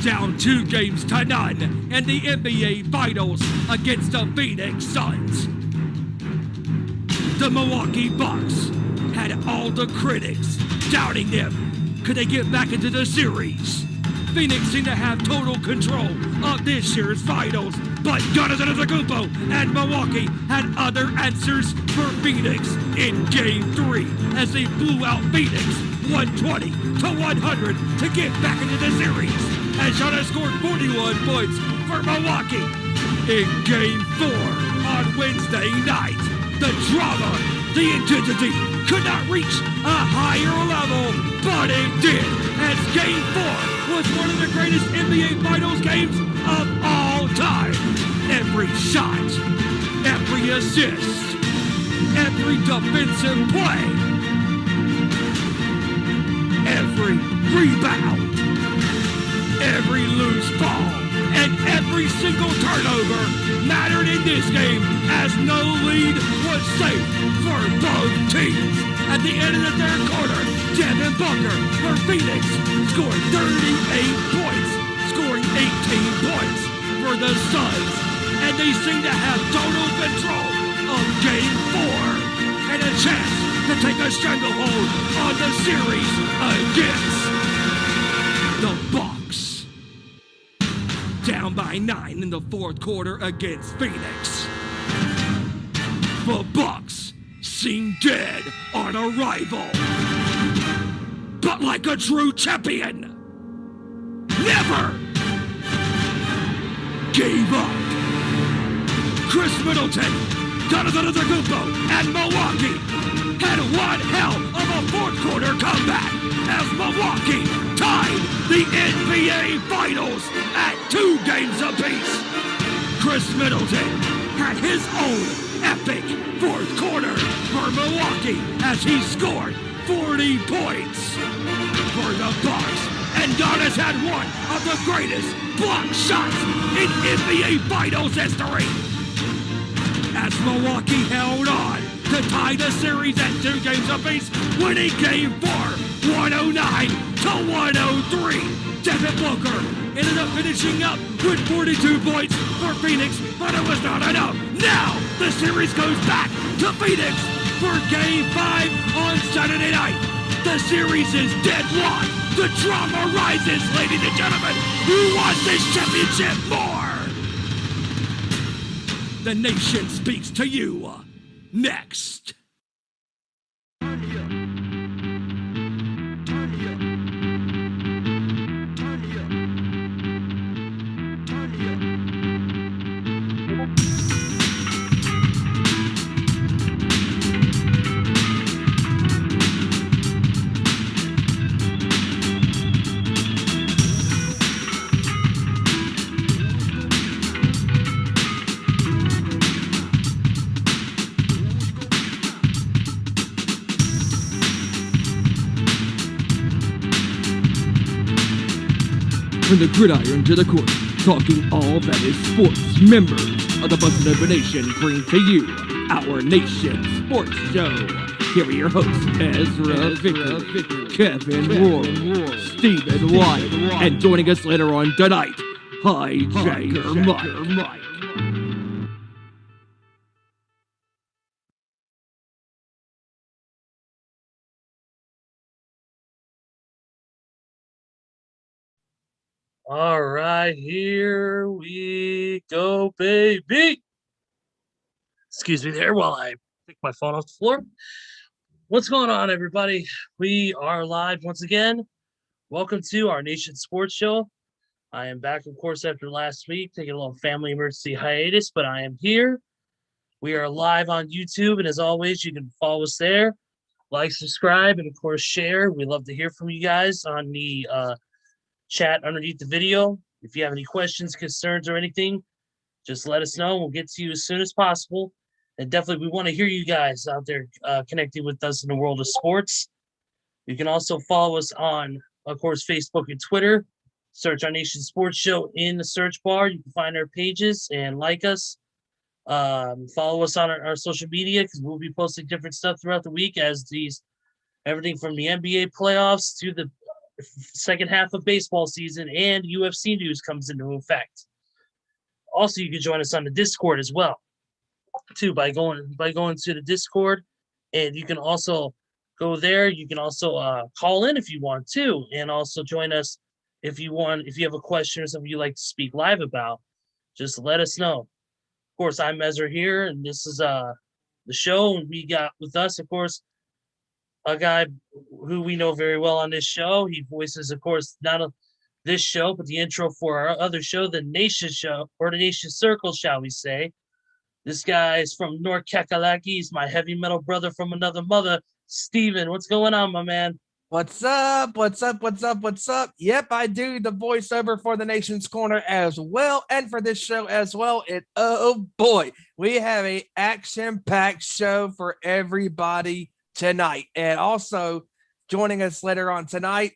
down 2-0 in the NBA Finals against the Phoenix Suns. The Milwaukee Bucks had all the critics doubting them. Could they get back into the series? Phoenix seemed to have total control of this year's finals, but Giannis Antetokounmpo and Milwaukee had other answers for Phoenix in Game 3 as they blew out Phoenix 120-100 to get back into the series. As Giannis scored 41 points for Milwaukee in Game 4 on Wednesday night. The drama, the intensity could not reach a higher level, but it did, as Game 4 was one of the greatest NBA Finals games of all time. Every shot, every assist, every defensive play, every rebound, every loose ball, and every single turnover mattered in this game, as no lead was safe for both teams. At the end of the third quarter, Devin Booker for Phoenix scored 38 points, scoring 18 points for the Suns, and they seem to have total control of Game 4 and a chance to take a stranglehold on the series against the Bucks. Down by 9 in the fourth quarter against Phoenix. The Bucks seem dead on arrival. But like a true champion, never gave up. Chris Middleton, Giannis Antetokounmpo, and Milwaukee had one hell of a fourth quarter comeback as Milwaukee tied the NBA Finals at 2 games apiece. Chris Middleton had his own epic fourth quarter for Milwaukee as he scored 40 points for the Bucks, and Giannis had one of the greatest block shots in NBA Finals history as Milwaukee held on to tie the series at 2 games apiece, winning Game 4 109-103. Devin Booker ended up finishing up with 42 points for Phoenix, but it was not enough. Now the series goes back to Phoenix for Game 5 on Saturday night. The series is deadlocked. The drama rises, ladies and gentlemen. Who wants this championship more? The nation speaks to you. Next. From the gridiron to the court, talking all that is sports, members of the Busted Open Nation bring to you our Nation Sports Show. Here are your hosts, Ezra Vicker, Kevin Rohr, Stephen White, and joining us later on tonight, Hijacker Mike. All right, here we go, baby. Excuse me there while I pick my phone off the floor. What's going on, everybody? We are live once again. Welcome to our Nation Sports Show. I am back, of course, after last week, taking a little family emergency hiatus, but I am here. We are live on YouTube, and as always, you can follow us there. Like, subscribe, and, of course, share. We love to hear from you guys on the chat underneath the video. If you have any questions, concerns, or anything, just let us know. We'll get to you as soon as possible. And definitely, we want to hear you guys out there connecting with us in the world of sports. You can also follow us on, of course, Facebook and Twitter. Search our Nation Sports Show in the search bar. You can find our pages and like us. Follow us on our social media, because we'll be posting different stuff throughout the week as everything from the NBA playoffs to the second half of baseball season, and UFC news comes into effect. Also, you can join us on the Discord as well, too, by going to the Discord, and you can also go there. You can also call in if you want to, and also join us if you want. If you have a question or something you'd like to speak live about, just let us know. Of course, I'm Ezra here, and this is the show, and we got with us, of course, a guy who we know very well on this show. He voices, of course, not this show, but the intro for our other show, the Nation Show, or the Nation Circle, shall we say. This guy is from North Kakalaki. He's my heavy metal brother from another mother. Steven, what's going on, my man? What's up? What's up? What's up? What's up? Yep, I do the voiceover for the Nation's Corner as well, and for this show as well. And oh boy, we have a action-packed show for everybody tonight. And also joining us later on tonight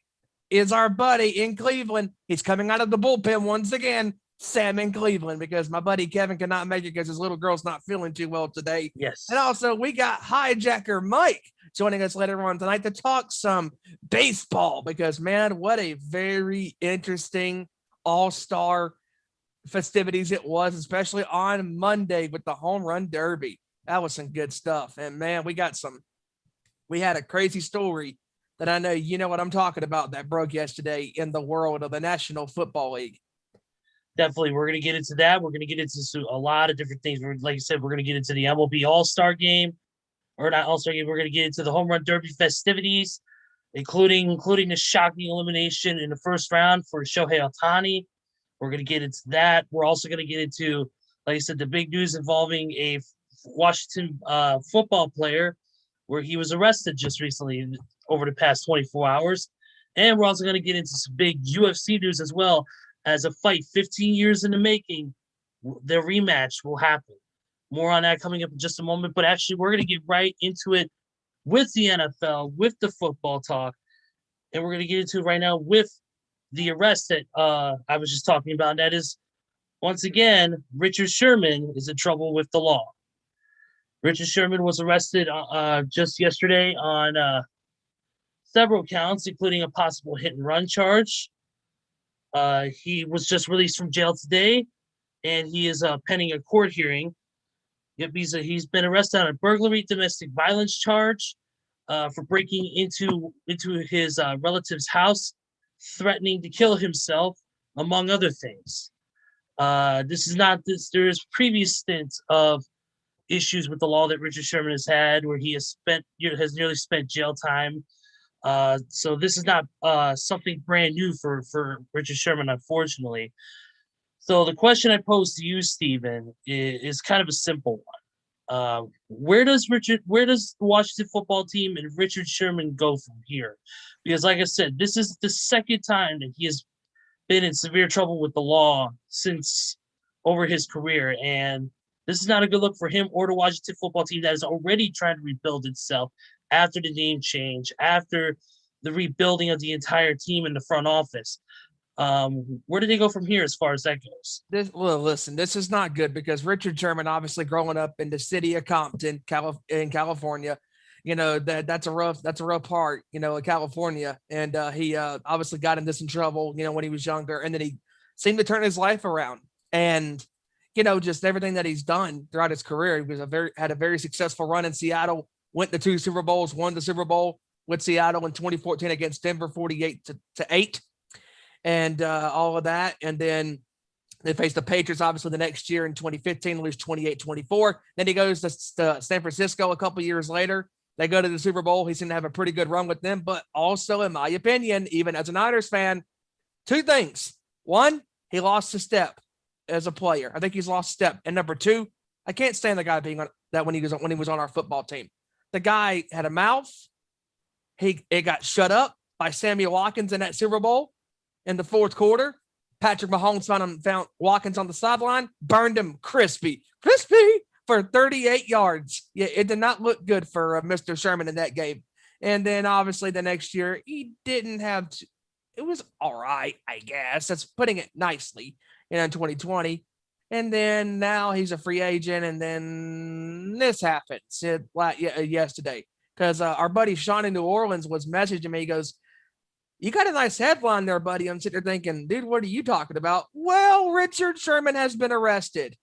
is our buddy in Cleveland. He's coming out of the bullpen once again, Sam in Cleveland, because my buddy Kevin cannot make it because his little girl's not feeling too well today. Yes. And also we got Hijacker Mike joining us later on tonight to talk some baseball, because man, what a very interesting all-star festivities it was, especially on Monday with the home run derby. That was some good stuff. And man, we had a crazy story that I know you know what I'm talking about that broke yesterday in the world of the National Football League. Definitely, we're going to get into that. We're going to get into a lot of different things. Like I said, we're going to get into the MLB All-Star Game, or not All-Star Game. We're going to get into the home run derby festivities, including the shocking elimination in the first round for Shohei Ohtani. We're going to get into that. We're also going to get into, like I said, the big news involving a Washington football player, where he was arrested just recently over the past 24 hours. And we're also going to get into some big UFC news as well, as a fight 15 years in the making, the rematch will happen. More on that coming up in just a moment. But actually, we're going to get right into it with the NFL, with the football talk. And we're going to get into it right now with the arrest that I was just talking about. And that is, once again, Richard Sherman is in trouble with the law. Richard Sherman was arrested just yesterday on several counts, including a possible hit-and-run charge. He was just released from jail today, and he is pending a court hearing. Yep, he's been arrested on a burglary, domestic violence charge for breaking into his relative's house, threatening to kill himself, among other things. There's previous stints of issues with the law that Richard Sherman has had, where he has nearly spent jail time. So this is not something brand new for Richard Sherman, unfortunately. So the question I pose to you, Steven, is kind of a simple one. Where does the Washington football team and Richard Sherman go from here? Because like I said, this is the second time that he has been in severe trouble with the law since over his career. And this is not a good look for him or the Washington football team that is already trying to rebuild itself after the name change, after the rebuilding of the entire team in the front office. Where do they go from here as far as that goes? Listen, this is not good, because Richard Sherman, obviously growing up in the city of Compton, in California, you know, that's a rough part, you know, of California. And he obviously got into some trouble, you know, when he was younger, and then he seemed to turn his life around. And you know, just everything that he's done throughout his career. He was had a very successful run in Seattle, went to 2 Super Bowls, won the Super Bowl with Seattle in 2014 against Denver, 48-8, and all of that. And then they faced the Patriots, obviously, the next year in 2015, lose 28-24. Then he goes to San Francisco a couple years later. They go to the Super Bowl. He seemed to have a pretty good run with them. But also, in my opinion, even as a Niners fan, 2 things. One, he lost his step as a player. I think he's lost step. And number 2, I can't stand the guy being on that when he was on our football team. The guy had a mouth. It got shut up by Sammy Watkins in that Super Bowl in the 4th quarter. Patrick Mahomes found Watkins on the sideline, burned him crispy for 38 yards. Yeah, it did not look good for Mr. Sherman in that game. And then obviously the next year he didn't have. It was all right, I guess. That's putting it nicely. In 2020, and then now he's a free agent, and then this happens yesterday, because our buddy Sean in New Orleans was messaging me. He goes, You got a nice headline there, buddy. I'm sitting there thinking, dude, what are you talking about? Well, Richard Sherman has been arrested.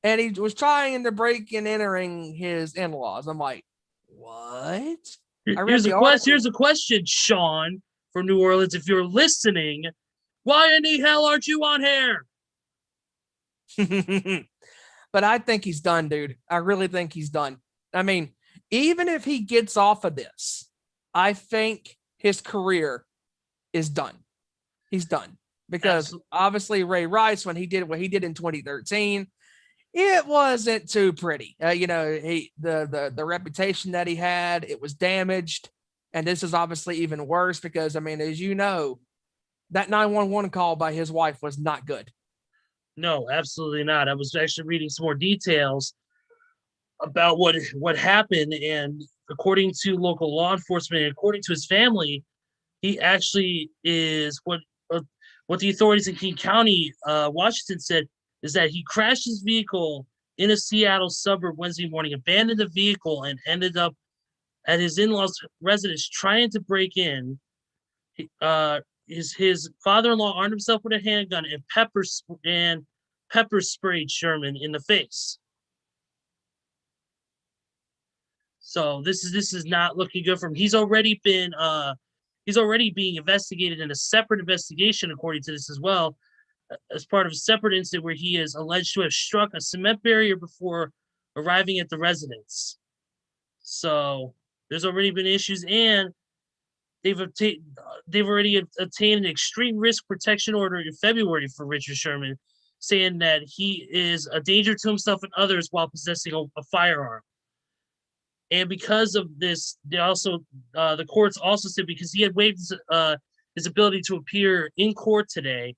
And he was trying to break and entering his in-laws. I'm like, what? I read the article. Here's a question, Sean from New Orleans. If you're listening, why in the hell aren't you on here? But I think he's done, dude. I really think he's done. I mean, even if he gets off of this, I think his career is done. He's done. Because obviously Ray Rice, when he did what he did in 2013, it wasn't too pretty. The reputation that he had, it was damaged. And this is obviously even worse because, I mean, as you know, that 911 call by his wife was not good. No, absolutely not. I was actually reading some more details about what happened, and according to local law enforcement, according to his family, he actually is what the authorities in King County, Washington said is that he crashed his vehicle in a Seattle suburb Wednesday morning, abandoned the vehicle, and ended up at his in-laws' residence trying to break in. His father-in-law armed himself with a handgun and pepper sprayed Sherman in the face. So this is not looking good for him. He's already being investigated in a separate investigation, according to this as well, as part of a separate incident where he is alleged to have struck a cement barrier before arriving at the residence. So there's already been issues, and they've already obtained an extreme risk protection order in February for Richard Sherman, saying that he is a danger to himself and others while possessing a firearm. And because of this, the courts also said because he had waived his ability to appear in court today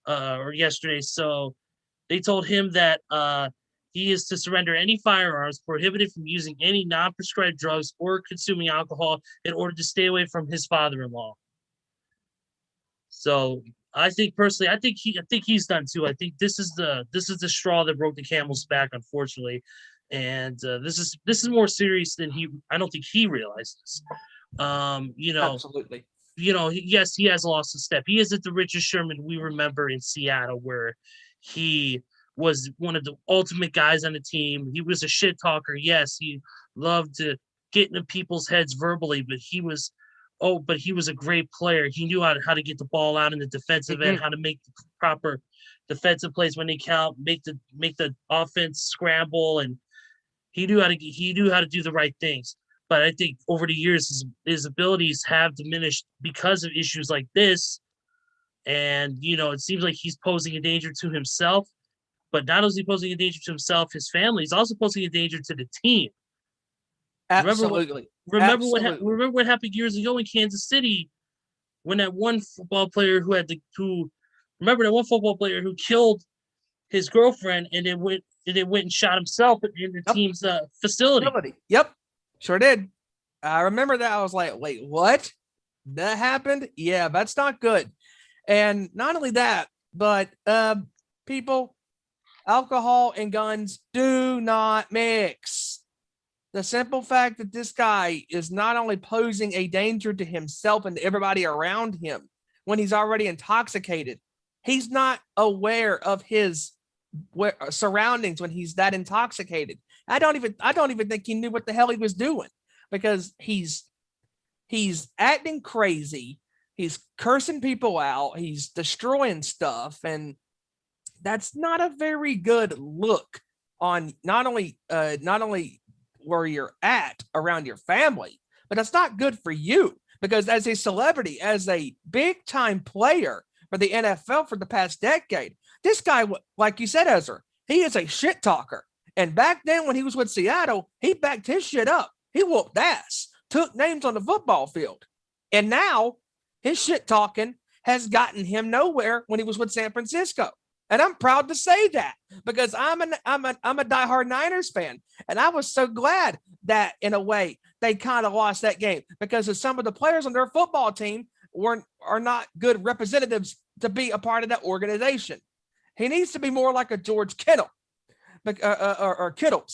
or yesterday, so they told him that he is to surrender any firearms, prohibited from using any non-prescribed drugs or consuming alcohol in order to stay away from his father-in-law. So I think he's done too. I think this is the straw that broke the camel's back, unfortunately. And this is more serious than I don't think he realizes. Absolutely. Yes, he has lost a step. He isn't the Richard Sherman we remember in Seattle, where he was one of the ultimate guys on the team. He was a shit talker. Yes, he loved to get into people's heads verbally, but he was a great player. He knew how to get the ball out in the defensive end, how to make the proper defensive plays when they count, make the offense scramble, and he knew how to do the right things. But I think over the years, his abilities have diminished because of issues like this. And, it seems like he's posing a danger to himself. But not only is he posing a danger to himself, his family, he's also posing a danger to the team. Absolutely. Remember what happened years ago in Kansas City when that one football player who killed his girlfriend and then went and shot himself in the team's facility. Yep, sure did. I remember that. I was like, wait, what? That happened? Yeah, that's not good. And not only that, but people, alcohol and guns do not mix. The simple fact that this guy is not only posing a danger to himself and everybody around him when he's already intoxicated, he's not aware of his surroundings when he's that intoxicated. I don't even think he knew what the hell he was doing, because he's acting crazy. He's cursing people out. He's destroying stuff. And that's not a very good look on not only where you're at around your family, but that's not good for you, because as a celebrity, as a big time player for the NFL for the past decade, this guy, like you said, Ezra, he is a shit talker. And back then when he was with Seattle, he backed his shit up. He whooped ass, took names on the football field. And now his shit talking has gotten him nowhere when he was with San Francisco. And I'm proud to say that, because I'm a diehard Niners fan. And I was so glad that, in a way, they kind of lost that game, because of some of the players on their football team are not good representatives to be a part of that organization. He needs to be more like a George Kittle. Kittle.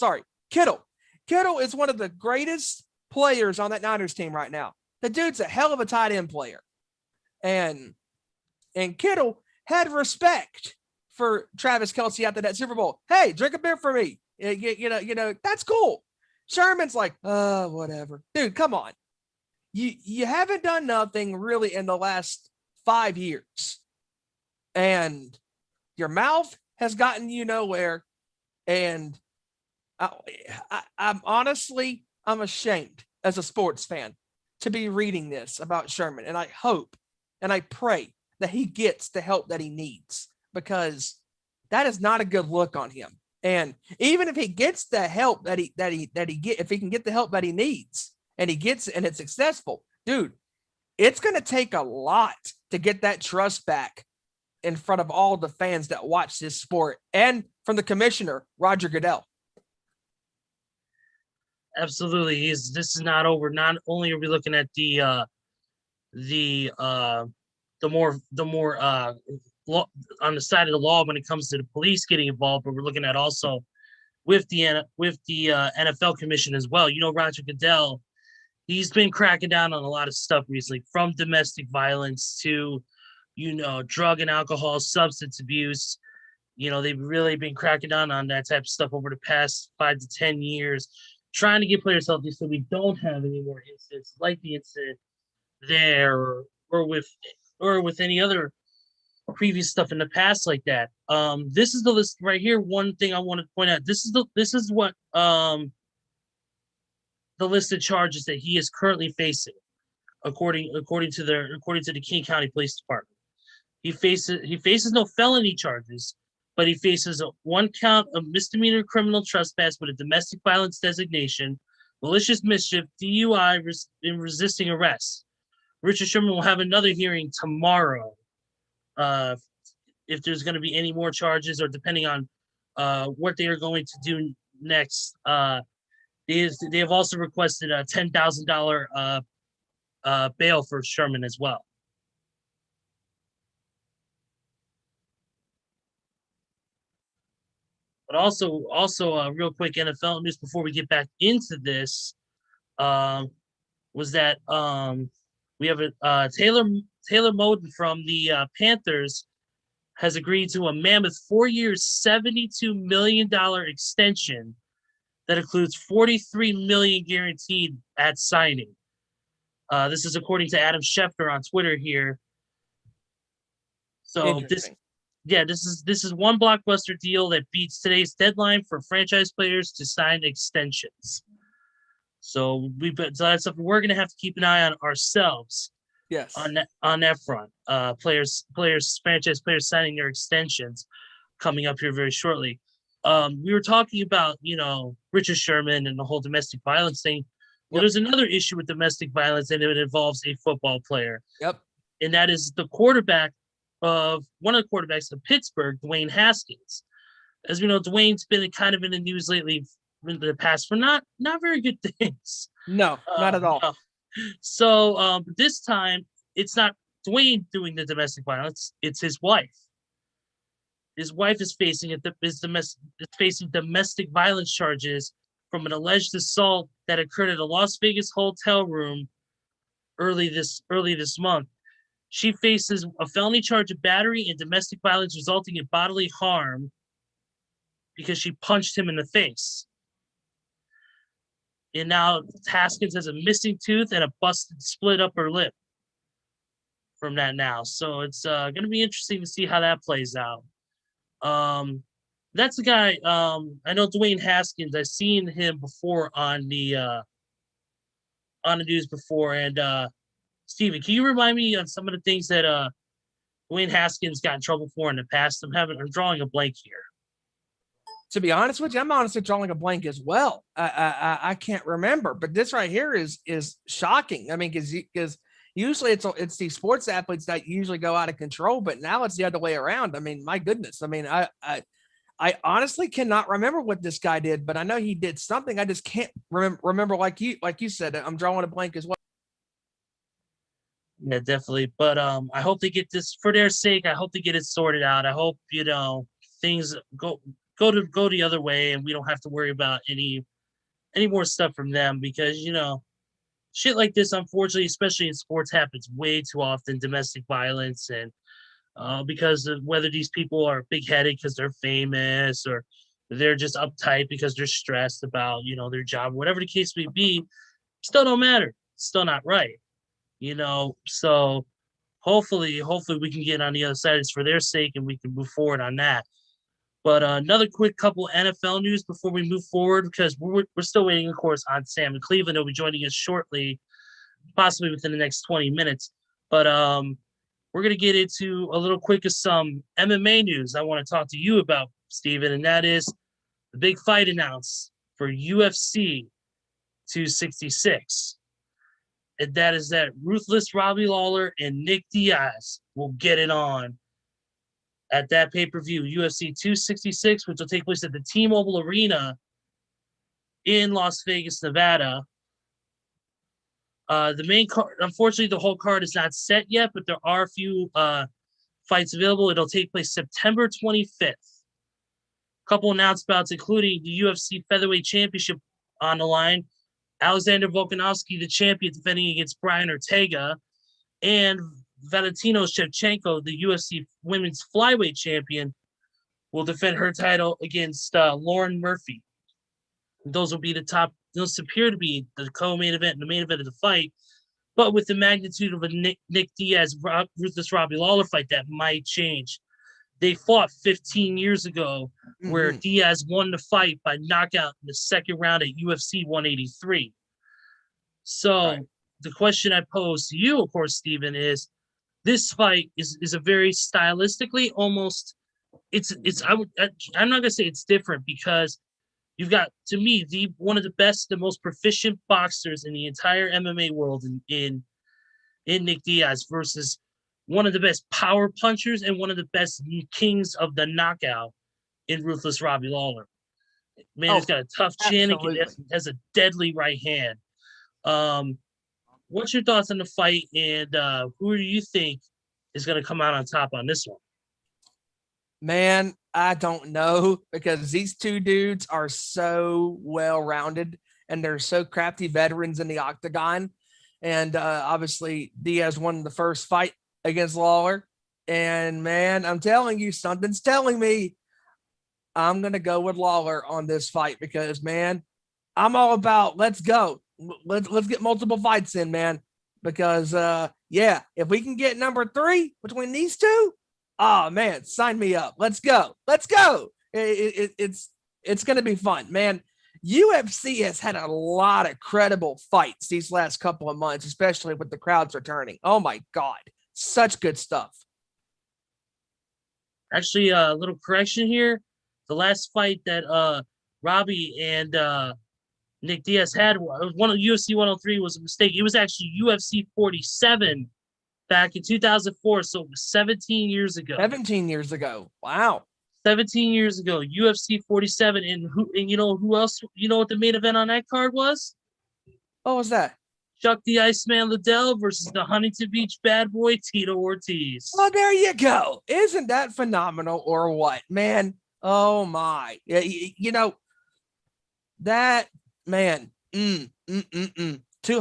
Kittle is one of the greatest players on that Niners team right now. The dude's a hell of a tight end player. And Kittle had respect for Travis Kelce after that Super Bowl. Hey, drink a beer for me. You know, that's cool. Sherman's like, whatever. Dude, come on. You haven't done nothing really in the last 5 years. And your mouth has gotten you nowhere. And I'm honestly, I'm ashamed as a sports fan to be reading this about Sherman. And I hope and I pray that he gets the help that he needs, because that is not a good look on him. And even if he gets the help that he get, if he can get the help that he needs and he gets it and it's successful, dude, it's going to take a lot to get that trust back in front of all the fans that watch this sport and from the commissioner, Roger Goodell. Absolutely. This is not over. Not only are we looking at the more law, on the side of the law when it comes to the police getting involved, but we're looking at also with the NFL commission as well. You know, Roger Goodell, he's been cracking down on a lot of stuff recently, from domestic violence to, you know, drug and alcohol, substance abuse. You know, they've really been cracking down on that type of stuff over the past 5 to 10 years, trying to get players healthy so we don't have any more incidents like the incident there or with any other previous stuff in the past like that. This is the list right here. One thing I want to point out, this is what the list of charges that he is currently facing, according to the King County Police Department. He faces no felony charges, but he faces one count of misdemeanor criminal trespass with a domestic violence designation, malicious mischief, DUI, and resisting arrest. Richard Sherman will have another hearing tomorrow. If there's going to be any more charges, or depending on what they are going to do next. They have also requested a $10,000 bail for Sherman as well. But also real quick NFL news before we get back into this, was that we have a Taylor Moden from the Panthers has agreed to a mammoth 4 years, $72 million extension that includes $43 million guaranteed at signing. This is according to Adam Schefter on Twitter here. So this is one blockbuster deal that beats today's deadline for franchise players to sign extensions. So that's something we're going to have to keep an eye on ourselves. Yes. On that front, franchise players signing their extensions coming up here very shortly. We were talking about, you know, Richard Sherman and the whole domestic violence thing. Well, there's another issue with domestic violence, and it involves a football player. Yep. And that is the quarterback of one of the quarterbacks of Pittsburgh, Dwayne Haskins. As we know, Dwayne's been kind of in the news lately in the past for not very good things. No, not at all. No. So this time, it's not Dwayne doing the domestic violence; it's his wife. His wife is facing domestic violence charges from an alleged assault that occurred at a Las Vegas hotel room early this month. She faces a felony charge of battery and domestic violence resulting in bodily harm because she punched him in the face. And now Haskins has a missing tooth and a busted, split upper lip from that now. So it's going to be interesting to see how that plays out. That's the guy. I know Dwayne Haskins. I've seen him before on the news before. And Steven, can you remind me on some of the things that Dwayne Haskins got in trouble for in the past? I'm drawing a blank here. To be honest with you, I'm honestly drawing a blank as well. I can't remember, but this right here is shocking. I mean, because usually it's these sports athletes that usually go out of control, but now it's the other way around. I mean, my goodness. I mean, I honestly cannot remember what this guy did, but I know he did something. I just can't remember. Like you said, I'm drawing a blank as well. Yeah, definitely. But I hope they get this for their sake. I hope they get it sorted out. I hope, you know, things go the other way and we don't have to worry about any more stuff from them, because, you know, shit like this, unfortunately, especially in sports, happens way too often. Domestic violence, and because of whether these people are big-headed because they're famous, or they're just uptight because they're stressed about their job, whatever the case may be, still don't matter. Still not right. So hopefully we can get on the other side of this for their sake, and we can move forward on that. But another quick couple NFL news before we move forward, because we're still waiting, of course, on Sam in Cleveland. He'll be joining us shortly, possibly within the next 20 minutes. But we're going to get into a little quick of some MMA news I want to talk to you about, Steven, and that is the big fight announced for UFC 266. And that is that Ruthless Robbie Lawler and Nick Diaz will get it on at that pay-per-view, UFC 266, which will take place at the T-Mobile Arena in Las Vegas, Nevada. The main card, unfortunately, the whole card is not set yet, but there are a few fights available. It'll take place September 25th. A couple announced bouts, including the UFC Featherweight Championship on the line. Alexander Volkanovski, the champion, defending against Brian Ortega, and Valentina Shevchenko, the UFC Women's Flyweight Champion, will defend her title against Lauren Murphy. Those will be those appear to be the co-main event and the main event of the fight. But with the magnitude of a Nick Diaz, Ruthless Robbie Lawler fight, that might change. They fought 15 years ago, where Diaz won the fight by knockout in the second round at UFC 183. So the question I pose to you, of course, Steven, is this fight is a very stylistically almost I'm not gonna say it's different, because you've got, to me, one of the best, the most proficient boxers in the entire MMA world in Nick Diaz versus one of the best power punchers and one of the best kings of the knockout in Ruthless Robbie Lawler. Man, he's got a tough chin and has a deadly right hand. What's your thoughts on the fight, and who do you think is going to come out on top on this one? Man, I don't know, because these two dudes are so well-rounded, and they're so crafty veterans in the octagon. And obviously, Diaz won the first fight against Lawler. And, man, I'm telling you, something's telling me I'm going to go with Lawler on this fight, because, man, I'm all about let's go. Let's get multiple fights in, man, because, if we can get number 3 between these two, oh, man, sign me up. Let's go. Let's go. It's going to be fun, man. UFC has had a lot of credible fights these last couple of months, especially with the crowds returning. Oh, my God. Such good stuff. Actually, a little correction here. The last fight that Robbie and Nick Diaz had, one of UFC 103, was a mistake. It was actually UFC 47 back in 2004, so it was 17 years ago. 17 years ago. Wow. 17 years ago, UFC 47, and you know who else? You know what the main event on that card was? What was that? Chuck the Iceman Liddell versus the Huntington Beach bad boy Tito Ortiz. Oh, there you go. Isn't that phenomenal or what, man? Oh my. Yeah, that man. Two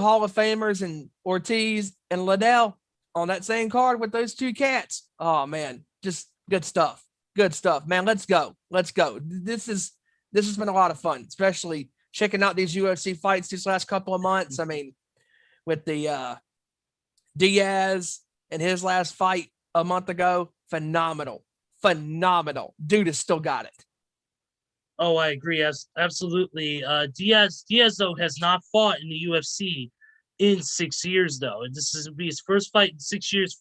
Hall of Famers, and Ortiz and Liddell on that same card with those two cats. Oh man, just good stuff. Good stuff, man. Let's go. Let's go. This has been a lot of fun, especially checking out these UFC fights these last couple of months. I mean, with the Diaz and his last fight a month ago, phenomenal. Dude has still got it. Oh, I agree. Absolutely. Diaz, though, has not fought in the UFC in 6 years, though. And this will be his first fight in 6 years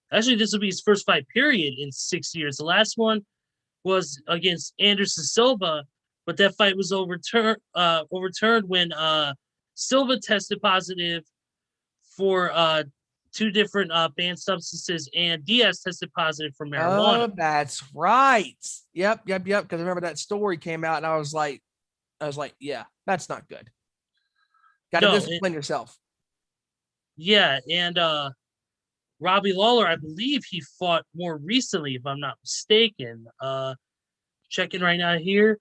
this will be his first fight, period, in 6 years. The last one was against Anderson Silva, but that fight was overturned when Silva tested positive for 2 different banned substances, and Diaz tested positive for marijuana. Oh, that's right. Yep. Because I remember that story came out, and I was like, yeah, that's not good. Got to discipline yourself. Yeah, and Robbie Lawler, I believe he fought more recently, if I'm not mistaken. Checking right now here.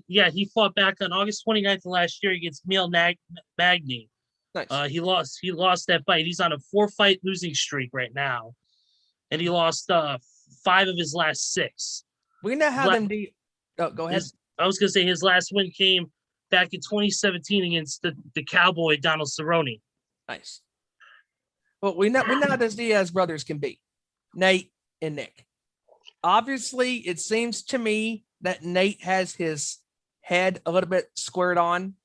He fought back on August 29th of last year against Neil Magny. Nice. He lost that fight. He's on a 4-fight losing streak right now, and he lost 5 of his last 6. We know how them. Go ahead. I was gonna say his last win came back in 2017 against the Cowboy Donald Cerrone. Nice. Well, we know how those Diaz brothers can be, Nate and Nick. Obviously, it seems to me that Nate has his head a little bit squared on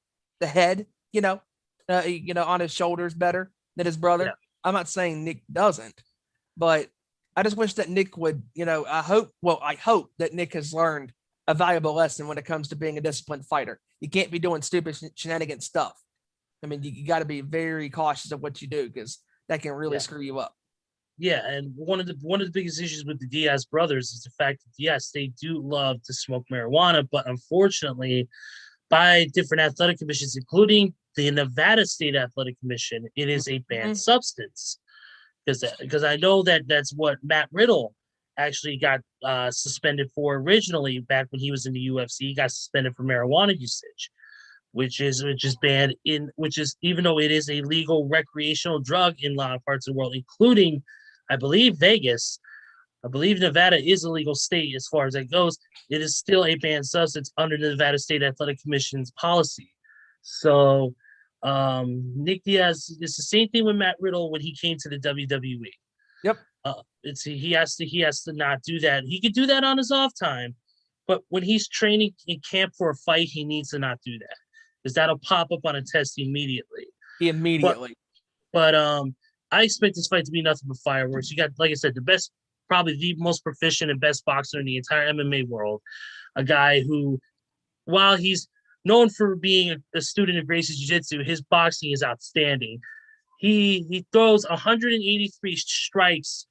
the head, on his shoulders better than his brother. Yeah. I'm not saying Nick doesn't, but I just wish that Nick would, I hope that Nick has learned a valuable lesson when it comes to being a disciplined fighter. You can't be doing stupid shenanigan stuff. I mean, you got to be very cautious of what you do because that can really screw you up. Yeah, and one of the biggest issues with the Diaz brothers is the fact that yes, they do love to smoke marijuana, but unfortunately, by different athletic commissions, including the Nevada State Athletic Commission, it is a banned substance. Because I know that's what Matt Riddle actually got suspended for originally back when he was in the UFC. He got suspended for marijuana usage, which is banned even though it is a legal recreational drug in a lot of parts of the world, including, I believe, Vegas. I believe Nevada is a legal state as far as that goes. It is still a banned substance under the Nevada State Athletic Commission's policy. So Nick Diaz, it's the same thing with Matt Riddle when he came to the WWE. Yep. He has to not do that. He could do that on his off time, but when he's training in camp for a fight, he needs to not do that because that'll pop up on a test immediately. But I expect this fight to be nothing but fireworks. You got, like I said, probably the most proficient and best boxer in the entire MMA world. A guy who, while he's known for being a student of Gracie Jiu-Jitsu, his boxing is outstanding. He throws 183 strikes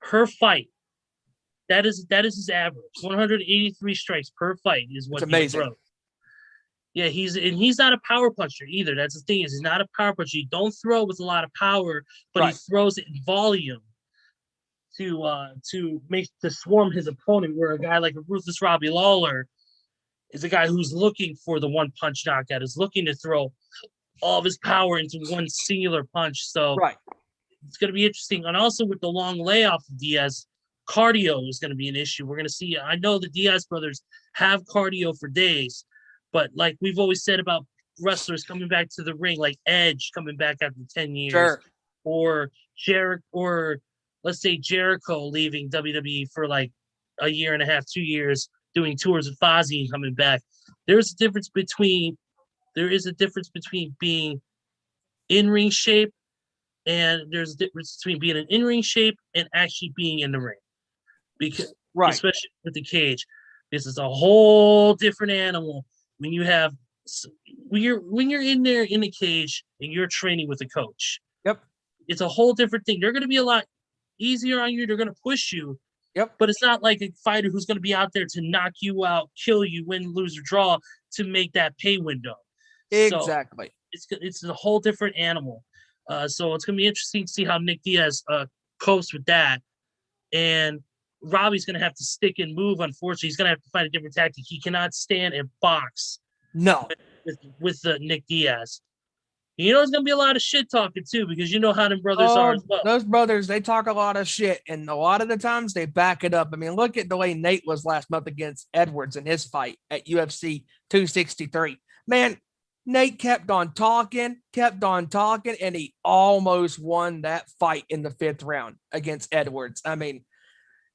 per fight. That is his average. 183 strikes per fight is what he throws. Yeah, he's not a power puncher either. That's the thing, is he's not a power puncher. You don't throw with a lot of power, but he throws it in volume to swarm his opponent. Where a guy like a ruthless Robbie Lawler is a guy who's looking for the one punch knockout, is looking to throw all of his power into one singular punch. So it's going to be interesting. And also with the long layoff of Diaz, cardio is going to be an issue. We're going to see, I know the Diaz brothers have cardio for days, but like we've always said about wrestlers coming back to the ring, like Edge coming back after 10 years, or let's say Jericho leaving WWE for like a year and a half, 2 years, doing tours with Fozzy and coming back. There is a difference between being in ring shape, and there's a difference between being in ring shape and actually being in the ring. Because especially with the cage, this is a whole different animal when you're in there in the cage and you're training with a coach. Yep. It's a whole different thing. They're going to be a lot easier on you. They're going to push you. Yep. But it's not like a fighter who's going to be out there to knock you out, kill you, win, lose, or draw to make that pay window. Exactly. So it's a whole different animal. So it's going to be interesting to see how Nick Diaz copes with that. And Robbie's going to have to stick and move. Unfortunately, he's going to have to find a different tactic. He cannot stand and box. No. With Nick Diaz. You know, there's going to be a lot of shit talking too, because you know how them brothers are as well. Those brothers, they talk a lot of shit, and a lot of the times they back it up. I mean, look at the way Nate was last month against Edwards in his fight at UFC 263. Man, Nate kept on talking, and he almost won that fight in the 5th round against Edwards. I mean,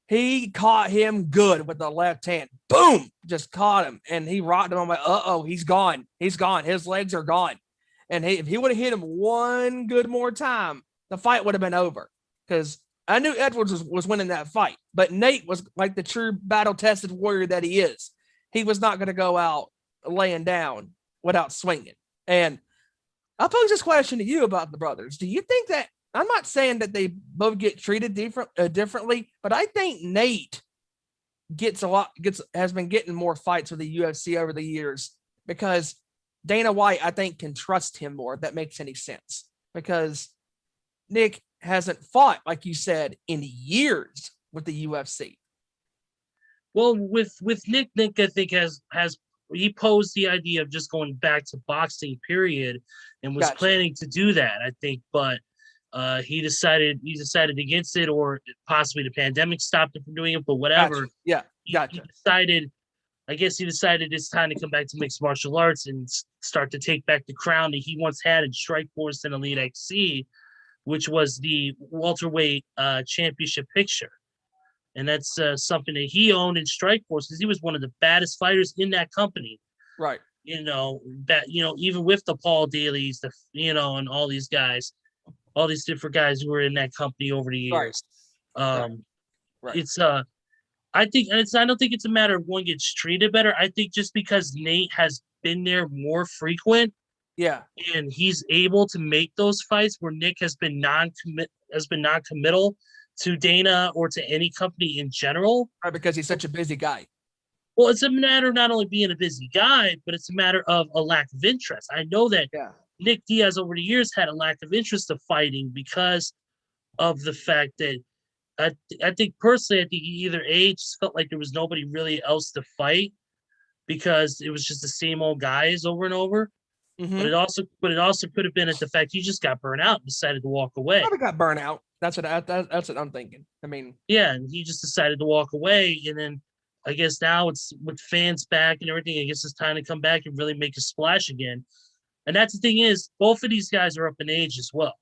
he caught him good with the left hand. Boom! Just caught him, and he rocked him. I'm like, uh-oh, he's gone. He's gone. His legs are gone. And if he would have hit him one good more time, the fight would have been over. Because I knew Edwards was winning that fight. But Nate was like the true battle-tested warrior that he is. He was not going to go out laying down without swinging. And I'll pose this question to you about the brothers. Do you think that, I'm not saying that they both get treated differently, but I think Nate has been getting more fights with the UFC over the years because Dana White, I think, can trust him more, if that makes any sense. Because Nick hasn't fought, like you said, in years with the UFC. Well, with Nick I think has he posed the idea of just going back to boxing, period, and was Gotcha. planning to do that, I think, but he decided against it, or possibly the pandemic stopped him from doing it, but whatever. Gotcha. Yeah. He decided, I guess he decided it's time to come back to mixed martial arts and start to take back the crown that he once had in Strikeforce and Elite XC, which was the welterweight championship picture. And that's something that he owned in Strikeforce because he was one of the baddest fighters in that company. Right. Even with the Paul Dailies, and all these guys, all these different guys who were in that company over the years. Right. It's I don't think it's a matter of one gets treated better. I think just because Nate has been there more frequent, yeah, and he's able to make those fights where Nick has been non-committal to Dana or to any company in general. Right, because he's such a busy guy. Well, it's a matter of not only being a busy guy, but it's a matter of a lack of interest. I know that Nick Diaz over the years had a lack of interest of fighting because of the fact that I think personally, he either just felt like there was nobody really else to fight because it was just the same old guys over and over. Mm-hmm. But it also could have been at the fact he just got burnt out and decided to walk away. Probably got burnt out. That's what I'm thinking. I mean, yeah, and he just decided to walk away, and then I guess now it's with fans back and everything. I guess it's time to come back and really make a splash again. And that's the thing is, both of these guys are up in age as well.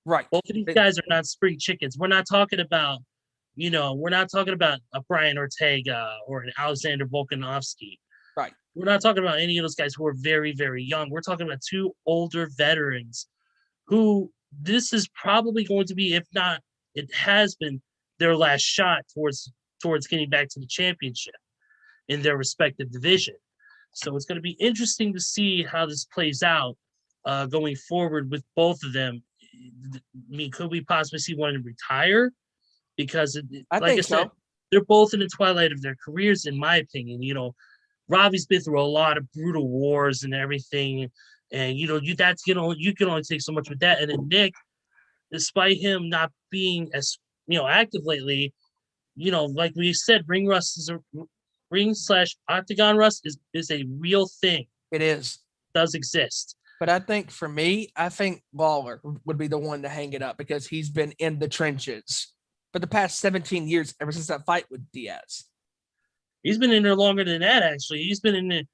Right. Both of these guys are not spring chickens. We're not talking about, a Brian Ortega or an Alexander Volkanovski. Right. We're not talking about any of those guys who are very, very young. We're talking about two older veterans who this is probably going to be, if not, it has been their last shot towards getting back to the championship in their respective division. So it's going to be interesting to see how this plays out going forward with both of them. I mean, could we possibly see one of them retire? Because, I said, they're both in the twilight of their careers, in my opinion. Robbie's been through a lot of brutal wars and everything, and you can only take so much with that. And then Nick, despite him not being as active lately, like we said, ring/octagon rust is a real thing. It does exist. But I think for me, Lawler would be the one to hang it up because he's been in the trenches for the past 17 years, ever since that fight with Diaz. He's been in there longer than that, actually. He's been in the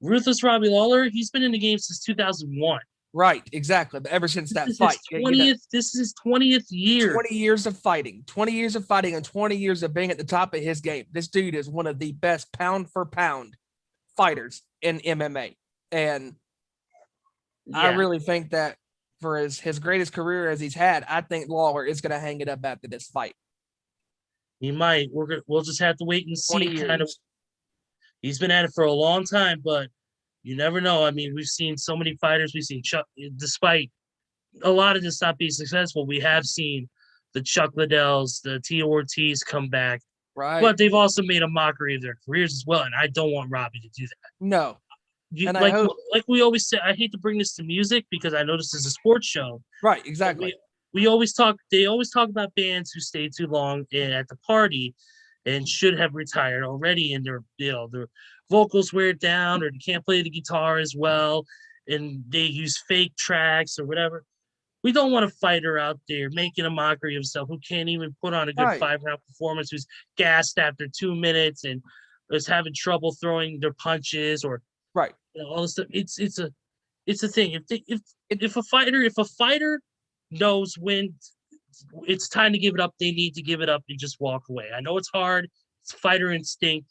Ruthless Robbie Lawler. He's been in the game since 2001. Right, exactly. But ever since that fight. This is his 20th year. 20 years of fighting. 20 years of fighting and 20 years of being at the top of his game. This dude is one of the best pound-for-pound fighters in MMA. And I really think that for his greatest career as he's had, I think Lawler is going to hang it up after this fight. He might. We'll just have to wait and see. He's been at it for a long time, but you never know. I mean, we've seen so many fighters. We've seen Chuck, despite a lot of this not being successful, we have seen the Chuck Liddells, the Tio Ortiz come back. Right. But they've also made a mockery of their careers as well, and I don't want Robbie to do that. No. Like we always say, I hate to bring this to music because I know this is a sports show. Right, exactly. They always talk about bands who stay too long at the party and should have retired already, and their vocals wear down, or they can't play the guitar as well, and they use fake tracks or whatever. We don't want a fighter out there making a mockery of himself who can't even put on a good 5-round performance, who's gassed after 2 minutes and is having trouble throwing their punches or all this stuff. It's a thing. If a fighter knows when it's time to give it up, they need to give it up and just walk away. I know it's hard. It's fighter instinct.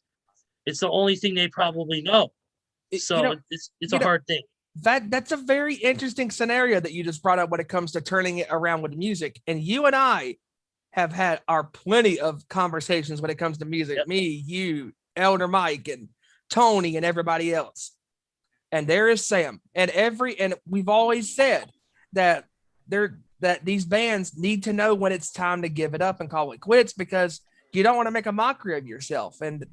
It's the only thing they probably know. It's a hard thing. That's a very interesting scenario that you just brought up when it comes to turning it around with music. And you and I have had our plenty of conversations when it comes to music. Yep. Me, you, Elder Mike, and Tony, and everybody else. And there is Sam. And we've always said that these bands need to know when it's time to give it up and call it quits, because you don't want to make a mockery of yourself. And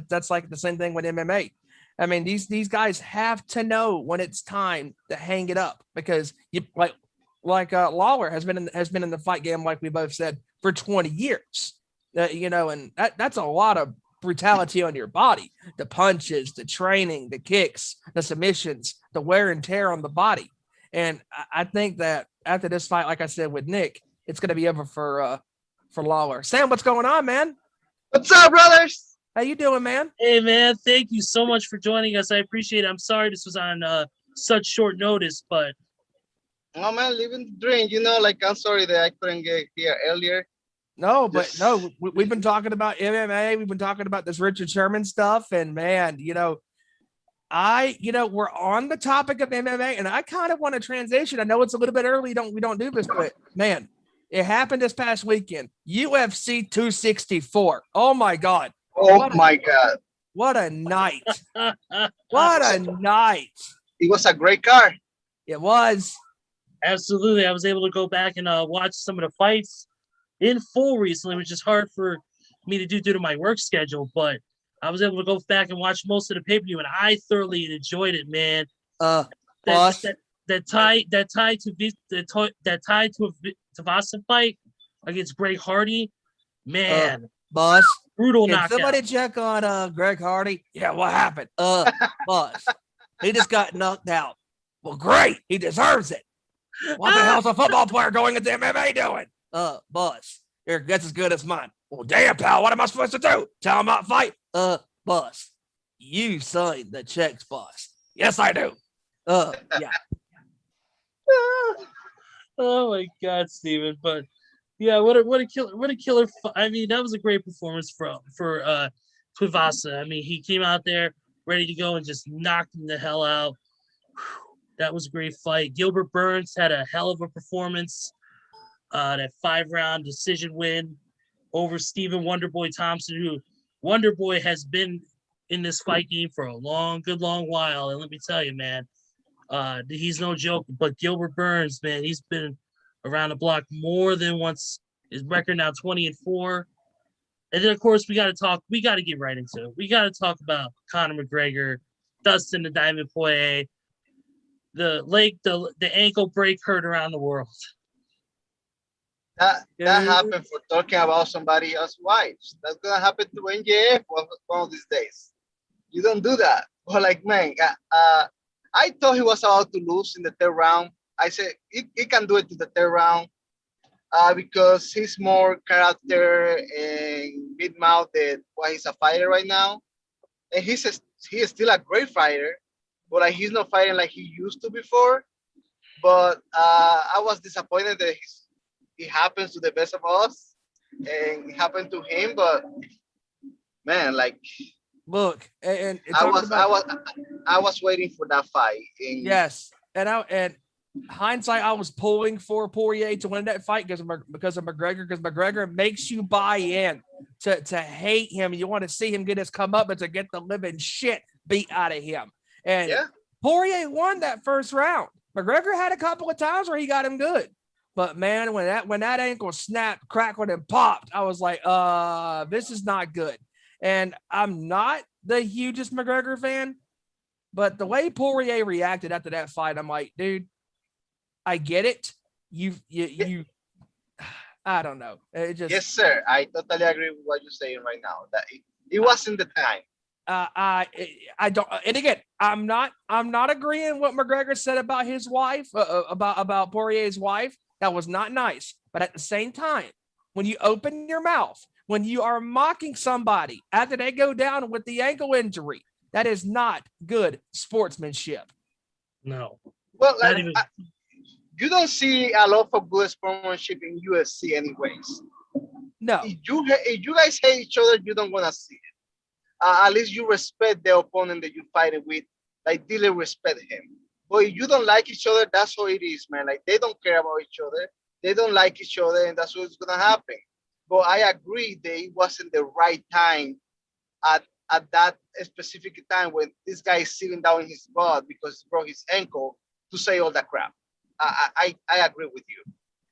that's like the same thing with MMA. I mean, these guys have to know when it's time to hang it up, because Lawler has been in the fight game, like we both said, for 20 years. And that's a lot of brutality on your body, the punches, the training, the kicks, the submissions, the wear and tear on the body. And I think that after this fight, like I said with Nick, it's going to be over for Lawler. Sam, what's going on, man? What's up, brothers? How you doing, man? Hey, man, thank you so much for joining us. I appreciate it. I'm sorry this was on such short notice, but Oh man, living the dream. I'm sorry that I couldn't get here earlier. No, but no, we've been talking about MMA. We've been talking about this Richard Sherman stuff. And man, we're on the topic of MMA and I kind of want to transition. I know it's a little bit early. We don't do this, but man, it happened this past weekend. UFC 264. Oh my God. Oh my God. What a night. What a night. It was a great card. It was. Absolutely. I was able to go back and watch some of the fights in full recently, which is hard for me to do due to my work schedule, but I was able to go back and watch most of the pay-per-view and I thoroughly enjoyed it, man. That tie to Tavasa fight against Greg Hardy, man. Boss. Brutal Can knockout. Somebody check on Greg Hardy. Yeah, what happened? Boss. He just got knocked out. Well, great. He deserves it. What the hell's a football player going into MMA doing? Boss. Your guess as good as mine. Well, damn, pal. What am I supposed to do? Tell him not fight? Boss. You signed the checks, boss. Yes, I do. Yeah. Oh my God, Steven. But yeah, what a killer. I mean, that was a great performance for Tuivasa. I mean, he came out there ready to go and just knocked him the hell out. That was a great fight. Gilbert Burns had a hell of a performance. That 5-round decision win over Stephen Wonderboy Thompson, who Wonderboy has been in this fight game for a good long while. And let me tell you, man, he's no joke. But Gilbert Burns, man, he's been around the block more than once. His record now 20-4. And then, of course, we got to get right into it. We got to talk about Conor McGregor, Dustin the Diamond Poirier. The ankle break heard around the world. That happened for talking about somebody else's wives. That's gonna happen to NJF one of these days. You don't do that. But like, man, I thought he was about to lose in the third round. I said he can do it to the third round because he's more character and big mouth than why he's a fighter right now. And he is still a great fighter. But like, he's not fighting like he used to before. But I was disappointed that it happens to the best of us, and it happened to him. But man, like, look, and I was waiting for that fight. Yes, and hindsight, I was pulling for Poirier to win that fight because of McGregor. Because McGregor makes you buy in to hate him. You want to see him get his comeuppance to get the living shit beat out of him. And Poirier won that first round. McGregor had a couple of times where he got him good. But man, when that ankle snapped, crackled, and popped, I was like, this is not good. And I'm not the hugest McGregor fan, but the way Poirier reacted after that fight, I'm like, dude, I get it. You I don't know. It just, yes, sir. I totally agree with what you're saying right now. That it wasn't the time. I don't, and again, I'm not agreeing what McGregor said about his wife, about Poirier's wife. That was not nice. But at the same time, when you open your mouth, when you are mocking somebody after they go down with the ankle injury, that is not good sportsmanship. No. Well, you don't see a lot of good sportsmanship in UFC anyways. No. If you guys hate each other, you don't want to see it. At least you respect the opponent that you fight it with. Like, really respect him. But if you don't like each other, that's how it is, man. Like, they don't care about each other. They don't like each other, and that's what's going to happen. But I agree that it wasn't the right time at that specific time when this guy is sitting down in his butt because he broke his ankle to say all that crap. I agree with you.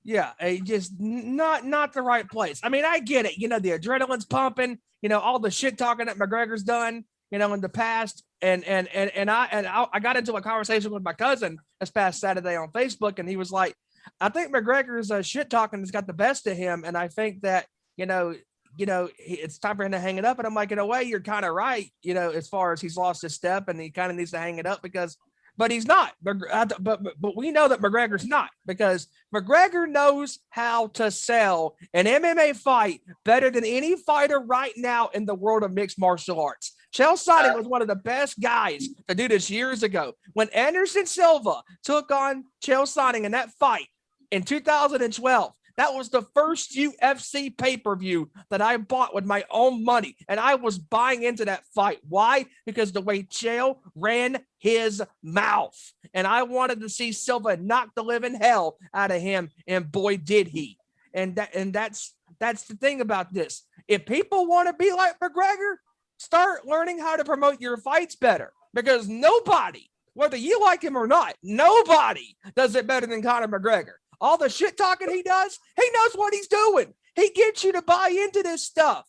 Yeah, just not the right place. I mean, I get it. The adrenaline's pumping. All the shit talking that McGregor's done. In the past, and I got into a conversation with my cousin this past Saturday on Facebook, and he was like, I think McGregor's shit talking has got the best of him, and I think that it's time for him to hang it up. And I'm like, in a way, you're kind of right, as far as he's lost his step and he kind of needs to hang it up but he's not. But we know that McGregor's not, because McGregor knows how to sell an MMA fight better than any fighter right now in the world of mixed martial arts. Chael Sonnen was one of the best guys to do this years ago. When Anderson Silva took on Chael Sonnen in that fight in 2012, that was the first UFC pay-per-view that I bought with my own money, and I was buying into that fight. Why? Because the way Chael ran his mouth, and I wanted to see Silva knock the living hell out of him, and boy, did he. And that's the thing about this. If people want to be like McGregor, start learning how to promote your fights better, because nobody, whether you like him or not, nobody does it better than Conor McGregor. All the shit talking he does, he knows what he's doing. He gets you to buy into this stuff.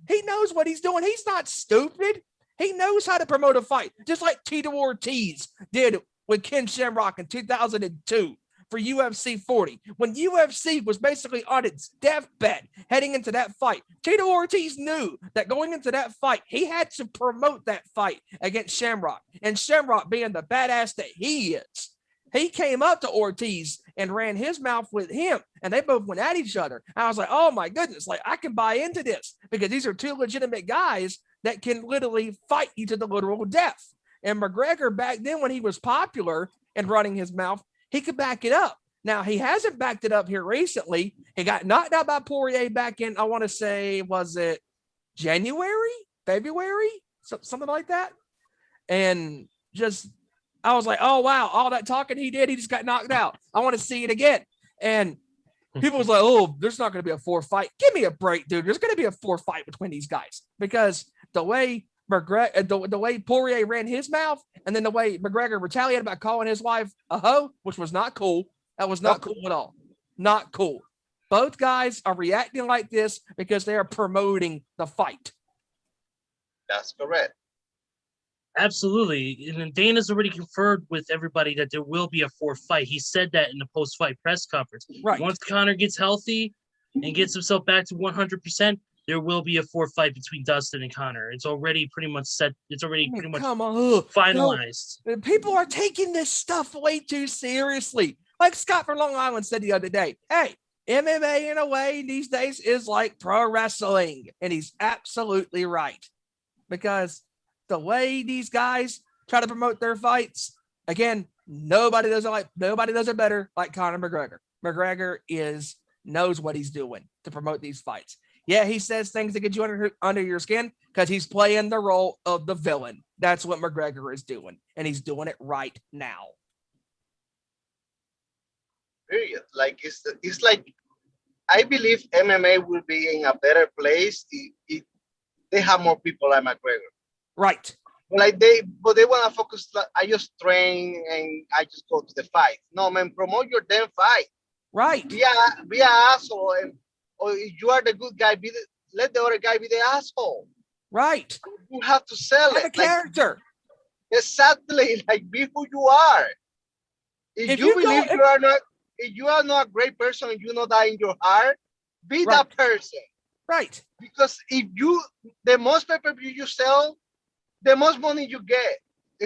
He knows what he's doing. He's not stupid. He knows how to promote a fight, just like Tito Ortiz did with Ken Shamrock in 2002 for UFC 40. When UFC was basically on its deathbed heading into that fight, Tito Ortiz knew that going into that fight, he had to promote that fight against Shamrock. And Shamrock, being the badass that he is, he came up to Ortiz and ran his mouth with him, and they both went at each other. I was like, oh my goodness, like I can buy into this, because these are two legitimate guys that can literally fight you to the literal death. And McGregor, back then when he was popular and running his mouth, he could back it up. Now, he hasn't backed it up here recently. He got knocked out by Poirier back in, I want to say, was it January, February, something like that? And just, I was like, oh, wow, all that talking he did, he just got knocked out. I want to see it again. And people was like, oh, there's not going to be a 4 fight. Give me a break, dude. There's going to be a 4 fight between these guys, because the way the way Poirier ran his mouth, and then the way McGregor retaliated by calling his wife a hoe, which was not cool. That was not cool at all. Not cool. Both guys are reacting like this because they are promoting the fight. That's correct. Absolutely. And then Dana's already confirmed with everybody that there will be a 4 fight. He said that in the post-fight press conference. Right. Once Conor gets healthy and gets himself back to 100%, there will be a 4 fight between Dustin and Conor. It's already pretty much set. It's already pretty much finalized. No, people are taking this stuff way too seriously. Like Scott from Long Island said the other day, hey, MMA in a way these days is like pro wrestling. And he's absolutely right. Because the way these guys try to promote their fights, again, nobody does it better like Conor McGregor. McGregor knows what he's doing to promote these fights. Yeah, he says things to get you under your skin because he's playing the role of the villain. That's what McGregor is doing, and he's doing it right now. Period. Like it's like, I believe MMA will be in a better place if they have more people like McGregor. Right. Like they want to focus. Like, I just train and I just go to the fight. No, man, promote your damn fight. Right. Be an asshole, or if you are the good guy, let the other guy be the asshole. Right. You have to sell have it. A character. Like, exactly. Like, be who you are. If you believe you are not a great person and you know that in your heart, be that person. Right. Because the most pay-per-view you sell, the most money you get.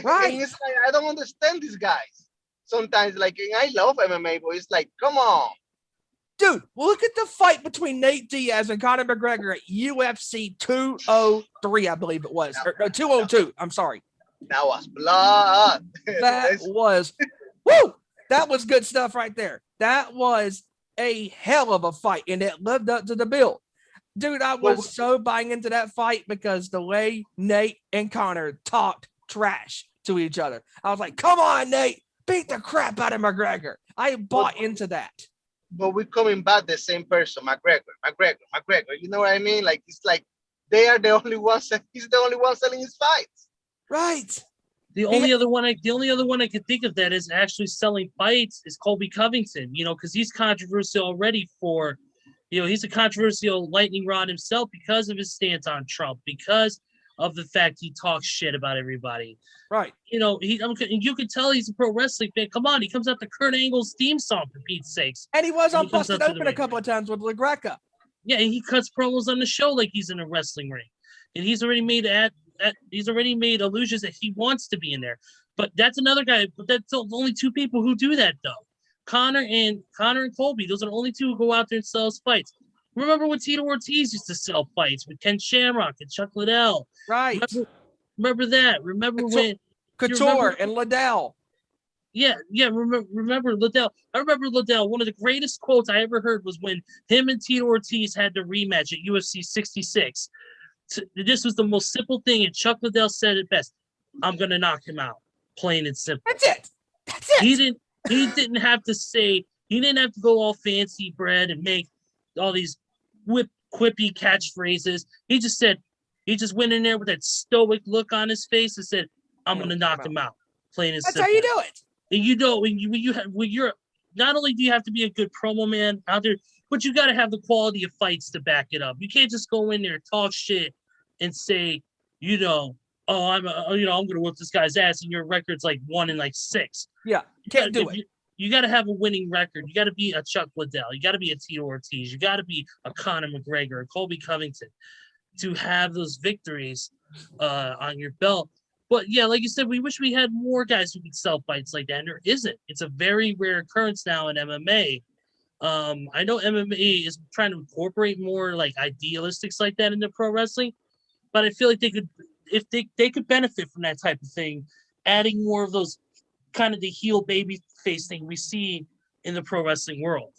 Right. And it's like, I don't understand these guys. Sometimes, like, and I love MMA, but it's like, come on. Dude, look at the fight between Nate Diaz and Conor McGregor at UFC 203, I believe it was. Or 202, I'm sorry. That was blood. That was good stuff right there. That was a hell of a fight, and it lived up to the bill. Dude, I was so buying into that fight because the way Nate and Conor talked trash to each other. I was like, come on, Nate, beat the crap out of McGregor. I bought into that. But we're coming back the same person, McGregor. You know what I mean? Like, it's like they are the only ones. He's the only one selling his fights. Right. The only other one I could think of that is actually selling fights is Colby Covington. You know, because he's controversial already for, you know, he's a controversial lightning rod himself because of his stance on Trump, because of the fact he talks shit about everybody. Right. You know, you can tell he's a pro wrestling fan. Come on, he comes out to Kurt Angle's theme song, for Pete's sakes. And he was on Busted Open a couple of times with LaGreca. Yeah, he cuts promos on the show like he's in a wrestling ring, and he's already made allusions that he wants to be in there. But that's another guy. But that's the only two people who do that though. Connor and Colby. Those are the only two who go out there and sell fights. Remember when Tito Ortiz used to sell fights with Ken Shamrock and Chuck Liddell? Right. Remember that? Remember when Couture and Liddell? Yeah. Remember Liddell? I remember Liddell. One of the greatest quotes I ever heard was when him and Tito Ortiz had the rematch at UFC 66. This was the most simple thing, and Chuck Liddell said it best. I'm gonna knock him out, plain and simple. That's it. He didn't have to say. He didn't have to go all fancy bread and make all these quippy catchphrases. He just said. He just went in there with that stoic look on his face and said, "I'm gonna knock him out." Plain and simple. That's how you do it. And you know, when you're not only do you have to be a good promo man out there, but you got to have the quality of fights to back it up. You can't just go in there, talk shit, and say, I'm gonna whip this guy's ass, and your record's like 1-6. Yeah, can't do it. You got to have a winning record. You got to be a Chuck Liddell. You got to be a Tito Ortiz. You got to be a Conor McGregor, a Colby Covington, to have those victories on your belt. But yeah, like you said, we wish we had more guys who could sell fights like that, and there isn't. It's a very rare occurrence now in MMA. I know MMA is trying to incorporate more like idealistics like that into pro wrestling, but I feel like they could, if they could benefit from that type of thing, adding more of those kind of the heel baby face thing we see in the pro wrestling world.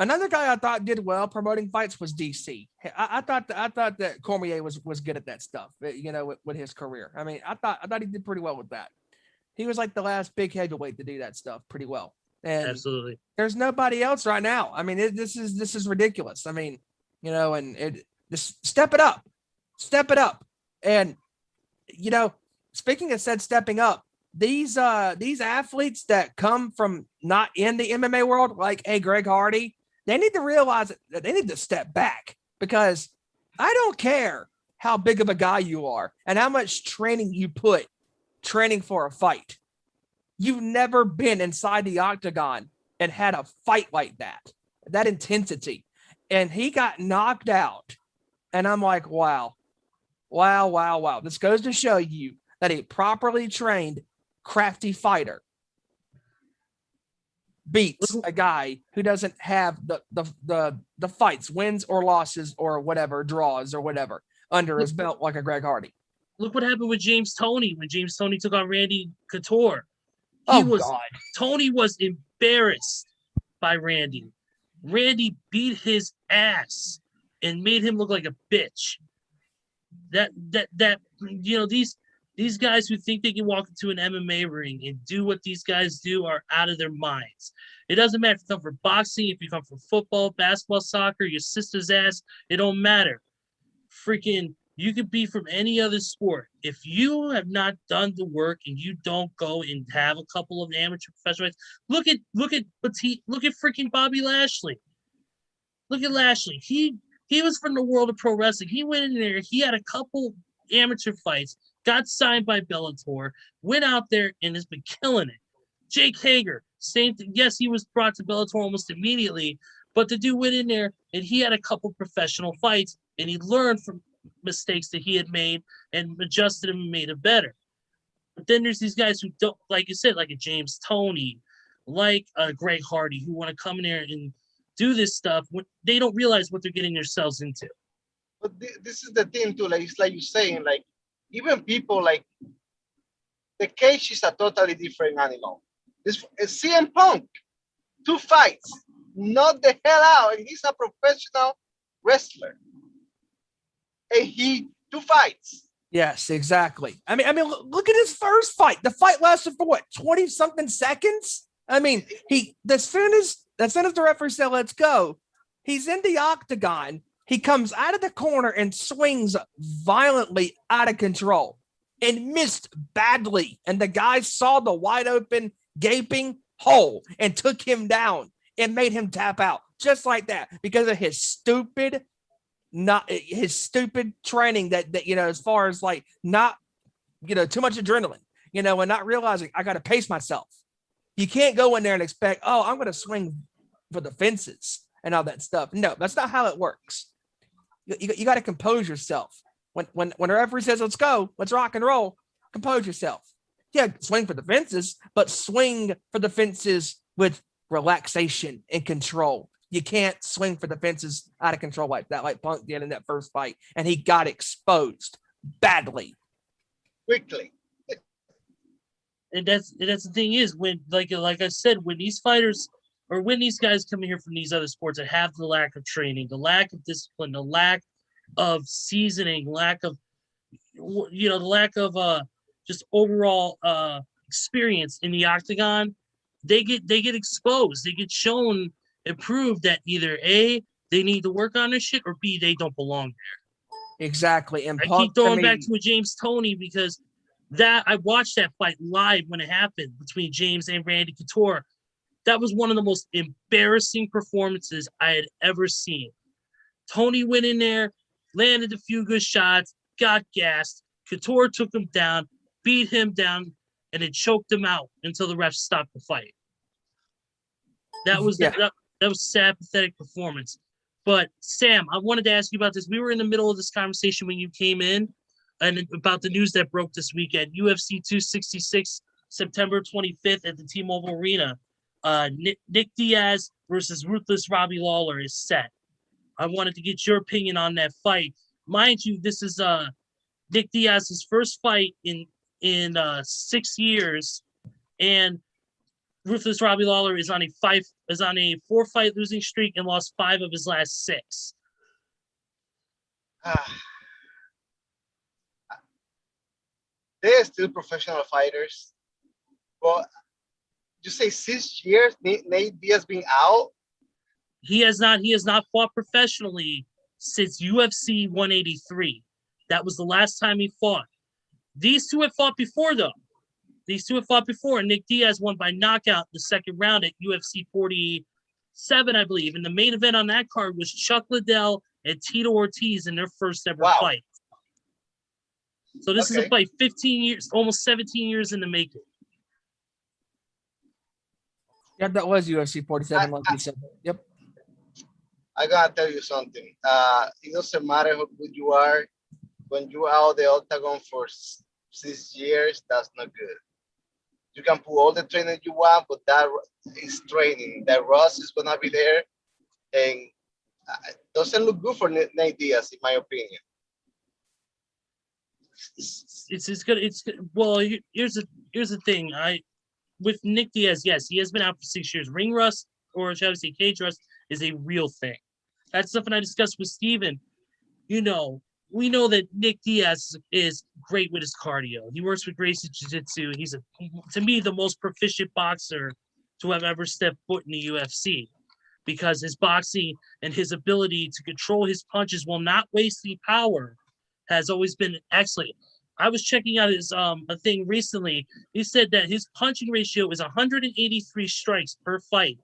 Another guy I thought did well promoting fights was DC. I thought that Cormier was good at that stuff, with his career. I mean, I thought he did pretty well with that. He was like the last big heavyweight to do that stuff pretty well. And absolutely, there's nobody else right now. I mean, this is ridiculous. I mean, just step it up. And speaking of stepping up, these athletes that come from not in the MMA world, like Greg Hardy, they need to realize that they need to step back, because I don't care how big of a guy you are and how much training you put training for a fight. You've never been inside the octagon and had a fight like that intensity. And he got knocked out. And I'm like, wow. This goes to show you that a properly trained, crafty fighter beats a guy who doesn't have the fights, wins or losses or whatever, draws or whatever under his belt like a Greg Hardy. Look what happened with James Toney when James Toney took on Randy Couture. Tony was embarrassed by Randy. Randy beat his ass and made him look like a bitch. These guys who think they can walk into an MMA ring and do what these guys do are out of their minds. It doesn't matter if you come from boxing, if you come from football, basketball, soccer, your sister's ass, it don't matter. Freaking, you could be from any other sport. If you have not done the work and you don't go and have a couple of amateur professional fights, look at freaking Bobby Lashley. Look at Lashley. He was from the world of pro wrestling. He went in there, he had a couple amateur fights, got signed by Bellator, went out there and has been killing it. Jake Hager, same thing. Yes, he was brought to Bellator almost immediately, but the dude went in there and he had a couple professional fights and he learned from mistakes that he had made and adjusted them and made it better. But then there's these guys who don't, like you said, like a James Toney, like a Greg Hardy, who want to come in there and do this stuff when they don't realize what they're getting themselves into. But this is the thing too, like it's like you're saying, like even people like the cage is a totally different animal. This is CM Punk, 2 fights, knock the hell out, and he's a professional wrestler. And he 2 fights. Yes, exactly. I mean, look at his first fight. The fight lasted for what, 20 something seconds? I mean, as soon as the referee said, "Let's go," he's in the octagon. He comes out of the corner and swings violently out of control and missed badly. And the guy saw the wide open, gaping hole and took him down and made him tap out just like that because of his stupid training that as far as like not, too much adrenaline, and not realizing I got to pace myself. You can't go in there and expect, I'm going to swing for the fences. and all that stuff. No, that's not how it works. You got to compose yourself. When a referee says, let's go, let's rock and roll, compose yourself. Yeah, swing for the fences, but swing for the fences with relaxation and control. You can't swing for the fences out of control like that, like Punk did in that first fight. And he got exposed badly. Quickly. And that's the thing is, when like I said, when these fighters or when these guys come in here from these other sports that have the lack of training, the lack of discipline, the lack of seasoning, lack of the lack of just overall experience in the octagon, they get exposed. They get shown and proved that either A, they need to work on this shit, or B, they don't belong there. Exactly. And I keep throwing back to a James Toney because that I watched that fight live when it happened between James and Randy Couture. That was one of the most embarrassing performances I had ever seen. Toney went in there, landed a few good shots, got gassed. Couture took him down, beat him down, and it choked him out until the refs stopped the fight. That was that was a sad, pathetic performance. But Sam, I wanted to ask you about this. We were in the middle of this conversation when you came in, and about the news that broke this weekend. UFC 266, September 25th at the T-Mobile Arena. Nick Diaz versus Ruthless Robbie Lawler is set. I wanted to get your opinion on that fight. Mind you, this is Nick Diaz's first fight in 6 years, and Ruthless Robbie Lawler is on a 4-fight losing streak and lost 5 of his last 6. They're still professional fighters. Well, you say 6 years Nate Diaz been out? He has not fought professionally since UFC 183. That was the last time he fought. These two have fought before, though. And Nick Diaz won by knockout the second round at UFC 47, I believe. And the main event on that card was Chuck Liddell and Tito Ortiz in their first ever fight. So this is a fight 15 years, almost 17 years in the making. Yeah, that was UFC 47, like you said. Yep. I gotta tell you something. It doesn't matter how good you are. When you're out the octagon for 6 years, that's not good. You can put all the training you want, but that is training. That rust is gonna be there, and it doesn't look good for Nate Diaz, in my opinion. It's good. It's good. Well, here's the thing. With Nick Diaz, yes, he has been out for 6 years. Ring rust, or shall I say cage rust, is a real thing. That's something I discussed with Steven. We know that Nick Diaz is great with his cardio. He works with Gracie Jiu-Jitsu. He's, to me, the most proficient boxer to have ever stepped foot in the UFC, because his boxing and his ability to control his punches while not wasting power has always been excellent. I was checking out his a thing recently. He said that his punching ratio is 183 strikes per fight,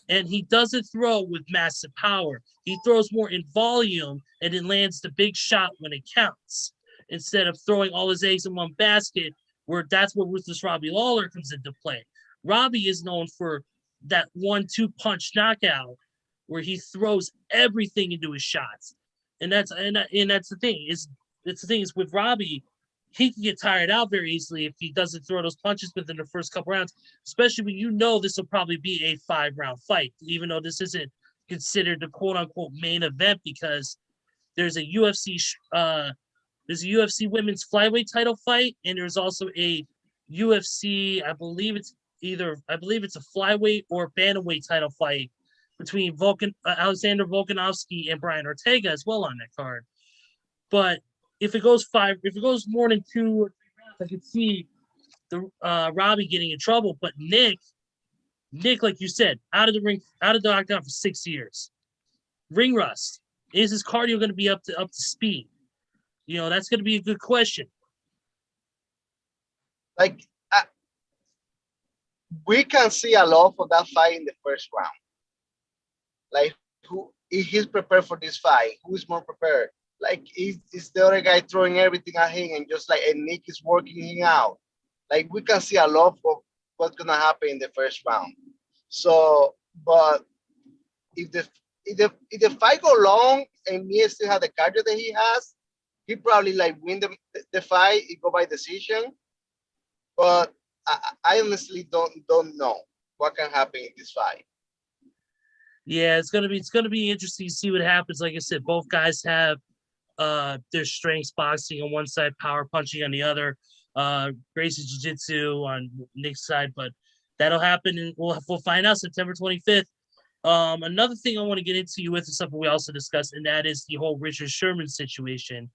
and he doesn't throw with massive power. He throws more in volume and then lands the big shot when it counts, instead of throwing all his eggs in one basket, where that's where Ruthless Robbie Lawler comes into play. Robbie is known for that 1-2 punch knockout where he throws everything into his shots. And that's the thing. Is with Robbie, he can get tired out very easily if he doesn't throw those punches within the first couple rounds, especially when this will probably be a 5-round fight, even though this isn't considered the quote-unquote main event, because there's a UFC women's flyweight title fight, and there's also a UFC, I believe it's a flyweight or bantamweight title fight between Alexander Volkanovski and Brian Ortega as well on that card. But if it goes more than 2 or 3 rounds, I could see the Robbie getting in trouble. But Nick, like you said, out of the octagon for 6 years. Ring rust. Is his cardio going to be up to speed? That's going to be a good question. Like, we can see a lot of that fight in the first round. Like, who is prepared for this fight? Who is more prepared? Like, is the other guy throwing everything at him, and and Nick is working him out? Like, we can see a lot of what's gonna happen in the first round. So, but if if the fight go long and Mia still have the cardio that he has, he probably like win the fight. It go by decision, but I honestly don't know what can happen in this fight. Yeah, it's gonna be interesting to see what happens. Like I said, both guys have their strengths, boxing on one side, power punching on the other, Gracie Jiu-Jitsu on Nick's side, but that'll happen and we'll find out September 25th. Another thing I want to get into you with is something we also discussed, and that is the whole Richard Sherman situation.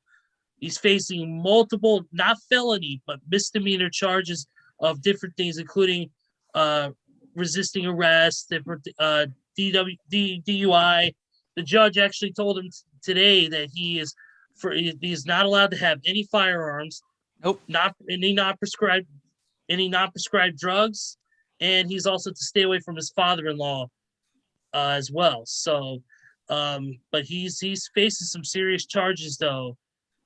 He's facing multiple, not felony, but misdemeanor charges of different things, including resisting arrest, different DUI. The judge actually told him today that he is not allowed to have any firearms, Nope. not any non-prescribed drugs, and he's also to stay away from his father-in-law as well. So, but he's facing some serious charges though,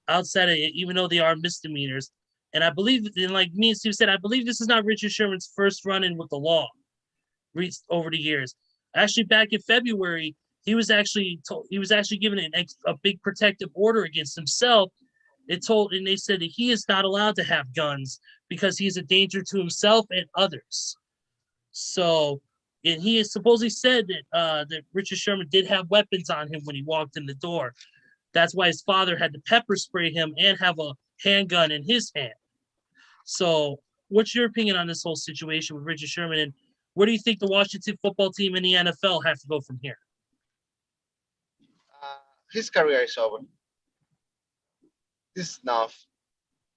outside of it, even though they are misdemeanors. And I believe, and like me and Steve said, I believe this is not Richard Sherman's first run-in with the law over the years. Actually, back in February, he was actually given a big protective order against himself. And they said that he is not allowed to have guns because he is a danger to himself and others. So, and he has supposedly said that Richard Sherman did have weapons on him when he walked in the door. That's why his father had to pepper spray him and have a handgun in his hand. So, what's your opinion on this whole situation with Richard Sherman, and where do you think the Washington football team and the NFL have to go from here? His career is over. This is enough.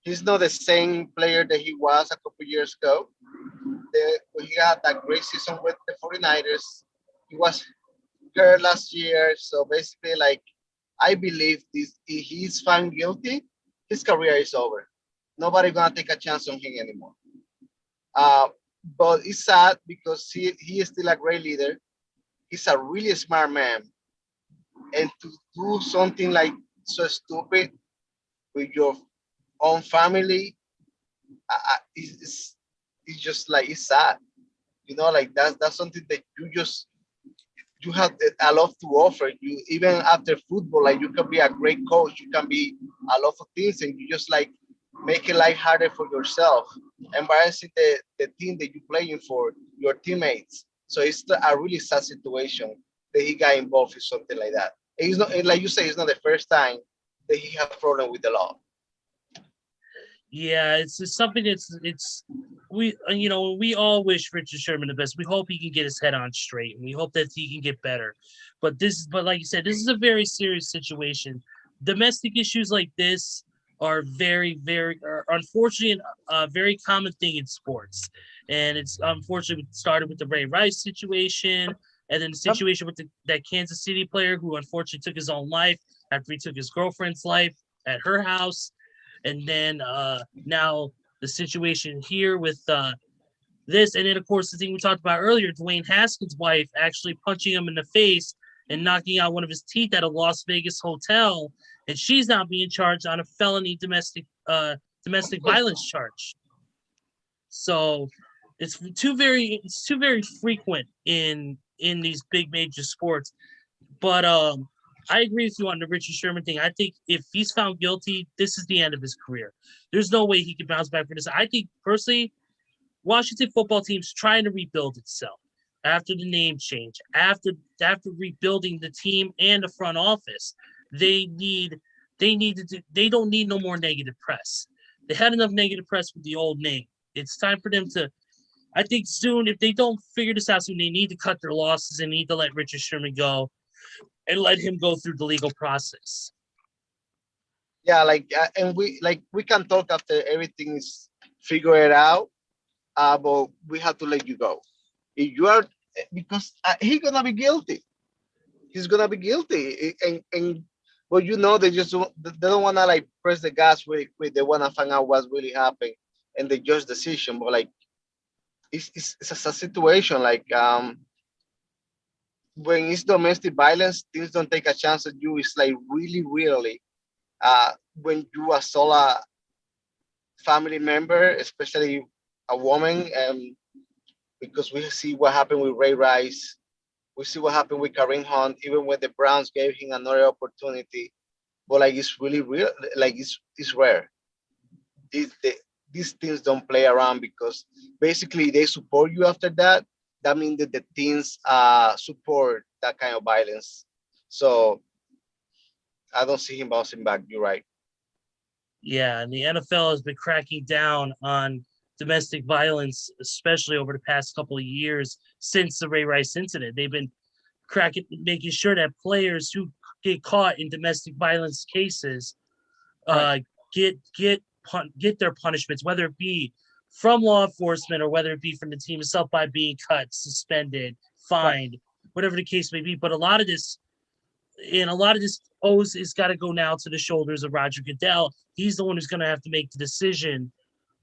He's not the same player that he was a couple years ago. When he had that great season with the 49ers, he was hurt last year. So basically, like, I believe this, if he's found guilty, his career is over. Nobody gonna take a chance on him anymore. But it's sad because he is still a great leader. He's a really smart man. And to do something like so stupid with your own family, it's just like, it's sad. You know, like that's something that you have a lot to offer. You, even after football, like, you can be a great coach, you can be a lot of things, and you just like make it life harder for yourself, embarrassing the team that you're playing for, your teammates. So it's a really sad situation that he got involved in something like that. And it's not, like you say, it's not the first time that he had a problem with the law. Yeah, it's something we all wish Richard Sherman the best. We hope he can get his head on straight, and we hope that he can get better. But like you said, this is a very serious situation. Domestic issues like this are very, very, unfortunately, a very common thing in sports. And it's unfortunately started with the Ray Rice situation, and then the situation with that Kansas City player who unfortunately took his own life after he took his girlfriend's life at her house. And then now the situation here with this. And then, of course, the thing we talked about earlier, Dwayne Haskins' wife actually punching him in the face and knocking out one of his teeth at a Las Vegas hotel. And she's now being charged on a felony domestic violence charge. So it's too very frequent in these big major sports. But I agree with you on the Richard Sherman thing. I think if he's found guilty, this is the end of his career. There's no way he can bounce back from this. I think personally, Washington football team's trying to rebuild itself after the name change, after rebuilding the team and the front office. They don't need no more negative press. They had enough negative press with the old name. It's time for them to, I think soon, if they don't figure this out soon, they need to cut their losses and need to let Richard Sherman go and let him go through the legal process. Yeah, like, and we can talk after everything is figured out, but we have to let you go. If you are, because he's gonna be guilty. He's gonna be guilty, and but you know, they don't wanna like press the gas really quick. They wanna find out what's really happening and the judge decision. But like, it's a situation like when it's domestic violence, things don't take a chance at you. It's like really, really when you assault a family member, especially a woman, because we see what happened with Ray Rice. We see what happened with Kareem Hunt, even when the Browns gave him another opportunity. But like it's really real, like it's rare. These teams don't play around because basically they support you after that. That means that the teams support that kind of violence. So I don't see him bouncing back. You're right. Yeah, and the NFL has been cracking down on domestic violence, especially over the past couple of years since the Ray Rice incident. They've been making sure that players who get caught in domestic violence cases get their punishments, whether it be from law enforcement or whether it be from the team itself by being cut, suspended, fined, whatever the case may be. But a lot of this owes is got to go now to the shoulders of Roger Goodell. He's the one who's going to have to make the decision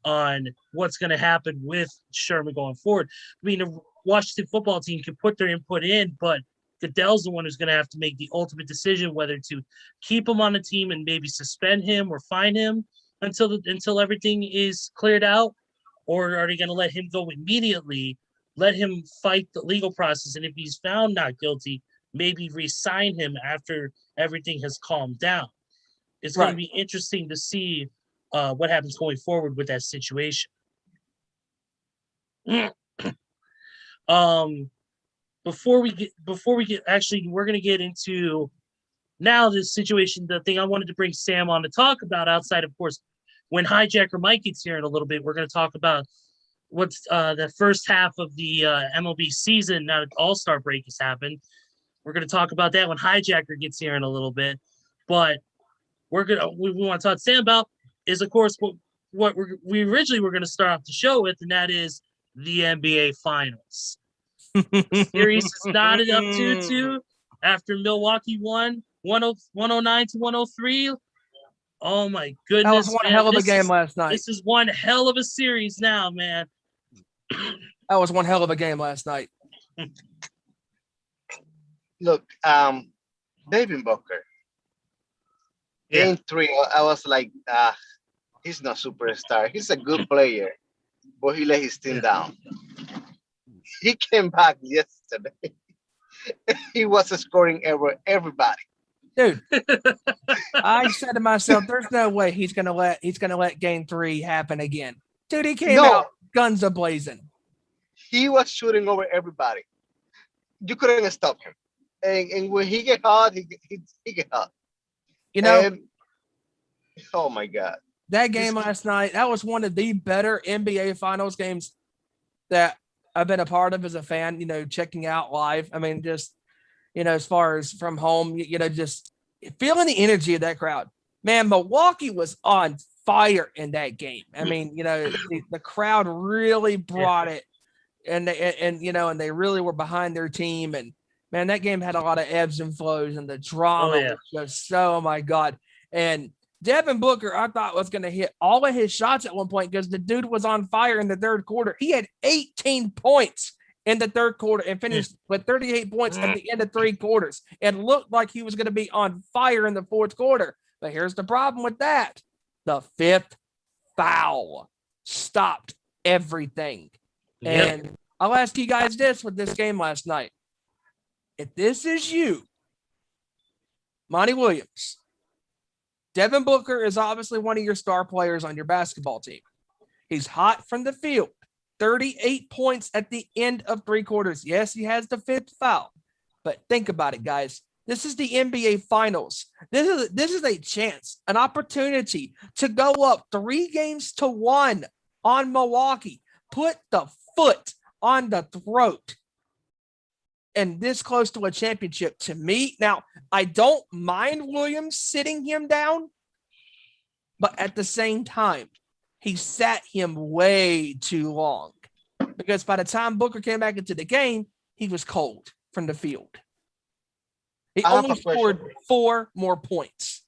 on what's going to happen with Sherman going forward. I mean, the Washington football team can put their input in, but Goodell's the one who's going to have to make the ultimate decision whether to keep him on the team and maybe suspend him or fine him until everything is cleared out, or are they going to let him go immediately, let him fight the legal process, and if he's found not guilty, maybe re-sign him after everything has calmed down. It's going to be interesting to see what happens going forward with that situation. Before we get, actually, we're going to get into now this situation. The thing I wanted to bring Sam on to talk about, outside, of course, when Hijacker Mike gets here in a little bit, we're going to talk about what's the first half of the MLB season. Now that All-Star break has happened, we're going to talk about that when Hijacker gets here in a little bit. But we want to talk to Sam about is, of course, what we originally were going to start off the show with, and that is the NBA Finals. The series is knotted up 2-2 after Milwaukee won 109 to 103. Oh my goodness! That was one hell of a game last night. This is one hell of a series now, man. That was one hell of a game last night. Look, David Booker. Game 3, I was like, he's not superstar. He's a good player, but he let his team down. He came back yesterday. He was scoring everybody. Dude, I said to myself, "There's no way he's gonna let Game 3 happen again." Dude, he came out guns a blazing. He was shooting over everybody. You couldn't stop him. And when he get hot, he get hot. You know, oh my God, that game last night, that was one of the better NBA Finals games that I've been a part of as a fan. You know, checking out live. I mean, just. You know, as far as from home, you know, just feeling the energy of that crowd. Man, Milwaukee was on fire in that game. I mean, you know, the crowd really brought it, and they really were behind their team. And man, that game had a lot of ebbs and flows, and the drama was just oh my God. And Devin Booker, I thought was going to hit all of his shots at one point because the dude was on fire in the third quarter. He had 18 points in the third quarter and finished with 38 points at the end of 3 quarters. It looked like he was going to be on fire in the fourth quarter. But here's the problem with that. The 5th foul stopped everything. Yep. And I'll ask you guys this with this game last night. If this is you, Monty Williams, Devin Booker is obviously one of your star players on your basketball team. He's hot from the field. 38 points at the end of 3 quarters. Yes, he has the 5th foul. But think about it, guys. This is the NBA Finals. This is a chance, an opportunity to go up 3-1 on Milwaukee. Put the foot on the throat. And this close to a championship to me. Now, I don't mind Williams sitting him down. But at the same time, he sat him way too long because by the time Booker came back into the game, he was cold from the field. He only scored 4 more points.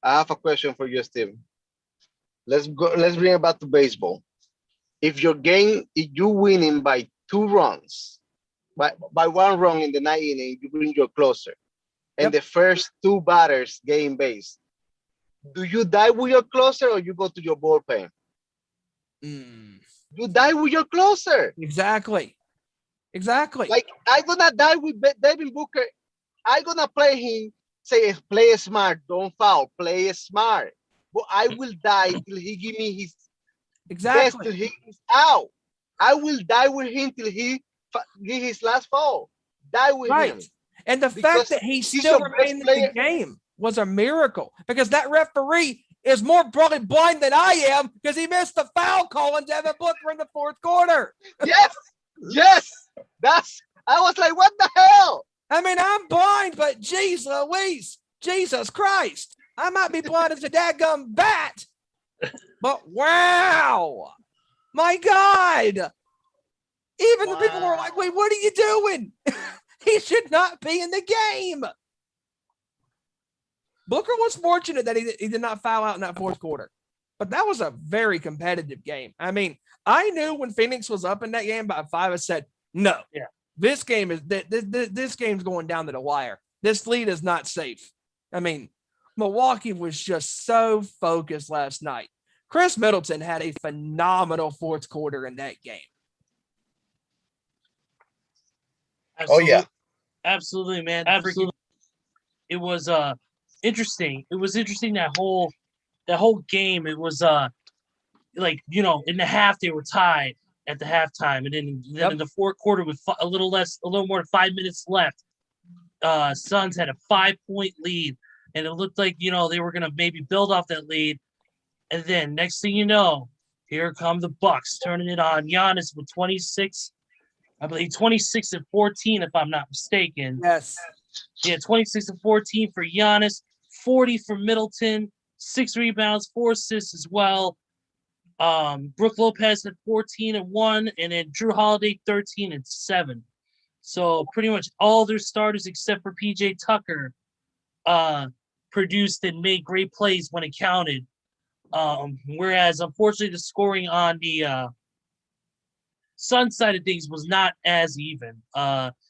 I have a question for you, Steve. Let's bring it back to baseball. If you're winning by 2 runs, by 1 run in the 9th inning, you bring your closer, and the first 2 batters get base. Do you die with your closer or you go to your bullpen? You die with your closer. Exactly. Exactly. Like I'm gonna die with Devin Booker. I'm gonna play him. Say play smart, don't foul, play smart. But I will die till he give me his best Exactly. till he is out. I will die with him till he give his last foul. Die with Right. him And the fact because that he he's still your best remained in the player. game was a miracle because that referee is more probably blind than I am because he missed the foul call on Devin Booker in the fourth quarter. Yes, yes. That's. I was like, what the hell? I mean, I'm blind, but geez Louise, Jesus Christ. I might be blind as a dadgum bat, but wow. My God. Even the people were like, wait, what are you doing? He should not be in the game. Booker was fortunate that he did not foul out in that fourth quarter, but that was a very competitive game. I mean, I knew when Phoenix was up in that game by 5, I said, no, this game is this game's going down to the wire. This lead is not safe. I mean, Milwaukee was just so focused last night. Chris Middleton had a phenomenal fourth quarter in that game. Absolutely. Oh yeah, Absolutely, man. Absolutely. It was interesting. It was interesting that whole game. It was like, you know, in the half they were tied at the halftime, and then in the fourth quarter with a little more than 5 minutes left, Suns had a 5-point lead, and it looked like, you know, they were gonna maybe build off that lead, and then next thing you know, here come the Bucks turning it on. Giannis with 26. I believe 26 and 14, if I'm not mistaken. Yes. Yeah, 26 and 14 for Giannis, 40 for Middleton, 6 rebounds, 4 assists as well. Brook Lopez had 14 and 1, and then Drew Holiday 13 and 7. So pretty much all their starters except for PJ Tucker produced and made great plays when it counted. Whereas unfortunately the scoring on the Sun side of things was not as even.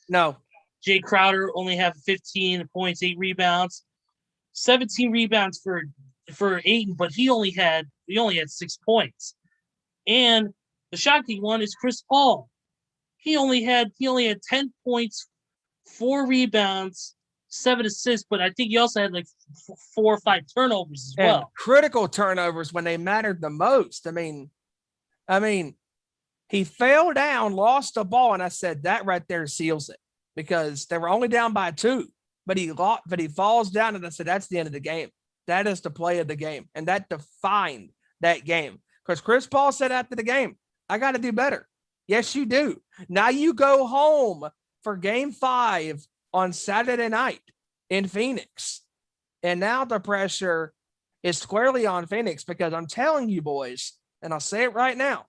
No. Jay Crowder only had 15 points, 8 rebounds, 17 rebounds for Ayton, but he only had 6 points. And the shocking one is Chris Paul. He only had 10 points, 4 rebounds, 7 assists, but I think he also had like 4 or 5 turnovers as well. Critical turnovers when they mattered the most. I mean, he fell down, lost the ball, and I said that right there seals it because they were only down by 2. But he falls down, and I said that's the end of the game. That is the play of the game, and that defined that game. Because Chris Paul said after the game, "I got to do better." Yes, you do. Now you go home for Game 5 on Saturday night in Phoenix, and now the pressure is squarely on Phoenix because I'm telling you, boys, and I'll say it right now.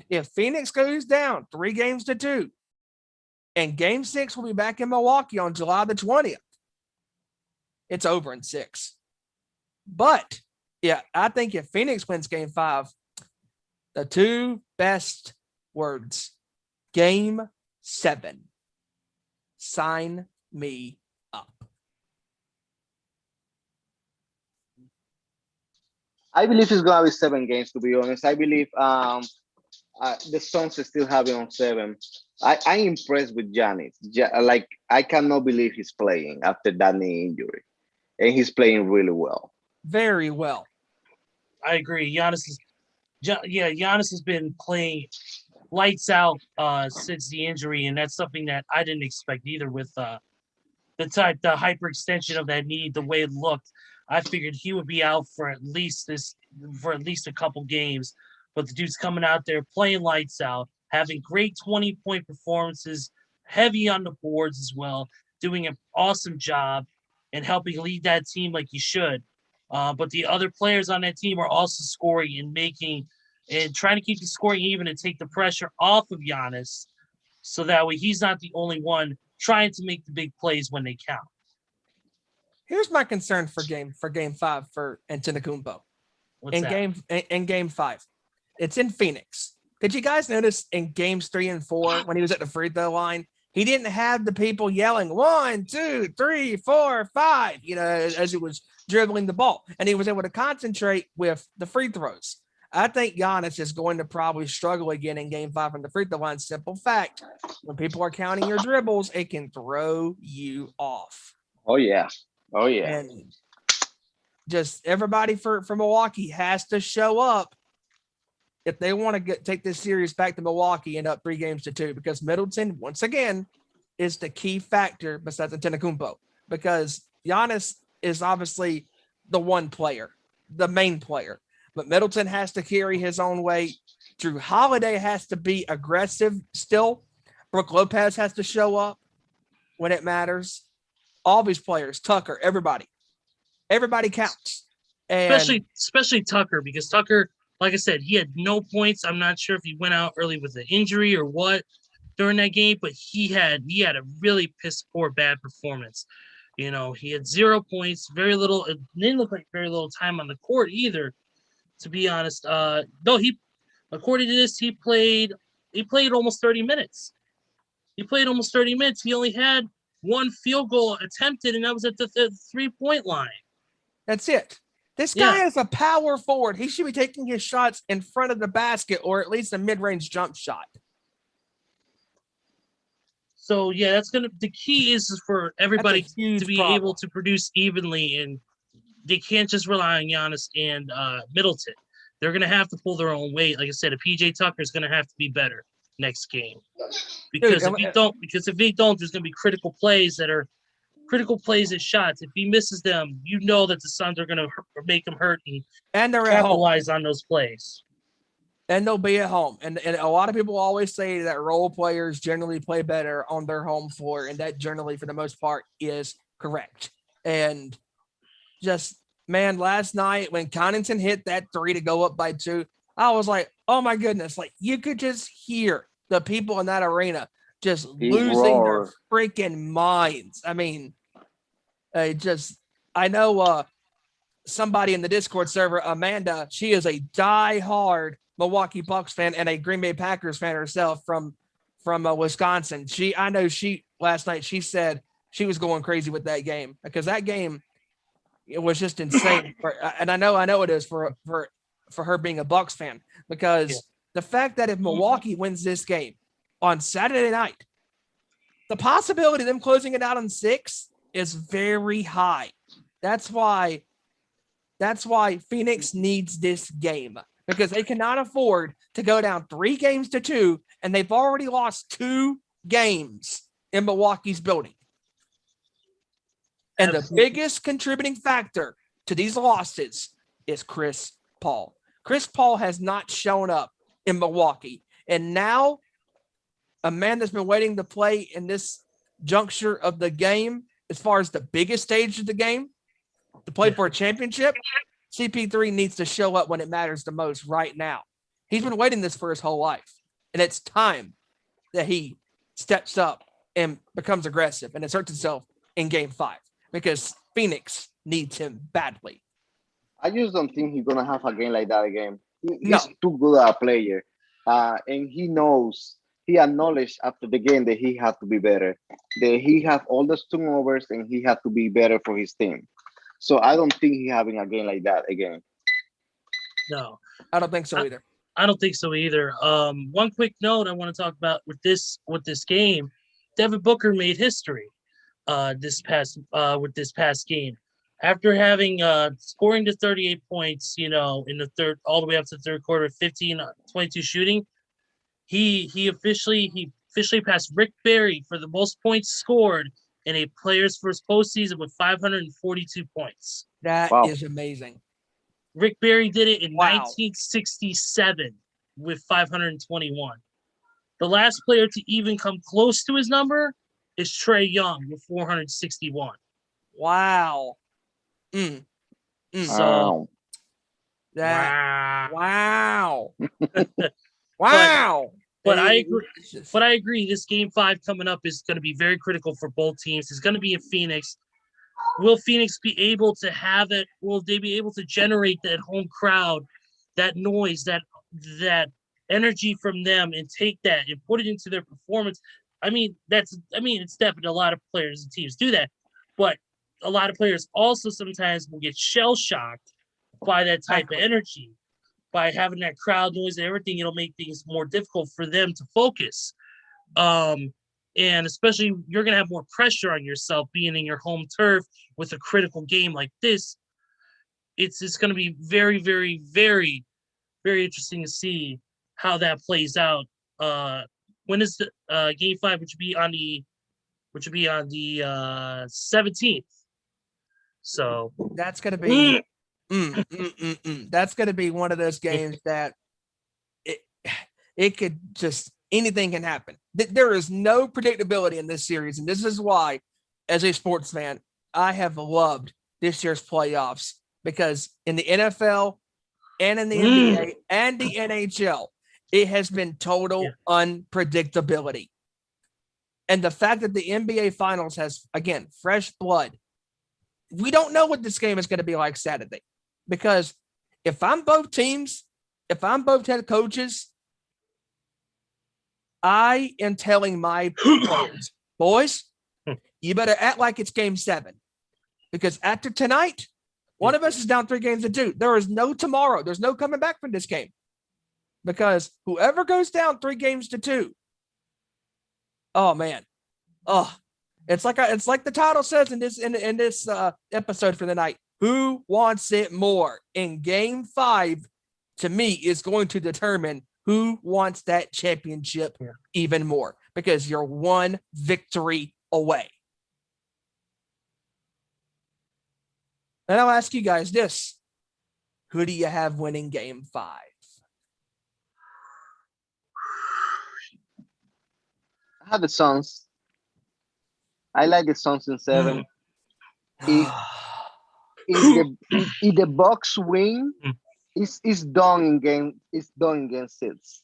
If Phoenix goes down 3-2, and Game 6 will be back in Milwaukee on July the 20th, it's over in 6. But, yeah, I think if Phoenix wins Game 5, the 2 best words, Game 7. Sign me up. I believe it's gonna be 7 games. To be honest, I believe the Suns are still having on 7. I'm impressed with Giannis. Like I cannot believe he's playing after that knee injury, and he's playing really well. Very well. I agree. Giannis has been playing lights out since the injury, and that's something that I didn't expect either. With the hyperextension of that knee, the way it looked, I figured he would be out for at least a couple games. But the dude's coming out there playing lights out, having great 20-point performances, heavy on the boards as well, doing an awesome job and helping lead that team like he should. But the other players on that team are also scoring and trying to keep the scoring even and take the pressure off of Giannis so that way he's not the only one trying to make the big plays when they count. Here's my concern for game 5 for Antetokounmpo. In game 5. It's in Phoenix. Did you guys notice in games 3 and 4 when he was at the free throw line, he didn't have the people yelling 1, 2, 3, 4, 5, as he was dribbling the ball, and he was able to concentrate with the free throws. I think Giannis is going to probably struggle again in game 5 from the free throw line. Simple fact. When people are counting your dribbles, it can throw you off. Oh, yeah. Oh, yeah. And just everybody for Milwaukee has to show up if they want to take this series back to Milwaukee and up 3-2, because Middleton, once again, is the key factor besides Antetokounmpo, because Giannis is obviously the one player, the main player, but Middleton has to carry his own weight. Drew Holiday has to be aggressive still. Brook Lopez has to show up when it matters. All these players, Tucker, everybody counts. And especially Tucker, because Tucker, like I said, he had no points. I'm not sure if he went out early with an injury or what during that game, but he had a really piss poor bad performance. You know, he had 0 points, very little. It didn't look like very little time on the court either, to be honest. Though according to this, he played almost 30 minutes. He only had 1 field goal attempted, and that was at the 3-point line. That's it. This guy is a power forward. He should be taking his shots in front of the basket, or at least a mid-range jump shot. So yeah, the key is for everybody to be problem. able to produce evenly, and they can't just rely on Giannis and Middleton. They're gonna have to pull their own weight. Like I said, a PJ Tucker is gonna have to be better next game, because if he don't, there's gonna be critical plays as shots. If he misses them, you know that the Suns are gonna make him hurt and they're capitalize on those plays. And they'll be at home. And a lot of people always say that role players generally play better on their home floor, and that generally, for the most part, is correct. And just, man, last night when Connaughton hit that 3 to go up by 2, I was like, oh my goodness, like you could just hear the people in that arena just losing their freaking minds. I mean, I know somebody in the Discord server, Amanda, she is a diehard Milwaukee Bucks fan and a Green Bay Packers fan herself from Wisconsin. I know last night she said she was going crazy with that game, because that game, it was just insane. And I know it is for her being a Bucks fan, because the fact that if Milwaukee wins this game on Saturday night, the possibility of them closing it out on 6 is very high. That's why Phoenix needs this game, because they cannot afford to go down 3-2, and they've already lost 2 games in Milwaukee's building. And the biggest contributing factor to these losses is Chris Paul. Chris Paul has not shown up in Milwaukee. And now, a man that's been waiting to play in this juncture of the game, as far as the biggest stage of the game, to play for a championship, CP3 needs to show up when it matters the most right now. He's been waiting this for his whole life. And it's time that he steps up and becomes aggressive and asserts himself in game 5, because Phoenix needs him badly. I just don't think he's going to have a game like that again. He's too good a player. And he acknowledged after the game that he had to be better, that he have all the turnovers and he had to be better for his team. So I don't think he's having a game like that again. No, I don't think so either. I don't think so either. One quick note I want to talk about with this game, Devin Booker made history this past game. After having scoring to 38 points, in the third, all the way up to the third quarter, 15-22 shooting, he officially passed Rick Barry for the most points scored in a player's first postseason with 542 points. That is amazing. Rick Barry did it in 1967 with 521. The last player to even come close to his number is Trae Young with 461. Wow. So, wow. Wow. But I agree. This game 5 coming up is going to be very critical for both teams. It's going to be in Phoenix. Will Phoenix be able to have it? Will they be able to generate that home crowd, that noise, that energy from them, and take that and put it into their performance? It's definitely a lot of players and teams do that, but a lot of players also sometimes will get shell shocked by that type of energy. by having that crowd noise and everything, it'll make things more difficult for them to focus. And especially you're going to have more pressure on yourself being in your home turf with a critical game like this. It's going to be very, very, very, very interesting to see how that plays out. When is the game 5, which would be on the 17th. So that's going to be that's going to be one of those games that it could just anything can happen. There is no predictability in this series, and this is why, as a sports fan, I have loved this year's playoffs, because in the NFL and in the NBA and the NHL, it has been total unpredictability. And the fact that the NBA Finals has, again, fresh blood, we don't know what this game is going to be like Saturday. Because if I'm both teams, if I'm both head coaches, I am telling my players, boys, you better act like it's game 7. Because after tonight, one of us is down 3-2. There is no tomorrow. There's no coming back from this game. Because whoever goes down 3-2, oh man, it's like the title says in this episode for the night. Who wants it more? In game 5, to me, is going to determine who wants that championship even more, because you're one victory away. And I'll ask you guys this: who do you have winning game 5? I have the Suns. I like the Suns in 7. If the Bucks win, it's done in game. It's done in game 6.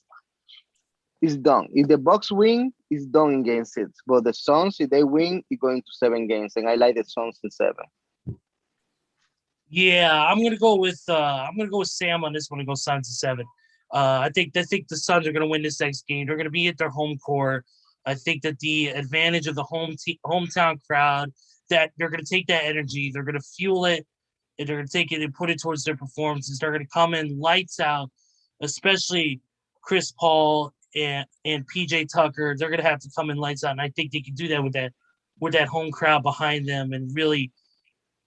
It's done. If the Bucks win, it's done in game 6. But the Suns, if they win, it's going to 7 games, and I like the Suns in 7. Yeah, I'm gonna go with Sam on this one and go Suns in 7. I think the Suns are gonna win this next game. They're gonna be at their home court. I think that the advantage of the hometown crowd, that they're going to take that energy, they're going to fuel it, and they're going to take it and put it towards their performances. They're going to come in lights out, especially Chris Paul and PJ Tucker. They're going to have to come in lights out, and I think they can do that with that home crowd behind them and really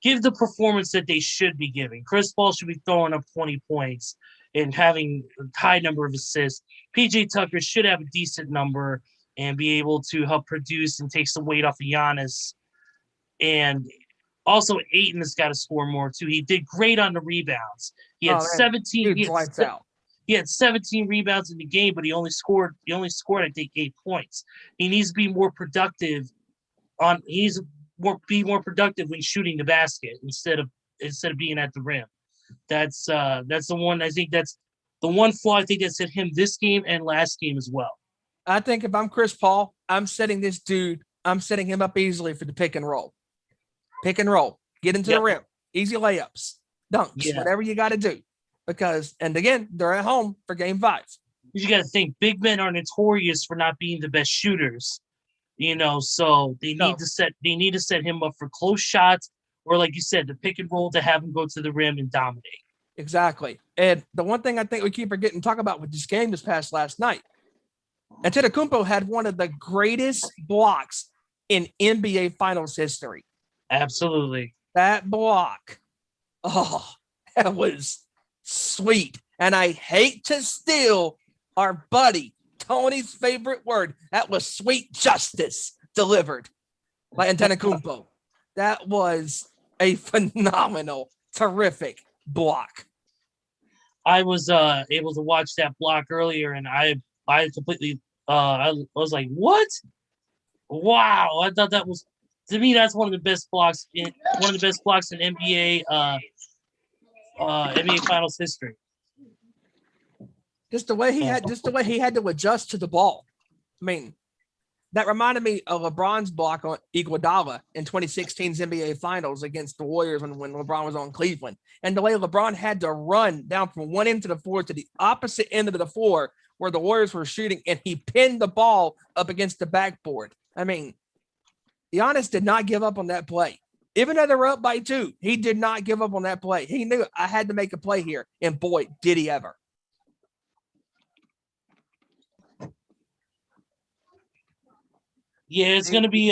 give the performance that they should be giving. Chris Paul should be throwing up 20 points and having a high number of assists. PJ Tucker should have a decent number and be able to help produce and take some weight off of Giannis. And also, Ayton has got to score more, too. He did great on the rebounds. He had 17. He had 17 rebounds in the game, but he only scored, I think, 8 points. He needs to be more productive. Be more productive when shooting the basket instead of being at the rim. That's the one. I think that's the one flaw I think that's hit him this game and last game as well. I think if I'm Chris Paul, I'm setting him up easily for the pick and roll. Pick and roll. Get into the rim. Easy layups. Dunks. Whatever you got to do. Because, and again, they're at home for game 5. You got to think, big men are notorious for not being the best shooters. So they need to set him up for close shots, or like you said, the pick and roll to have him go to the rim and dominate. Exactly. And the one thing I think we keep forgetting to talk about with this game this past last night, Antetokounmpo had one of the greatest blocks in NBA Finals history. Absolutely. That block, that was sweet. And I hate to steal our buddy Tony's favorite word. That was sweet justice delivered by Antetokounmpo. That was a phenomenal, terrific block. I was able to watch that block earlier, and I completely I was like, what? Wow! I thought that was, to me, that's one of the best blocks in NBA NBA Finals history. Just the way he had to adjust to the ball. I mean, that reminded me of LeBron's block on Iguodala in 2016's NBA Finals against the Warriors when LeBron was on Cleveland. And the way LeBron had to run down from one end of the floor to the opposite end of the floor where the Warriors were shooting, and he pinned the ball up against the backboard. I mean, Giannis did not give up on that play. Even though they were up by 2, he did not give up on that play. He knew I had to make a play here, and boy, did he ever. Yeah, it's gonna be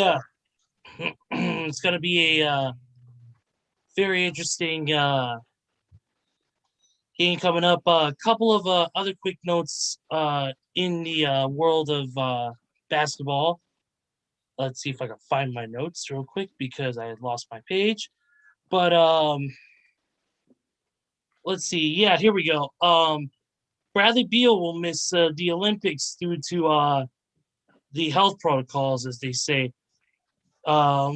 it's gonna be a very interesting game coming up. A couple of other quick notes in the world of basketball. Let's see if I can find my notes real quick because I had lost my page. But let's see. Yeah, here we go. Bradley Beal will miss the Olympics due to the health protocols, as they say. Um,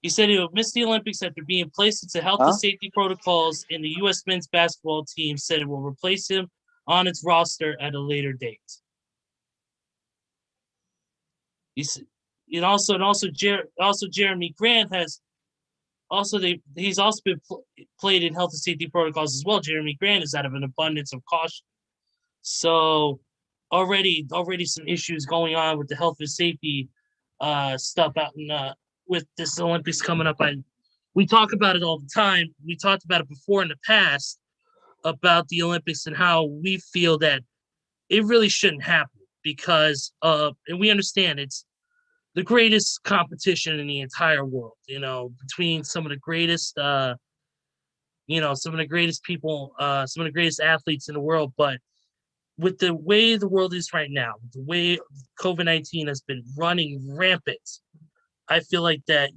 He said he would miss the Olympics after being placed into health and Huh? safety protocols, and the U.S. men's basketball team said it will replace him on its roster at a later date. He's, also Jeremy Grant has he's also been played in health and safety protocols as well. Jeremy Grant is out of an abundance of caution. So already some issues going on with the health and safety stuff out in with this Olympics coming up. We talk about it all the time. We talked about it before in the past about the Olympics and how we feel that it really shouldn't happen because and we understand it's the greatest competition in the entire world, between some of the greatest some of the greatest people, some of the greatest athletes in the world. But with the way the world is right now, the way COVID-19 has been running rampant, I feel like that,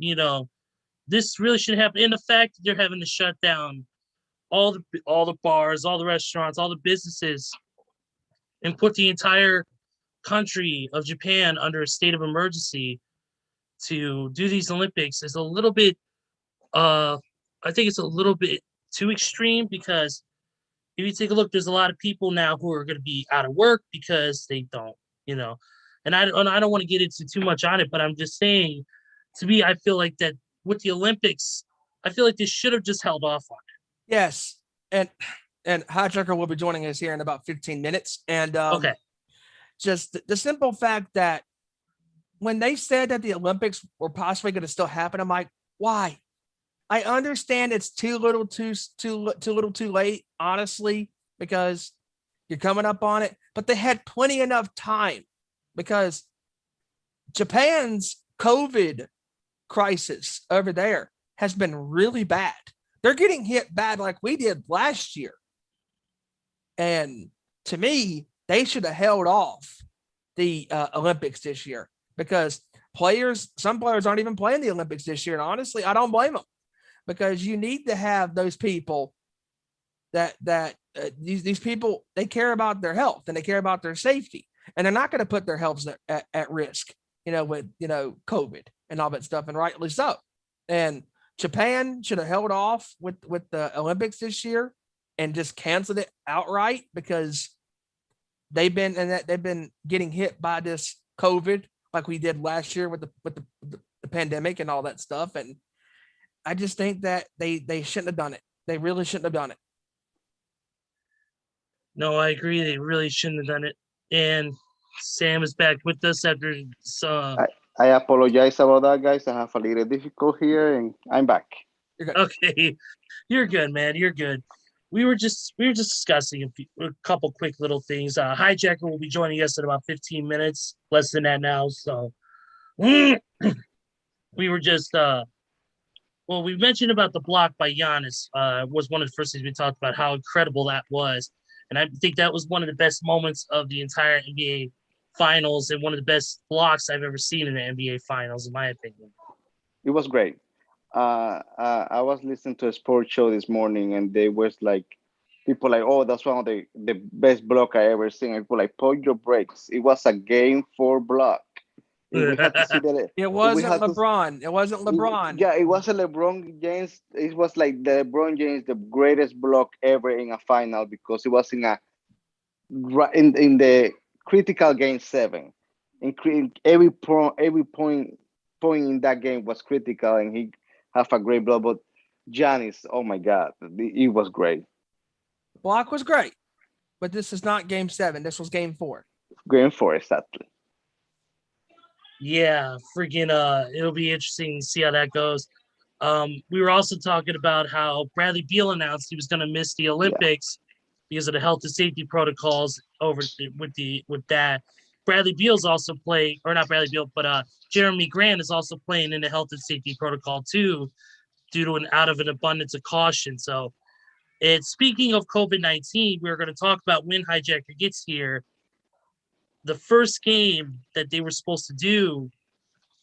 this really should happen. And the fact that they're having to shut down all the bars, all the restaurants, all the businesses, and put the entire country of Japan under a state of emergency to do these Olympics is a little bit I think it's a little bit too extreme because if you take a look, there's a lot of people now who are going to be out of work because they don't, you know. And I don't want to get into too much on it, but I'm just saying, to me, I feel like that with the Olympics, I feel like they should have just held off on it. Yes, and Hijacker will be joining us here in about 15 minutes. And Okay. just the simple fact that when they said that the Olympics were possibly going to still happen, I'm like, why? I understand it's too little, too late, honestly, because you're coming up on it. But they had plenty enough time because Japan's COVID crisis over there has been really bad. They're getting hit bad like we did last year. And to me, they should have held off the Olympics this year because some players aren't even playing the Olympics this year. And honestly, I don't blame them because you need to have those people that these people, they care about their health and they care about their safety, and they're not going to put their health at risk, with, COVID and all that stuff. And rightly so. And Japan should have held off with the Olympics this year and just canceled it outright because they've been getting hit by this COVID like we did last year with the pandemic and all that stuff. And I just think that they shouldn't have done it. They really shouldn't have done it. No, I agree. They really shouldn't have done it. And Sam is back with us after I apologize about that, guys. I have a little difficult here, and I'm back. You're good. Okay, you're good, man. You're good. We were just discussing a couple quick little things. Hijacker will be joining us in about 15 minutes, less than that now. So we were just we mentioned about the block by Giannis. Was one of the first things we talked about, how incredible that was. And I think that was one of the best moments of the entire NBA Finals and one of the best blocks I've ever seen in the NBA Finals, in my opinion. It was great. I was listening to a sports show this morning, and they was like, people like, oh, that's one of the best block I ever seen. And people like, put your brakes. It was a game 4 block. We had to see that. It wasn't LeBron. It wasn't LeBron. Yeah, it wasn't LeBron James. It was like the LeBron James, the greatest block ever in a final because it was in the critical game 7. Every point in that game was critical, and he have a great block. But Giannis, oh my God, it was great. The block was great, but this is not game 7. This was game 4. Game 4, exactly. Yeah, freaking it'll be interesting to see how that goes. We were also talking about how Bradley Beal announced he was going to miss the Olympics because of the health and safety protocols with that. Bradley Beal's also playing, or not Bradley Beal, but Jeremy Grant is also playing in the health and safety protocol too, due to an abundance of caution. So, speaking of COVID-19, we're going to talk about when Hijacker gets here. The first game that they were supposed to do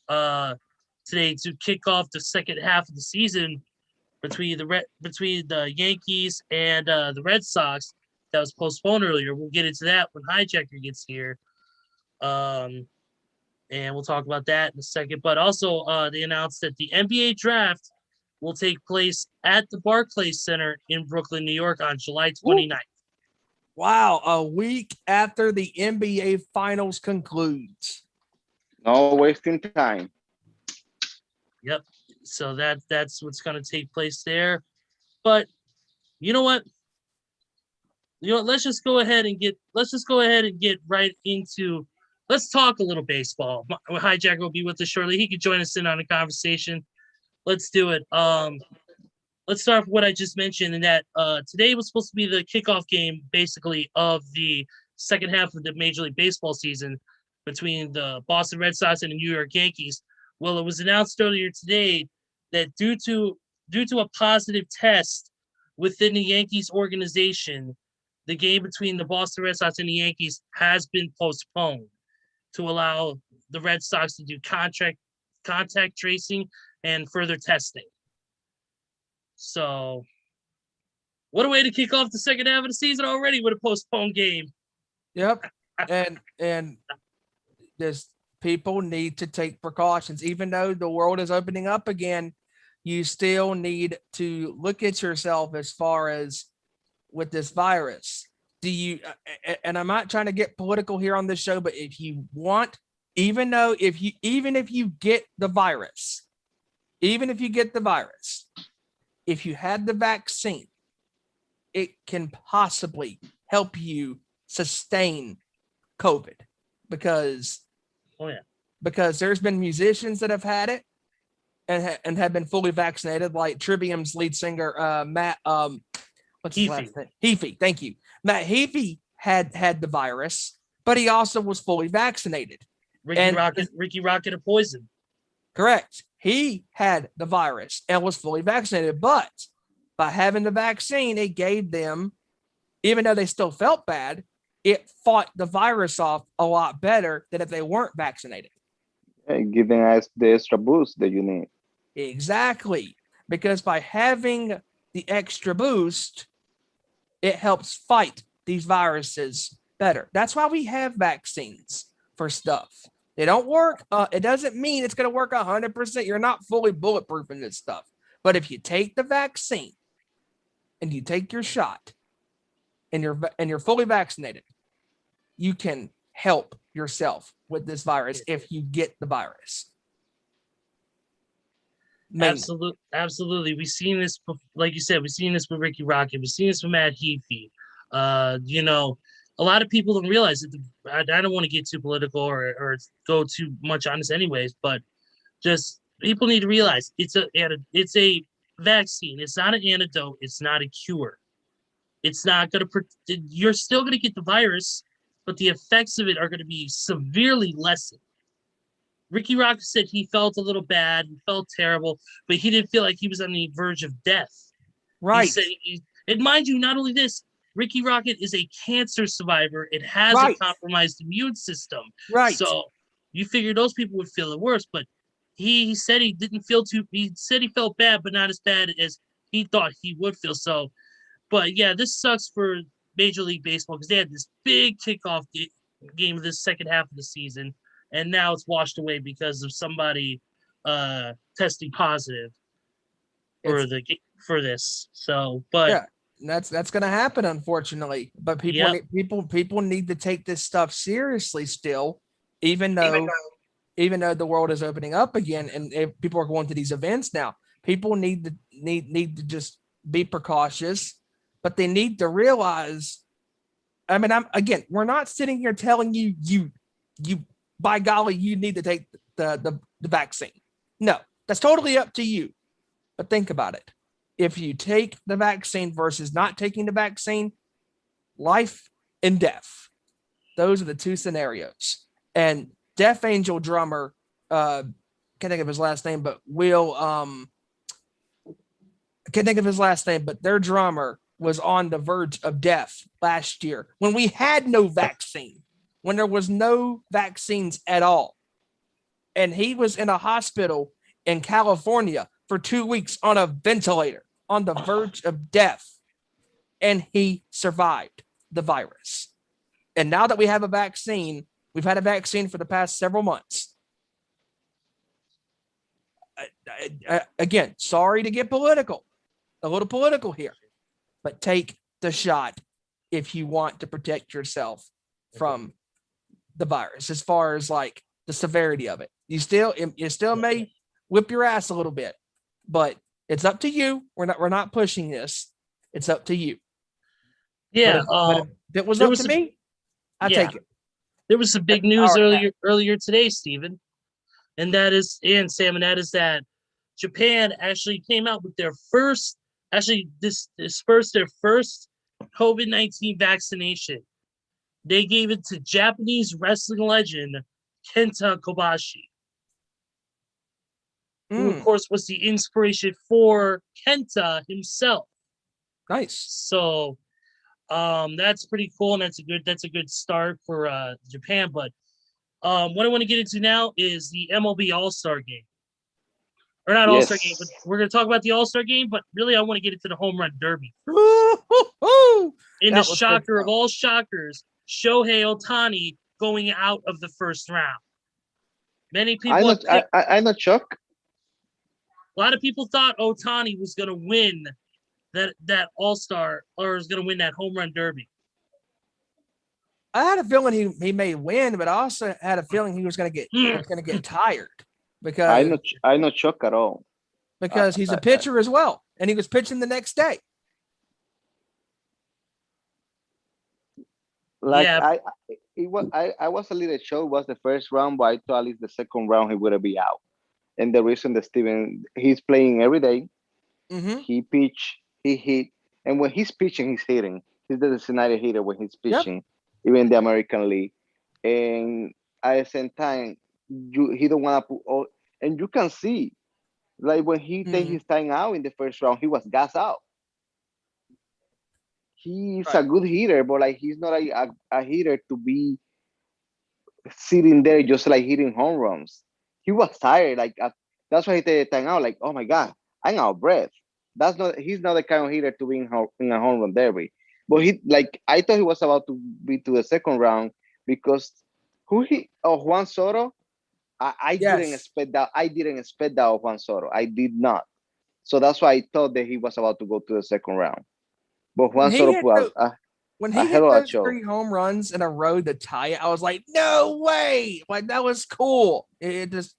today to kick off the second half of the season between the Yankees and the Red Sox that was postponed earlier. We'll get into that when Hijacker gets here. And we'll talk about that in a second. But also, they announced that the NBA draft will take place at the Barclays Center in Brooklyn, New York on July 29th. Wow, a week after the NBA Finals concludes. No wasting time. Yep. So that's what's going to take place there. But you know what? Let's just go ahead and get right into. Let's talk a little baseball. Hijacker will be with us shortly. He can join us in on the conversation. Let's do it. Let's start with what I just mentioned, and that today was supposed to be the kickoff game, basically, of the second half of the Major League Baseball season between the Boston Red Sox and the New York Yankees. Well, it was announced earlier today that due to a positive test within the Yankees organization, the game between the Boston Red Sox and the Yankees has been postponed to allow the Red Sox to do contact tracing and further testing. So, what a way to kick off the second half of the season already with a postponed game. Yep. And there's people need to take precautions. Even though the world is opening up again, you still need to look at yourself as far as with this virus. Do you, and I'm not trying to get political here on this show, but if you want, even if you get the virus, if you had the vaccine, it can possibly help you sustain COVID because there's been musicians that have had it and have been fully vaccinated, like Trivium's lead singer, Matt, what's his last name? Heafy. Thank you. Matt Heafy had the virus, but he also was fully vaccinated. Ricky Rocket of Poison. Correct. He had the virus and was fully vaccinated, but by having the vaccine, it gave them, even though they still felt bad, it fought the virus off a lot better than if they weren't vaccinated. Giving us the extra boost that you need. Exactly. Because by having the extra boost, it helps fight these viruses better. That's why we have vaccines for stuff. They don't work. It doesn't mean it's going to work 100%. You're not fully bulletproof in this stuff. But if you take the vaccine and you take your shot and you're fully vaccinated, you can help yourself with this virus if you get the virus. Absolutely. We've seen this, like you said, we've seen this with Ricky Rocket. We've seen this with Matt Heafy. A lot of people don't realize that. I don't want to get too political or go too much on this anyways, but just people need to realize it's a vaccine. It's not an antidote. It's not a cure. It's not going to, you're still going to get the virus, but the effects of it are going to be severely lessened. Ricky Rocket said he felt a little bad, he felt terrible, but he didn't feel like he was on the verge of death. Right. He said, and mind you, not only this, Ricky Rocket is a cancer survivor. It has a compromised immune system. Right. So you figure those people would feel it worse, but he said he didn't feel he said he felt bad, but not as bad as he thought he would feel. So, but yeah, this sucks for Major League Baseball because they had this big kickoff game of this second half of the season, and now it's washed away because of somebody testing positive for this. So, but yeah. That's going to happen, unfortunately. But people need to take this stuff seriously still, even though the world is opening up again and people are going to these events now. People need to just be precautious, but they need to realize. I mean, we're not sitting here telling you by golly you need to take the vaccine. No, that's totally up to you. But think about it. If you take the vaccine versus not taking the vaccine, life and death, those are the two scenarios. And Death Angel drummer, can't think of his last name, but I can't think of his last name, but their drummer was on the verge of death last year when we had no vaccine, when there was no vaccines at all. And he was in a hospital in California for 2 weeks on a ventilator on the verge of death. And he survived the virus. And now that we have a vaccine, we've had a vaccine for the past several months. Again, sorry to get political, a little political here, but take the shot if you want to protect yourself from the virus. As far as like the severity of it, you still may whip your ass a little bit, but it's up to you. We're not pushing this. It's up to you. Yeah, but if it was up to me, I'd take it. There was some big news earlier today, Steven, and that is, and Sam, and that is that Japan actually came out with their first, dispersed their first COVID-19 vaccination. They gave it to Japanese wrestling legend Kenta Kobashi, who of course was the inspiration for Kenta himself. Nice. So that's pretty cool, and that's a good start for Japan. But what I want to get into now is the MLB All-Star game. Or not All-Star game, but we're going to talk about the All-Star game, but really I want to get into the home run derby. In the shocker of all shockers, Shohei Ohtani going out of the first round. Many people I'm not shocked. A lot of people thought Ohtani was going to win that All-Star, or was going to win that home run derby. I had a feeling he may win, but I also had a feeling he was going to get tired because I'm not shocked at all. Because he's a pitcher as well, and he was pitching the next day. Like I was a little shocked. It was the first round, but I thought at least the second round he would be out. And the reason that he's playing every day. Mm-hmm. He pitch, he hit, and when he's pitching, he's hitting. He's the designated hitter when he's pitching, even in the American League. And at the same time, he don't want to put all, and you can see, like when he take his time out in the first round, he was gas out. He's a good hitter, but like he's not a hitter to be sitting there just like hitting home runs. He was tired, like that's why he take the time out. Like, oh my God, I'm out of breath. He's not the kind of hitter to be in a home run derby. But I thought he was about to be to the second round because Juan Soto. I didn't expect that. I didn't expect that of Juan Soto. I did not. So that's why I thought that he was about to go to the second round. But Juan Soto put when he hit those 3 home runs in a row to tie it, I was like, no way! Like that was cool. It just,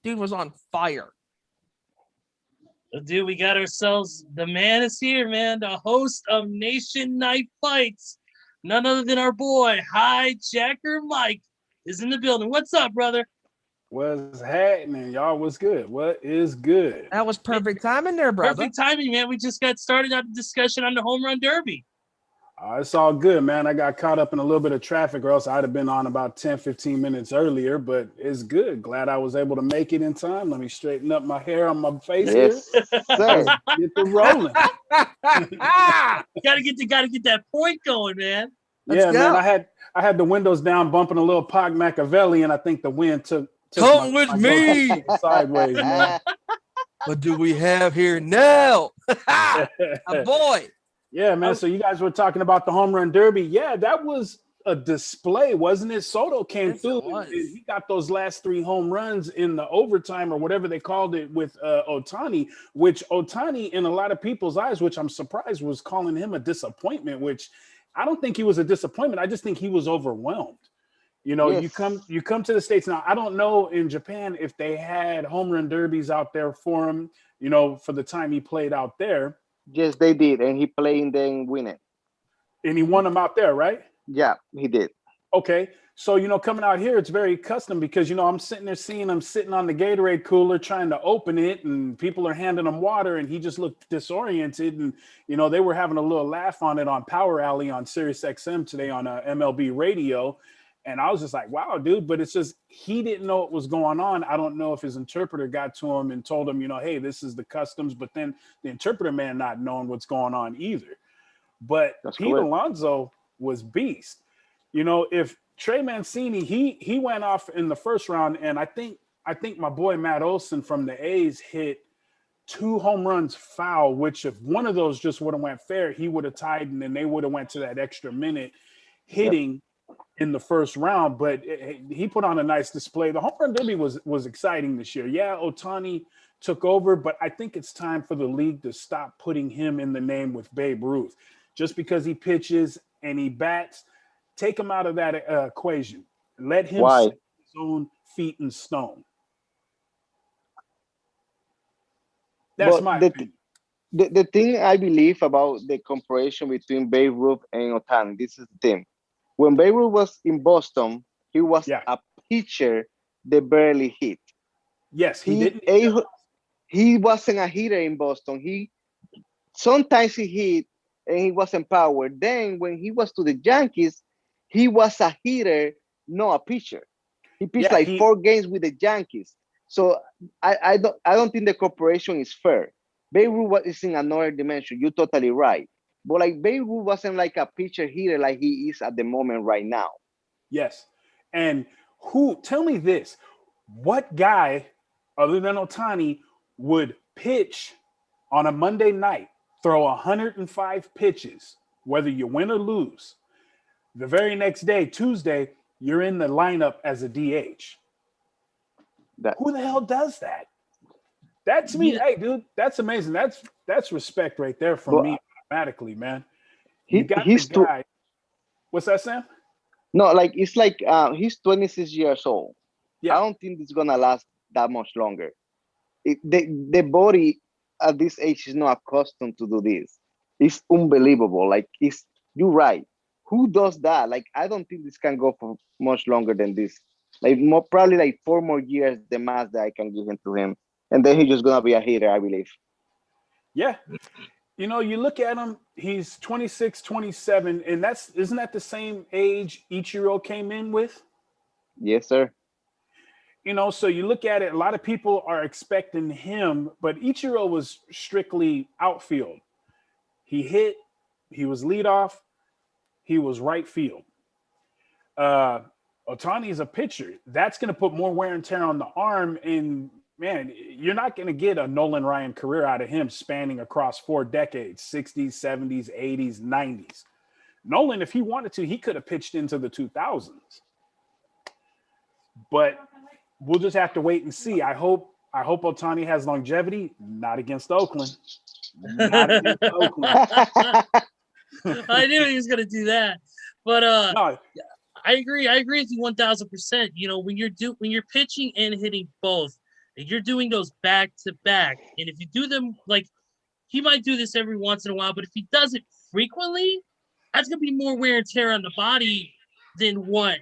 dude was on fire. Dude, we got ourselves, the man is here, man. The host of Nation Night Fights, none other than our boy, Hijacker Mike, is in the building. What's up, brother? What's happening, y'all? What's good? What is good? That was perfect timing there, brother. Perfect timing, man. We just got started on the discussion on the home run derby. It's all good, man. I got caught up in a little bit of traffic, or else I'd have been on about 10, 15 minutes earlier, but it's good. Glad I was able to make it in time. Let me straighten up my hair on my face here. Sir. Get the rolling. Gotta get that point going, man. Let's go. Man. I had the windows down, bumping a little Pog Machiavelli, and I think the wind took Come with me sideways, man. What do we have here now? A boy. Yeah, man. So you guys were talking about the home run derby. Yeah, that was a display, wasn't it? Soto came through and he got those last 3 home runs in the overtime or whatever they called it with Ohtani, which Ohtani in a lot of people's eyes, which I'm surprised was calling him a disappointment, which I don't think he was a disappointment. I just think he was overwhelmed. You know, you come to the States now. I don't know in Japan if they had home run derbies out there for him, you know, for the time he played out there. Yes, they did. And he played and then win it. And he won them out there, right? Yeah, he did. Okay. So, you know, coming out here, it's very custom because, you know, I'm sitting there seeing him sitting on the Gatorade cooler trying to open it and people are handing him water and he just looked disoriented. And, you know, they were having a little laugh on it on Power Alley on Sirius XM today on MLB radio. And I was just like, wow, dude. But it's just he didn't know what was going on. I don't know if his interpreter got to him and told him, hey, this is the customs. But then the interpreter man not knowing what's going on either. But Pete Alonso was beast. If Trey Mancini, he went off in the first round, and I think my boy Matt Olson from the A's hit 2 home runs foul, which if one of those just would have went fair, he would have tied, and then they would have went to that extra minute hitting in the first round. But he put on a nice display. The home run derby was exciting this year. Yeah, Ohtani took over, but I think it's time for the league to stop putting him in the name with Babe Ruth. Just because he pitches and he bats, take him out of that equation. Let him set his own feet in stone. That's my opinion. The thing I believe about the comparison between Babe Ruth and Ohtani, this is the thing. When Babe Ruth was in Boston, he was a pitcher that barely hit. Yes, he didn't. He wasn't a hitter in Boston. Sometimes he hit and he wasn't powered. Then when he was to the Yankees, he was a hitter, not a pitcher. He pitched 4 games with the Yankees. So I don't think the comparison is fair. Babe Ruth is in another dimension. You're totally right. But like Babe Ruth wasn't like a pitcher hitter like he is at the moment right now. Yes. And tell me this, what guy other than Ohtani would pitch on a Monday night, throw 105 pitches, whether you win or lose? The very next day, Tuesday, you're in the lineup as a DH. Who the hell does that? That's me. Hey, dude, that's amazing. That's respect right there from me automatically, man. You got the guy. What's that, Sam? No, like it's like he's 26 years old. Yeah. I don't think it's gonna last that much longer. The body at this age is not accustomed to do this. It's unbelievable. Like you're right. Who does that? Like I don't think this can go for much longer than this. Like probably like 4 more years the max that I can give to him, and then he's just gonna be a hitter, I believe. Yeah. You look at him, he's 26, 27, and isn't that the same age Ichiro came in with? Yes, sir. So you look at it, a lot of people are expecting him, but Ichiro was strictly outfield. He hit, he was leadoff, he was right field. Ohtani is a pitcher. That's going to put more wear and tear on the arm, and man, you're not going to get a Nolan Ryan career out of him spanning across 4 decades, 60s, 70s, 80s, 90s. Nolan, if he wanted to, he could have pitched into the 2000s. But we'll just have to wait and see. I hope Ohtani has longevity, not against Oakland. Not against Oakland. I knew he was going to do that. But no. I agree with you 1000%. When you're pitching and hitting both, you're doing those back to back. And if you do them, like he might do this every once in a while, but if he does it frequently, that's gonna be more wear and tear on the body than what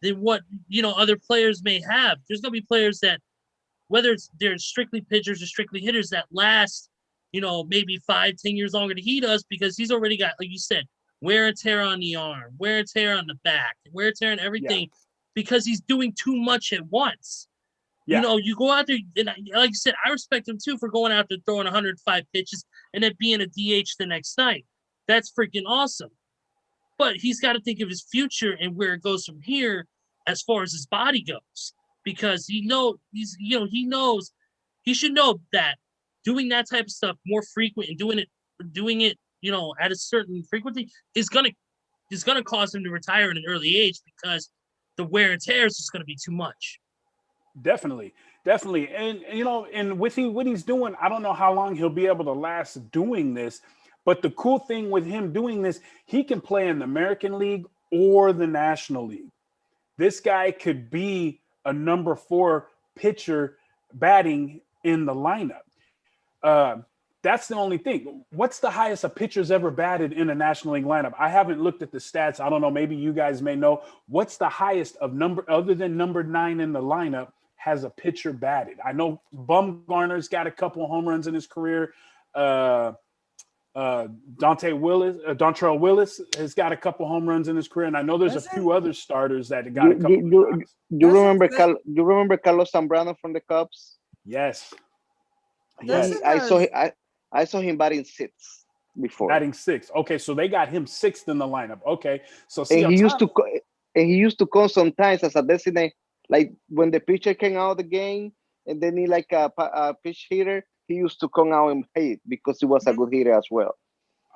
other players may have. There's gonna be players that, whether they're strictly pitchers or strictly hitters, that last, maybe 5-10 years longer than he does, because he's already got, like you said, wear and tear on the arm, wear and tear on the back, wear and tear on everything, because he's doing too much at once. Yeah. You go out there, and like you said, I respect him too for going out there throwing 105 pitches and then being a DH the next night. That's freaking awesome. But he's got to think of his future and where it goes from here as far as his body goes, because he knows he should know that doing that type of stuff more frequent and doing it at a certain frequency is gonna cause him to retire at an early age, because the wear and tear is just gonna be too much. Definitely. And with what he's doing, I don't know how long he'll be able to last doing this. But the cool thing with him doing this, he can play in the American League or the National League. This guy could be a number 4 pitcher batting in the lineup. That's the only thing. What's the highest a pitcher's ever batted in a National League lineup? I haven't looked at the stats. I don't know. Maybe you guys may know. What's the highest of other than number 9 in the lineup has a pitcher batted? I know Bumgarner's got a couple home runs in his career. Dontrell Willis has got a couple home runs in his career, and I know there's a few other starters that got a couple. You remember Carlos Zambrano from the Cubs? Yes. I saw him batting sixth before. Batting sixth. Okay, so they got him sixth in the lineup. Okay, so see, and he used to come sometimes as a designated, like when the pitcher came out of the game, and then he like a pitch hitter. He used to come out and hit because he was a good hitter as well.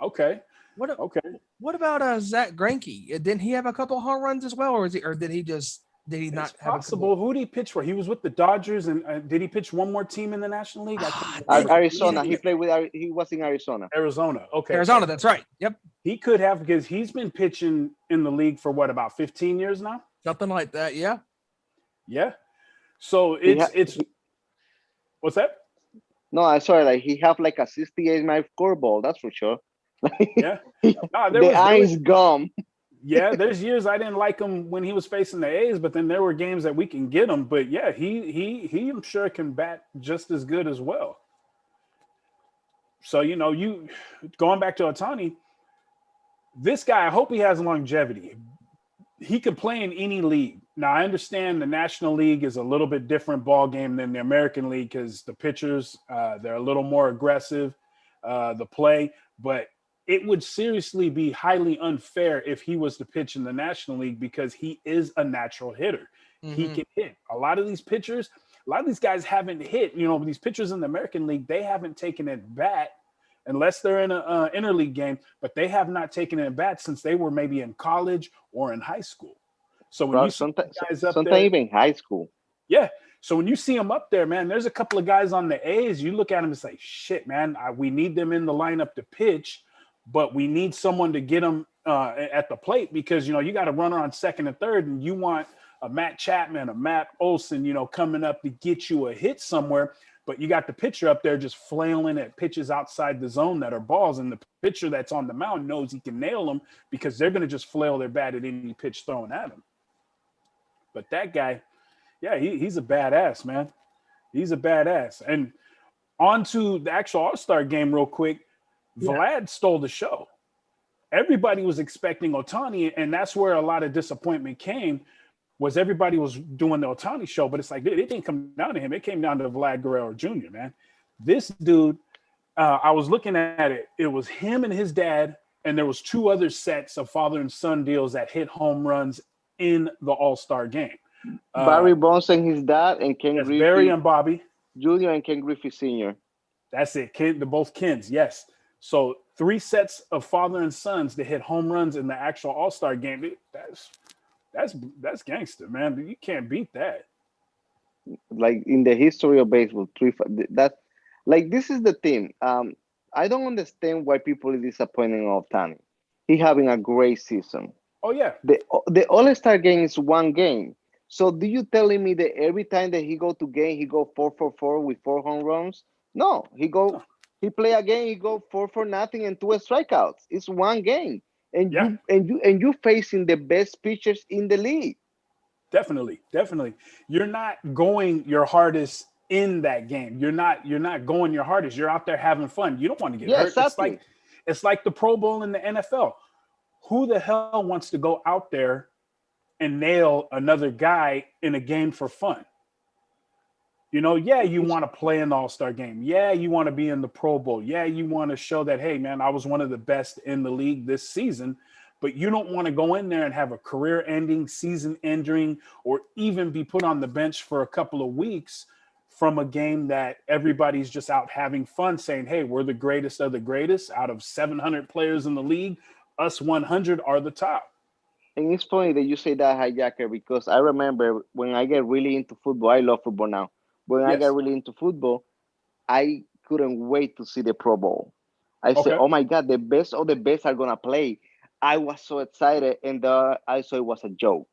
Okay. What about Zach Greinke? Didn't he have a couple home runs as well, or did he not have possible? Who did he pitch for? He was with the Dodgers, and did he pitch one more team in the National League? Arizona. He was in Arizona. Okay. Arizona. That's right. Yep. He could have, because he's been pitching in the league for what, about 15 years now? Something like that. Yeah. Yeah. So it's what's that? No, I sorry. Like he have like a 68 mile scoreball. That's for sure. Yeah. The eyes gum. Yeah, there's years I didn't like him when he was facing the A's, but then there were games that we can get him. But yeah, he I'm sure can bat just as good as well. So you going back to Ohtani, this guy, I hope he has longevity. He could play in any league. Now I understand the National League is a little bit different ball game than the American League because the pitchers they're a little more aggressive, the play, but it would seriously be highly unfair if he was to pitch in the National League because he is a natural hitter. Mm-hmm. He can hit. A lot of these pitchers, a lot of these guys haven't hit. These pitchers in the American League, they haven't taken at bat unless they're in an interleague game, but they have not taken at bat since they were maybe in college or in high school. So when you see guys up sometimes there, even high school. Yeah. So when you see them up there, man, there's a couple of guys on the A's. You look at them and say, shit, man, we need them in the lineup to pitch, but we need someone to get them at the plate because, you got a runner on second and third, and you want a Matt Chapman, a Matt Olson, coming up to get you a hit somewhere. But you got the pitcher up there just flailing at pitches outside the zone that are balls, and the pitcher that's on the mound knows he can nail them because they're going to just flail their bat at any pitch thrown at him. But that guy, yeah, he's a badass, man. He's a badass. And on to the actual All-Star game real quick. Yeah. Vlad stole the show. Everybody was expecting Ohtani, and that's where a lot of disappointment came, was everybody was doing the Ohtani show, but it's like, it didn't come down to him. It came down to Vlad Guerrero Jr., man. This dude, I was looking at it. It was him and his dad, and there was two other sets of father and son deals that hit home runs in the All-Star game. Barry Bonds and his dad, and Ken Griffey. Barry and Bobby. Jr. and Ken Griffey Sr. That's it. They're both Kens, yes. So 3 sets of father and sons that hit home runs in the actual All-Star game. That's gangster, man. You can't beat that. Like in the history of baseball, this is the thing. I don't understand why people are disappointing Ohtani. He having a great season. Oh yeah. The All-Star game is one game. So do you telling me that every time that he go to game, he go 4 for 4 with 4 home runs? No, he play a game, he go 4 for nothing and 2 strikeouts. It's one game. And you facing the best pitchers in the league. Definitely. You're not going your hardest in that game. You're not going your hardest. You're out there having fun. You don't want to get hurt. Exactly. It's like the Pro Bowl in the NFL. Who the hell wants to go out there and nail another guy in a game for fun? You want to play in the All-Star game. Yeah, you want to be in the Pro Bowl. Yeah, you want to show that, hey, man, I was one of the best in the league this season. But you don't want to go in there and have a career-ending, season-ending, or even be put on the bench for a couple of weeks from a game that everybody's just out having fun saying, hey, we're the greatest of the greatest. Out of 700 players in the league, us 100 are the top. And it's funny that you say that, Hijacker, because I remember when I get really into football, I love football now. When I got really into football, I couldn't wait to see the Pro Bowl. I said, oh my God, the best of the best are going to play. I was so excited, and I saw it was a joke.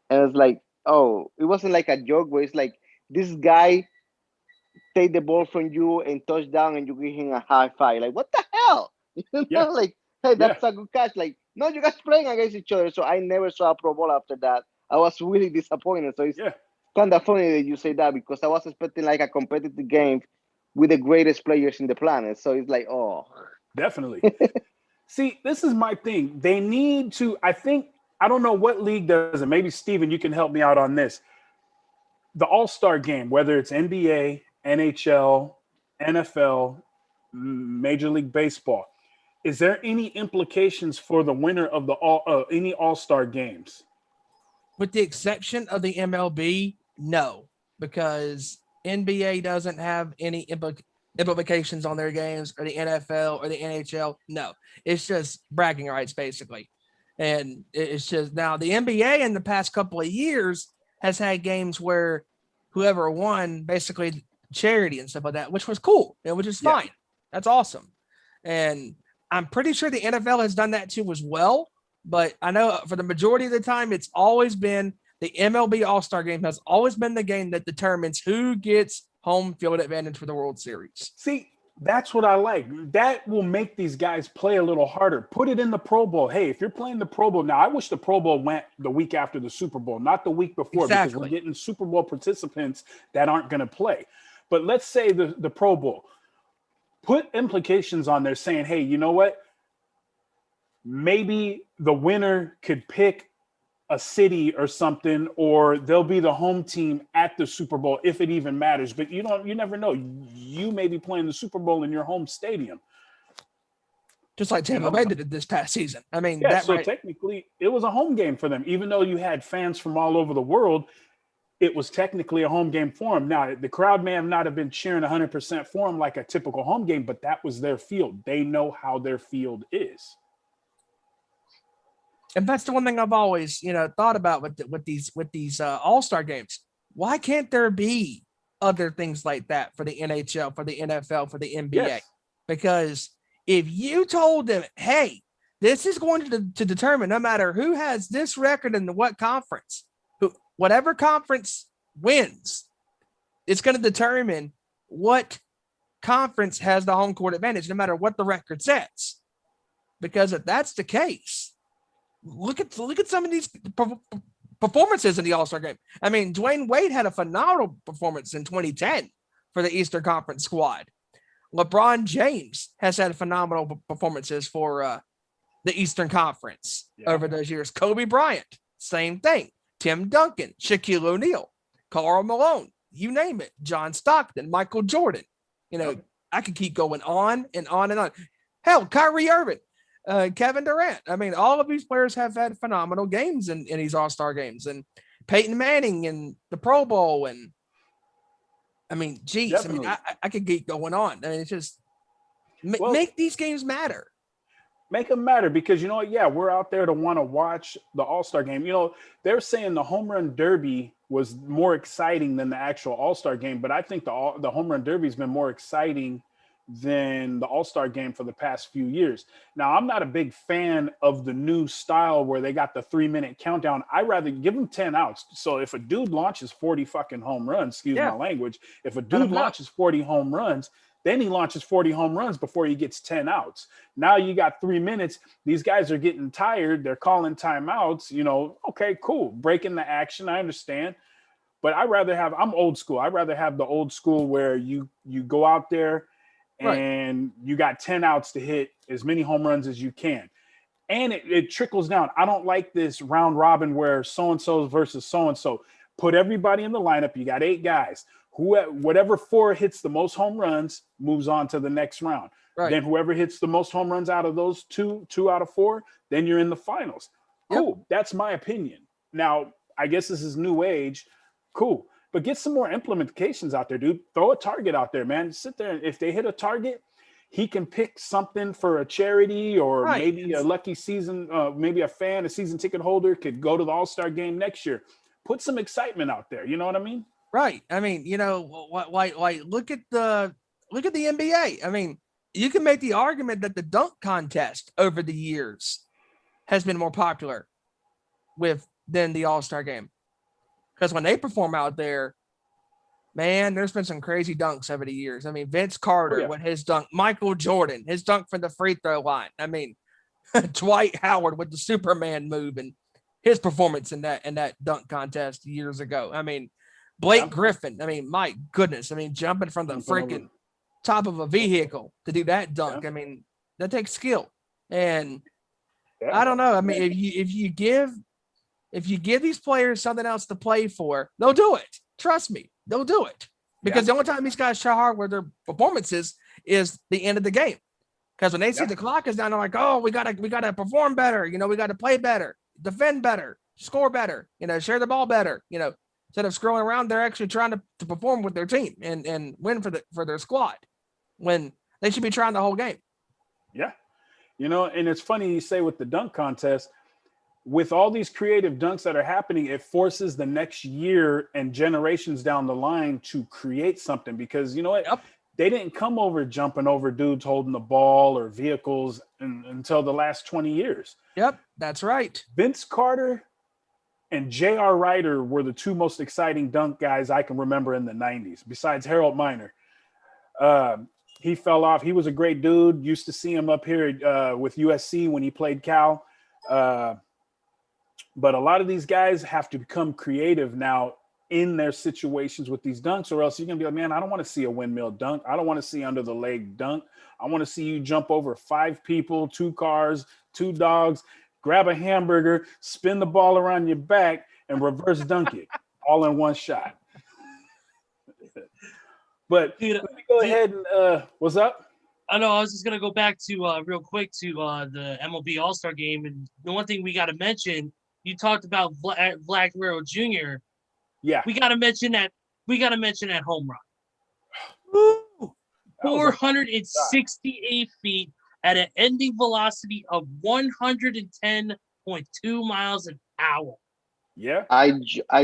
And it's like, oh, it wasn't like a joke, but it's like this guy take the ball from you and touchdown, and you give him a high five. Like, what the hell? Like, hey, that's a good catch. Like, no, you guys playing against each other. So I never saw a Pro Bowl after that. I was really disappointed. So it's kind of funny that you say that, because I was expecting like a competitive game with the greatest players in the planet. So it's like, oh. Definitely. See, this is my thing. They need to, I don't know what league does it. Maybe, Steven, you can help me out on this. The All-Star game, whether it's NBA, NHL, NFL, Major League Baseball, is there any implications for the winner of any All-Star games? With the exception of the MLB, no, because NBA doesn't have any implications on their games, or the NFL or the NHL. No, it's just bragging rights, basically. And it's just now the NBA in the past couple of years has had games where whoever won basically charity and stuff like that, which was cool and which is fine. Yeah. That's awesome. And I'm pretty sure the NFL has done that too as well. But I know for the majority of the time, it's always been the MLB All-Star game has always been the game that determines who gets home field advantage for the World Series. See, that's what I like. That will make these guys play a little harder. Put it in the Pro Bowl. Hey, if you're playing the Pro Bowl now, I wish the Pro Bowl went the week after the Super Bowl, not the week before, because we're getting Super Bowl participants that aren't going to play. But let's say the Pro Bowl. Put implications on there saying, hey, you know what? Maybe the winner could pick a city or something, or they'll be the home team at the Super Bowl if it even matters. But you never know. You may be playing the Super Bowl in your home stadium. Just like Tampa Bay did this past season. I mean, technically it was a home game for them. Even though you had fans from all over the world, it was technically a home game for them. Now, the crowd may have not have been cheering 100% for them like a typical home game, but that was their field. They know how their field is. And that's the one thing I've always, thought about with these All-Star games. Why can't there be other things like that for the NHL, for the NFL, for the NBA? Yes. Because if you told them, hey, this is going to determine no matter who has this record in what conference, whatever conference wins, it's going to determine what conference has the home court advantage, no matter what the record says. Because if that's the case, look at some of these performances in the All-Star game. I mean, Dwayne Wade had a phenomenal performance in 2010 for the Eastern Conference squad. LeBron James has had phenomenal performances for the Eastern Conference over those years. Kobe Bryant, same thing. Tim Duncan, Shaquille O'Neal, Karl Malone, you name it. John Stockton, Michael Jordan. I could keep going on and on and on. Hell, Kyrie Irving. Kevin Durant. I mean, all of these players have had phenomenal games in these All-Star games, and Peyton Manning in the Pro Bowl. And I mean, geez, definitely. I mean, I could keep going on. I mean, it's just make these games matter. Make them matter because, we're out there to want to watch the All-Star game. They're saying the home run derby was more exciting than the actual All-Star game, but I think the home run derby has been more exciting than the All-Star game for the past few years. Now, I'm not a big fan of the new style where they got the 3-minute countdown. I rather give them 10 outs. So if a dude launches 40 fucking home runs, excuse my language, if a dude launches 40 home runs, then he launches 40 home runs before he gets 10 outs. Now you got 3 minutes. These guys are getting tired. They're calling timeouts. Okay, cool. Breaking the action. I understand. But I'm old school. I'd rather have the old school where you go out there and you got 10 outs to hit as many home runs as you can. And it trickles down. I don't like this round robin where so-and-so versus so-and-so. Put everybody in the lineup. You got 8 guys. Whatever 4 hits the most home runs moves on to the next round. Right. Then whoever hits the most home runs out of those 2 out of 4, then you're in the finals. Cool. Yep. That's my opinion. Now, I guess this is new age. Cool. But get some more implementations out there, dude. Throw a target out there, man. Sit there. If they hit a target, he can pick something for a charity or maybe a lucky season, maybe a season ticket holder could go to the All-Star game next year. Put some excitement out there. You know what I mean? Right. I mean, look at the NBA. I mean, you can make the argument that the dunk contest over the years has been more popular than the All-Star game. Because when they perform out there, man, there's been some crazy dunks over the years. I mean, Vince Carter with his dunk, Michael Jordan, his dunk from the free throw line. I mean, Dwight Howard with the Superman move and his performance in that dunk contest years ago. I mean, Blake Griffin. I mean, my goodness. I mean, jumping from the freaking top of a vehicle to do that dunk. I mean, That takes skill. And I don't know. I mean, if you give these players something else to play for, they'll do it. Trust me, they'll do it. Because the only time these guys try hard with their performances is the end of the game. Because when they see the clock is down, they're like, oh, we gotta perform better. You know, we gotta play better, defend better, score better, you know, share the ball better. You know, instead of scrolling around, they're actually trying to perform with their team and win for their squad when they should be trying the whole game. Yeah. You know, and it's funny you say with the dunk contest, with all these creative dunks that are happening, it forces the next year and generations down the line to create something because you know what? Yep. They didn't come over jumping over dudes holding the ball or vehicles until the last 20 years. Yep, that's right. Vince Carter and J.R. Ryder were the two most exciting dunk guys I can remember in the 90s, besides Harold Miner. He fell off. He was a great dude. Used to see him up here with USC when he played Cal. But a lot of these guys have to become creative now in their situations with these dunks, or else you're going to be like, man, I don't want to see a windmill dunk. I don't want to see under the leg dunk. I want to see you jump over 5 people, 2 cars, 2 dogs, grab a hamburger, spin the ball around your back, and reverse dunk it all in one shot. But let me go ahead and what's up? I know. I was just going to go back to real quick to the MLB All-Star game. And the one thing we got to mention, you talked about Vlad Guerrero Jr. Yeah. We got to mention that home run. Ooh, 468 feet at an ending velocity of 110.2 miles an hour. Yeah. I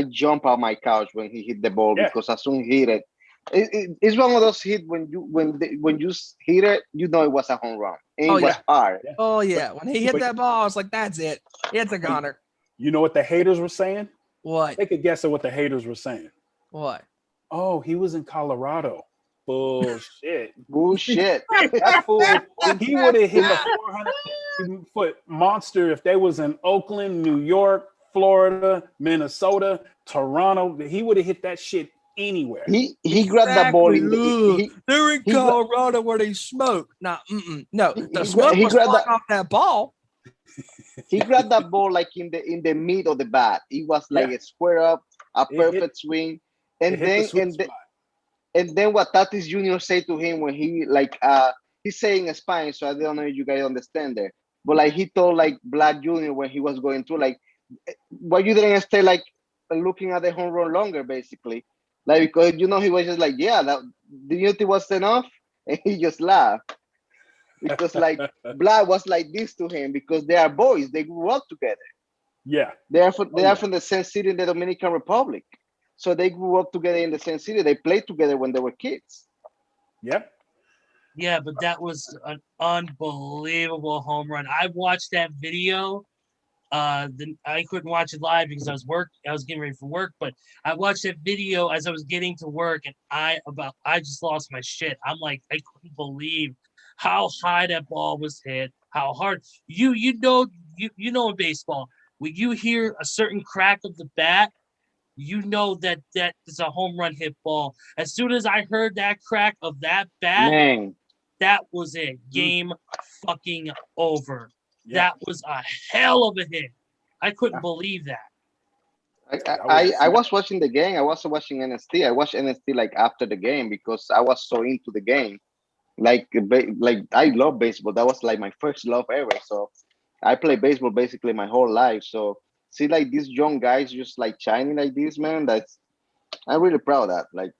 jump out my couch when he hit the ball because as soon as he hit it, it's one of those hits when you hit it, you know it was a home run. And it was hard. Yeah. Oh yeah, when he hit that ball, I was like, "That's it. It's a goner." You know what the haters were saying? What? Take a guess at what the haters were saying. What? Oh, he was in Colorado. Bullshit. Bullshit. That fool, he would have hit a 400-foot monster if they was in Oakland, New York, Florida, Minnesota, Toronto. He would have hit that shit anywhere. He grabbed that ball in they're in Colorado where they smoke. No, the smoke was flying off that ball. He grabbed that ball like in the mid of the bat. It was like a square up, a perfect swing, and then what Tatis Jr. said to him when he he's saying in Spanish, so I don't know if you guys understand there, but like he told like Vlad Jr. when he was going through, like, why you didn't stay like looking at the home run longer, basically. Like, because, he was just like, yeah, do you think it was enough? And he just laughed. Because, like, Vlad was like this to him because they are boys. They grew up together. Yeah. They are from the same city in the Dominican Republic. So they grew up together in the same city. They played together when they were kids. Yep. Yeah, but that was an unbelievable home run. I watched that video. I couldn't watch it live because I was getting ready for work, but I watched that video as I was getting to work, and I just lost my shit. I'm like, I couldn't believe how high that ball was hit, how hard. You know in baseball, when you hear a certain crack of the bat, you know that is a home run hit ball. As soon as I heard that crack of that bat, man, that was it. Game fucking over. Yeah. That was a hell of a hit. I couldn't believe that. I was watching the game. I was watching NXT. I watched NXT like after the game because I was so into the game. Like I love baseball. That was like my first love ever. So I play baseball basically my whole life. So see like these young guys just like shining like this, man. I'm really proud of that. Like,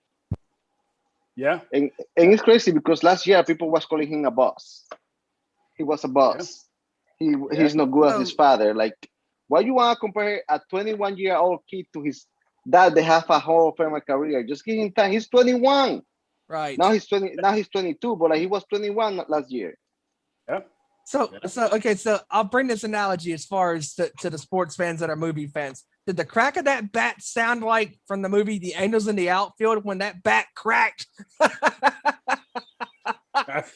yeah. And it's crazy because last year people was calling him a boss. He was a boss. Yeah. He's not good as his father. Like, why you want to compare a 21-year-old kid to his dad? They have a Hall of Fame career. Just give him time. He's 21. Right. Now he's 20. Now he's 22. But like he was 21 last year. Yeah. So I'll bring this analogy as far as to the sports fans that are movie fans. Did the crack of that bat sound like from the movie The Angels in the Outfield when that bat cracked?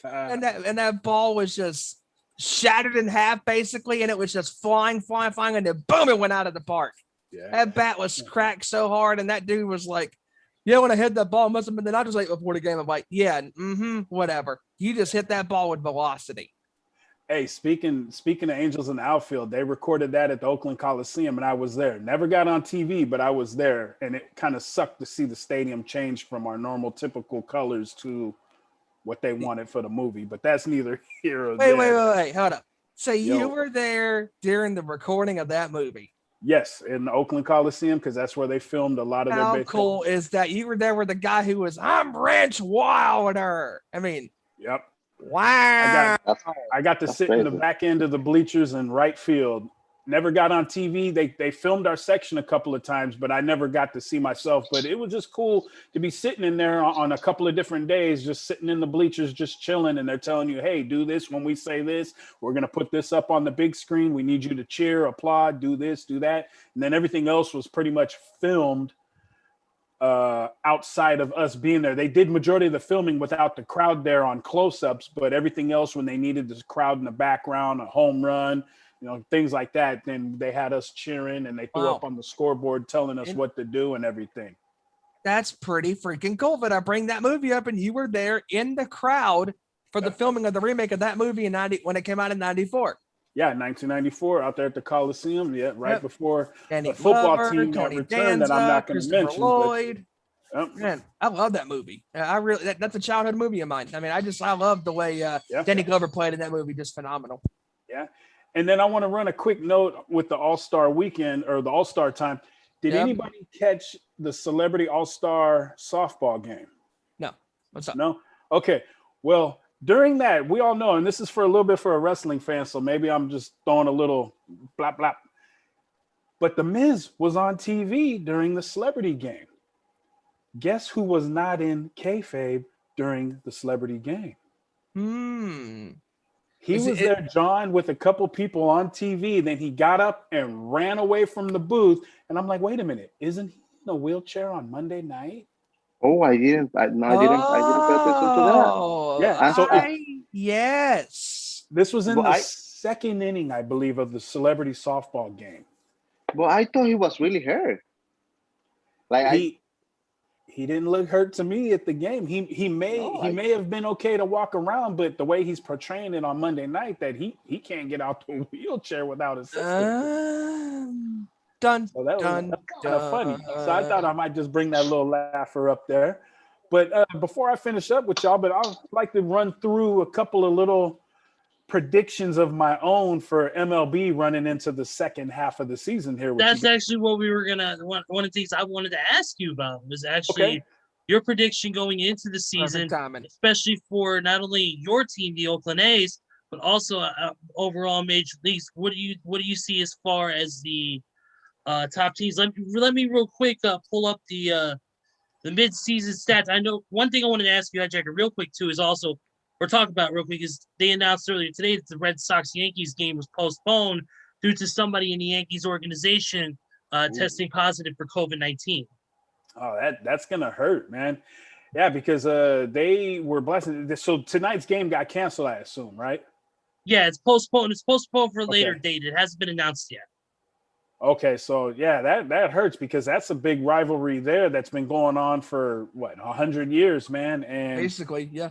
and that ball was just shattered in half basically, and it was just flying, and then boom, it went out of the park. Yeah. That bat was cracked so hard, and that dude was like, yeah, when I hit that ball, must have been the Dodgers like before the game. I'm like, yeah, whatever. You just hit that ball with velocity. Hey, speaking of Angels in the outfield, they recorded that at the Oakland Coliseum, and I was there. Never got on TV, but I was there, and it kind of sucked to see the stadium change from our normal, typical colors to what they wanted for the movie. But that's neither here or there. Wait, hold up. So Yo. you were there during the recording of that movie? Yes, in the Oakland Coliseum, because that's where they filmed a lot of their How cool is that? You were there with the guy who was, I'm Ranch Wilder. I mean, yep. Wow. I got to sit in the back end of the bleachers in right field. Never got on TV. They filmed our section a couple of times, but I never got to see myself. But it was just cool to be sitting in there on a couple of different days, just sitting in the bleachers, just chilling. And they're telling you, hey, do this when we say this. We're going to put this up on the big screen. We need you to cheer, applaud, do this, do that. And then everything else was pretty much filmed outside of us being there. They did majority of the filming without the crowd there on close-ups, but everything else, when they needed this crowd in the background, a home run, things like that, then they had us cheering and they threw up on the scoreboard telling us what to do and everything. That's pretty freaking cool that I bring that movie up and you were there in the crowd for the filming of the remake of that movie when it came out in 94. Yeah, 1994, out there at the Coliseum. Yeah, right before Danny the football Glover, team Tony returned Danza, that I'm not going to mention. Lloyd. Man, I love that movie. I really that's a childhood movie of mine. I mean, I love the way Danny Glover played in that movie. Just phenomenal. Yeah, and then I want to run a quick note with the All-Star weekend or the All-Star time. Did anybody catch the Celebrity All-Star softball game? No. What's up? No. Okay. Well, during that, we all know, and this is for a little bit for a wrestling fan, so maybe I'm just throwing a little blap blap. But The Miz was on TV during the Celebrity game. Guess who was not in kayfabe during the Celebrity game? He was there, John, with a couple people on TV. Then he got up and ran away from the booth. And I'm like, wait a minute, isn't he in a wheelchair on Monday night? Oh, I didn't pay attention to that. Yeah. So yes. This was in the second inning, I believe, of the Celebrity softball game. But I thought he was really hurt. Like he didn't look hurt to me at the game. He may have been okay to walk around, but the way he's portraying it on Monday night, that he can't get out the wheelchair without assistance. So that was kind of funny. So I thought I might just bring that little laugher up there. But before I finish up with y'all, I'd like to run through a couple of little predictions of my own for MLB running into the second half of the season here. That's actually what we were one of the things I wanted to ask you about was actually your prediction going into the season, especially for not only your team, the Oakland A's, but also overall major leagues. What do you see as far as the top teams? Let me real quick pull up the mid-season stats. I know one thing I wanted to ask you, Hijacker, real quick too, is also we're talking about real quick is they announced earlier today that the Red Sox-Yankees game was postponed due to somebody in the Yankees organization testing positive for COVID-19. Oh, that's gonna hurt, man. Yeah, because they were blessed. So tonight's game got canceled, I assume, right? Yeah, it's postponed. It's postponed for a later date. It hasn't been announced yet. Okay, so yeah, that hurts because that's a big rivalry there that's been going on for 100 years, man. And basically, yeah.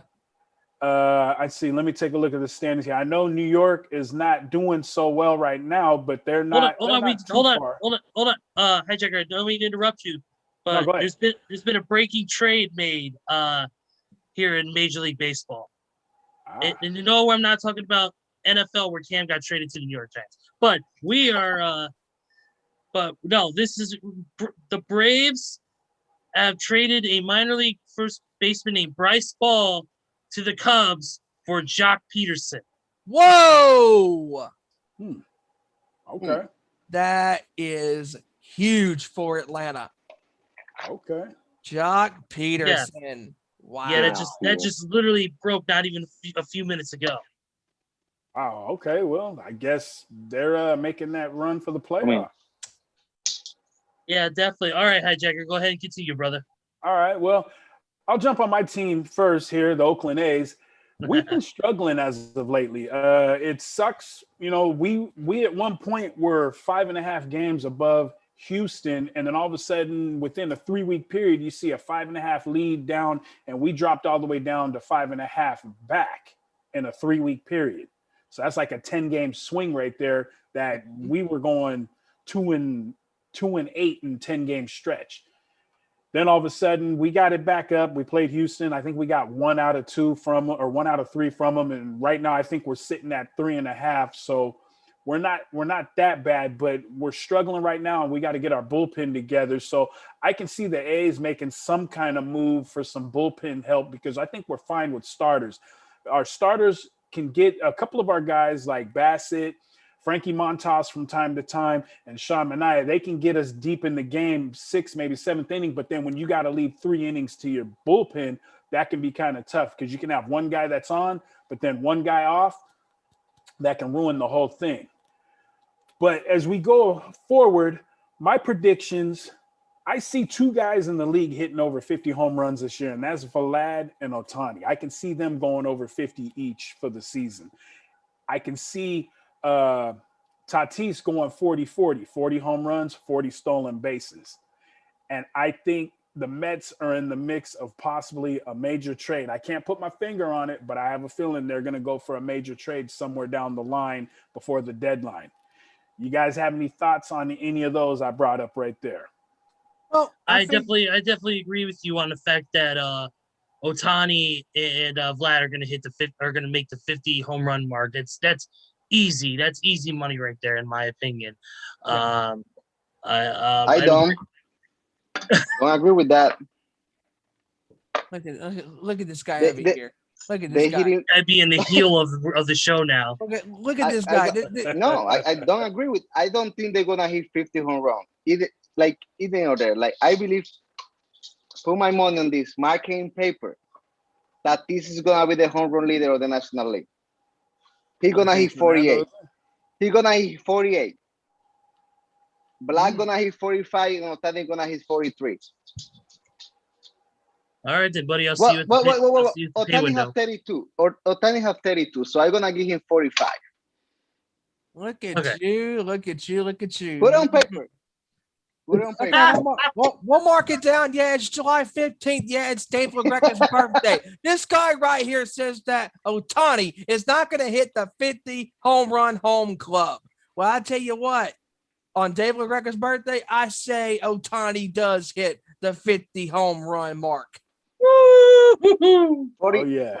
I see. Let me take a look at the standings here. I know New York is not doing so well right now, but they're not. Hold on. Hijacker, I don't mean to interrupt you, but there's been a breaking trade made here in Major League Baseball, and I'm not talking about NFL where Cam got traded to the New York Giants, but we are. But no, this is the Braves have traded a minor league first baseman named Bryce Ball to the Cubs for Jock Peterson. Whoa! Okay. That is huge for Atlanta. Okay. Jock Peterson. Yeah. Wow. Yeah, that just literally broke not even a few minutes ago. Oh, okay. Well, I guess they're making that run for the playoffs. Yeah, definitely. All right, Hijacker, go ahead and continue, brother. All right. Well, I'll jump on my team first here, the Oakland A's. We've been struggling as of lately. It sucks. We at one point were 5.5 games above Houston, and then all of a sudden, within a 3-week period, you see a 5.5 lead down, and we dropped all the way down to 5.5 back in a 3-week period. So that's like a 10-game swing right there that we were going 2-8 in 10-game stretch. Then all of a sudden we got it back up. We played Houston. I think we got 1 out of 3 from them. And right now I think we're sitting at 3.5. So we're not that bad, but we're struggling right now and we got to get our bullpen together. So I can see the A's making some kind of move for some bullpen help because I think we're fine with starters. Our starters can get a couple of our guys like Bassett, Frankie Montas from time to time, and Sherman. They can get us deep in the game, 6th, maybe 7th inning. But then when you got to leave 3 innings to your bullpen, that can be kind of tough because you can have one guy that's on, but then one guy off. That can ruin the whole thing. But as we go forward, my predictions, I see 2 guys in the league hitting over 50 home runs this year, and that's Vlad and Ohtani. I can see them going over 50 each for the season. I can see Tatis going 40 home runs, 40 stolen bases. And I think the Mets are in the mix of possibly a major trade. I can't put my finger on it, but I have a feeling they're going to go for a major trade somewhere down the line before the deadline. You guys have any thoughts on any of those I brought up right there? Well, I definitely agree with you on the fact that Ohtani and Vlad are going to make the 50 home run mark. That's easy. That's easy money right there, in my opinion. I don't agree with that. Look at this guy over here. Look at this guy. I'd be in the heel of the show now. Look at this guy. I don't agree with. I don't think they're gonna hit 50 home runs. Either or there. Like I believe, put my money on this. Marking paper that this is gonna be the home run leader of the National League. He's gonna hit 48. He's gonna hit 48. Black gonna hit 45, and Ohtani gonna hit 43. All right, then, buddy. I'll see you at the pay window. Ohtani have 32, so I'm gonna give him 45. Look at you! Look at you! Look at you! Put it on paper. Okay, we'll mark it down. Yeah, it's July 15th. Yeah, it's Dave LaGreca's birthday. This guy right here says that Ohtani is not going to hit the 50 home run home club. Well, I tell you what, on Dave LaGreca's birthday, I say Ohtani does hit the 50 home run mark. Woo! 40, oh, yeah.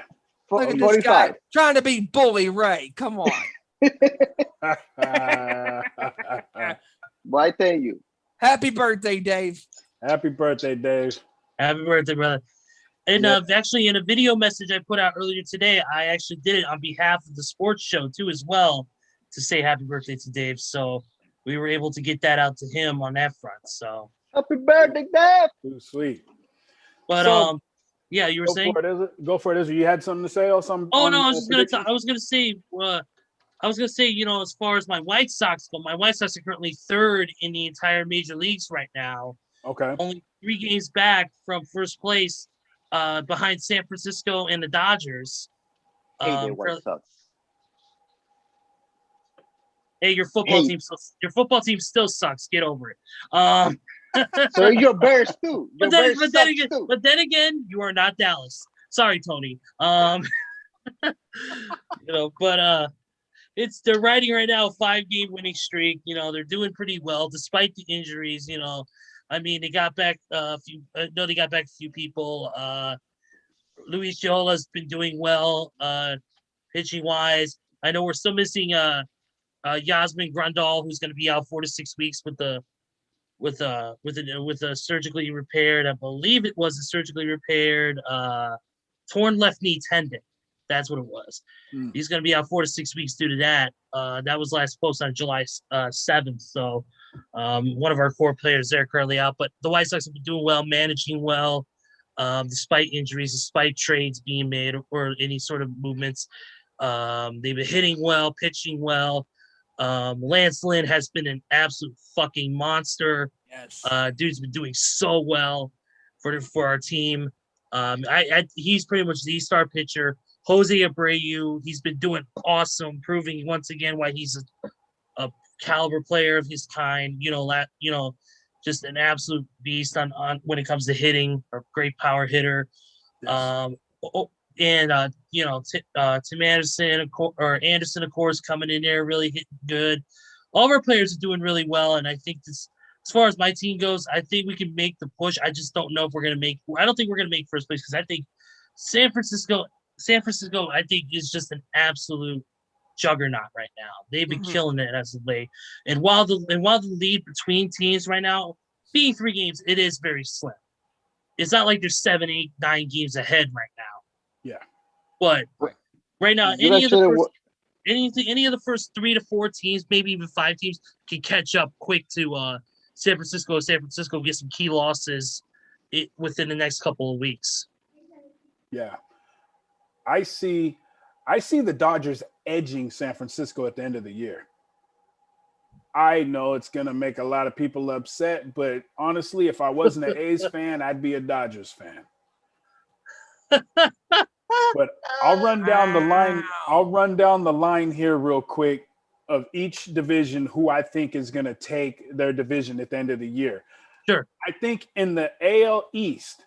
Look at this guy trying to be Bully Ray. Come on. But I tell you. Happy birthday, Dave. Happy birthday, Dave. Happy birthday, brother. And actually, in a video message I put out earlier today, I actually did it on behalf of the sports show, too, as well, to say happy birthday to Dave. So we were able to get that out to him on that front. So happy birthday, Dave. Too sweet. But, yeah, you were saying? Go for it, Izzy. You had something to say or something? Oh, no, I was going to say, as far as my White Sox go, my White Sox are currently 3rd in the entire major leagues right now. Okay. Only 3 games back from first place, behind San Francisco and the Dodgers. Hey, White Sox. Hey, your football team still sucks. Get over it. So your Bears too. But then again, you are not Dallas. Sorry, Tony. They're riding right now a 5-game winning streak. They're doing pretty well despite the injuries. They got back a few. They got back a few people. Luis Giola's been doing well, pitching wise. I know we're still missing Yasmin Grandal, who's going to be out 4 to 6 weeks with a surgically repaired. I believe it was a surgically repaired torn left knee tendon. That's what it was. He's going to be out 4 to 6 weeks due to that. That was last posted on July 7th. So one of our core players there currently out. But the White Sox have been doing well, managing well, despite injuries, despite trades being made or any sort of movements. They've been hitting well, pitching well. Lance Lynn has been an absolute fucking monster. Yes. Dude's been doing so well for our team. He's pretty much the star pitcher. Jose Abreu, he's been doing awesome, proving once again why he's a caliber player of his kind. Just an absolute beast on when it comes to hitting, a great power hitter. Yes. and Tim Anderson, of course, coming in there really hitting good. All of our players are doing really well, and I think this, as far as my team goes, I think we can make the push. I just don't know if we're going to make. I don't think we're going to make first place because I think San Francisco, I think is just an absolute juggernaut right now. They've been killing it as of late, and while the lead between teams right now being 3 games, it is very slim. It's not like there's 7, 8, 9 games ahead right now. Yeah. But right now, any of the first 3 to 4 teams, maybe even 5 teams, can catch up quick to San Francisco. San Francisco get some key losses within the next couple of weeks. Yeah. I see the Dodgers edging San Francisco at the end of the year. I know it's going to make a lot of people upset, but honestly, if I wasn't an A's fan, I'd be a Dodgers fan. But I'll run down the line. I'll run down the line here real quick of each division who I think is going to take their division at the end of the year. Sure. I think in the AL East,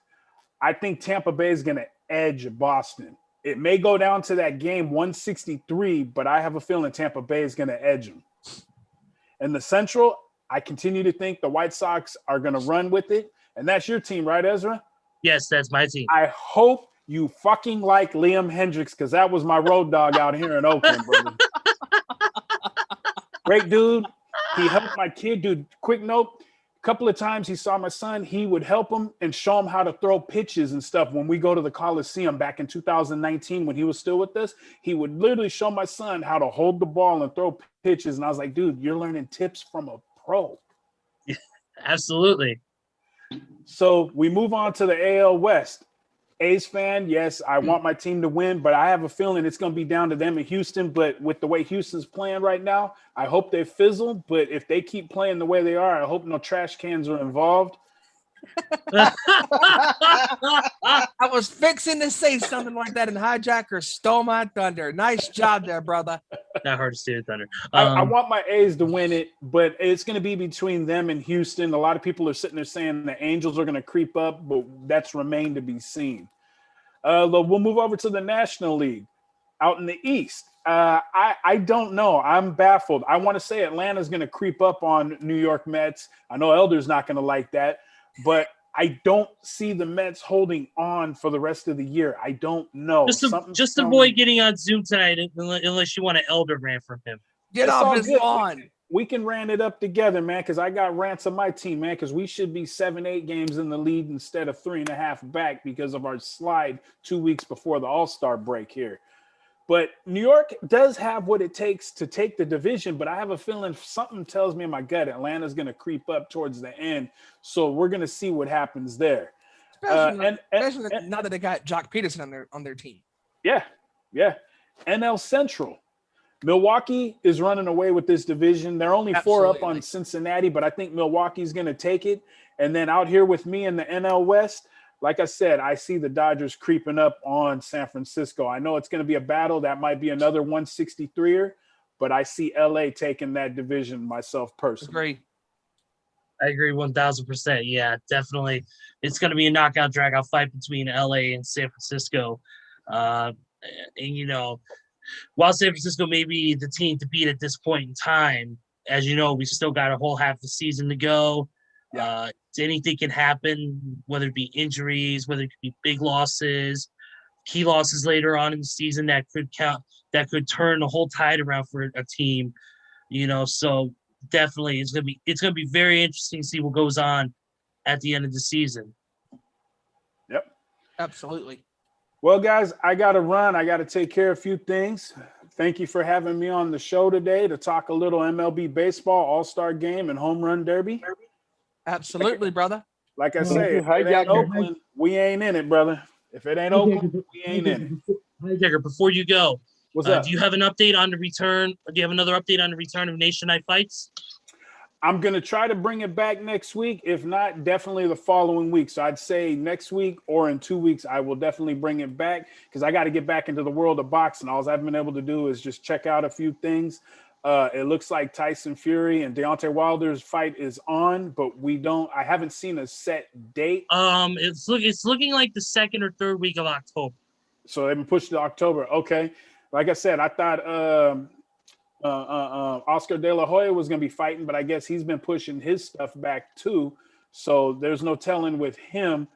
I think Tampa Bay is going to edge Boston. It may go down to that game 163, but I have a feeling Tampa Bay is going to edge them. In the Central, I continue to think the White Sox are going to run with it. And that's your team, right, Ezra? Yes, that's my team. I hope you fucking like Liam Hendricks because that was my road dog out here in Oakland, brother. Great dude. He helped my kid. Dude, quick note. A couple of times he saw my son. He would help him and show him how to throw pitches and stuff when we go to the Coliseum back in 2019 when he was still with us. He would literally show my son how to hold the ball and throw pitches. And I was like, dude, you're learning tips from a pro. Yeah, absolutely. So we move on to the AL West. A's fan, yes, I want my team to win, but I have a feeling it's going to be down to them in Houston. But with the way Houston's playing right now, I hope they fizzle. But if they keep playing the way they are, I hope no trash cans are involved. I was fixing to say something like that, and Hijacker stole my thunder. Nice job there, brother. Not hard to steal thunder. I want my A's to win it, but it's going to be between them and Houston. A lot of people are sitting there saying the Angels are going to creep up, but that's remained to be seen. We'll move over to the National League out in the East. I don't know. I'm baffled. I want to say Atlanta's going to creep up on New York Mets. I know Elder's not going to like that, but I don't see the Mets holding on for the rest of the year. I don't know. Just avoid getting on Zoom tonight unless you want an Elder rant from him. Get off his lawn. We can rant it up together, man, because I got rants on my team, man, because we should be 7-8 games in the lead instead of 3.5 back because of our slide 2 weeks before the All-Star break here. But New York does have what it takes to take the division, but I have a feeling something tells me in my gut Atlanta's going to creep up towards the end. So we're going to see what happens there. Especially now that they got Jock Peterson on their team. Yeah. NL Central. Milwaukee is running away with this division. They're only 4 up on Cincinnati, but I think Milwaukee's going to take it. And then out here with me in the NL West, like I said, I see the Dodgers creeping up on San Francisco. I know it's going to be a battle. That might be another 163er, but I see LA taking that division myself personally. I agree 1,000%. Yeah, definitely. It's going to be a knockout, drag-out fight between LA and San Francisco. And, while San Francisco may be the team to beat at this point in time, as you know, we still got a whole half the season to go. Yeah. Anything can happen, whether it be injuries, whether it could be big losses, key losses later on in the season that could turn the whole tide around for a team. So definitely it's gonna be very interesting to see what goes on at the end of the season. Yep, absolutely. Well, guys, I got to run. I got to take care of a few things. Thank you for having me on the show today to talk a little MLB baseball, All-Star Game, and Home Run Derby. Say, brother. Like I say, if it ain't Oakland, we ain't in it, brother. If it ain't Oakland, we ain't in it. Hijacker, before you go, what's up? Do you have an update on the return? Do you have another update on the return of Nation Night Fights? I'm going to try to bring it back next week. If not, definitely the following week. So I'd say next week or in 2 weeks, I will definitely bring it back because I got to get back into the world of boxing. All I've been able to do is just check out a few things. It looks like Tyson Fury and Deontay Wilder's fight is on, but I haven't seen a set date. It's looking like the 2nd or 3rd week of October. So they've been pushed to October. Okay. Like I said, I thought Oscar De La Hoya was going to be fighting, but I guess he's been pushing his stuff back too. So there's no telling with him.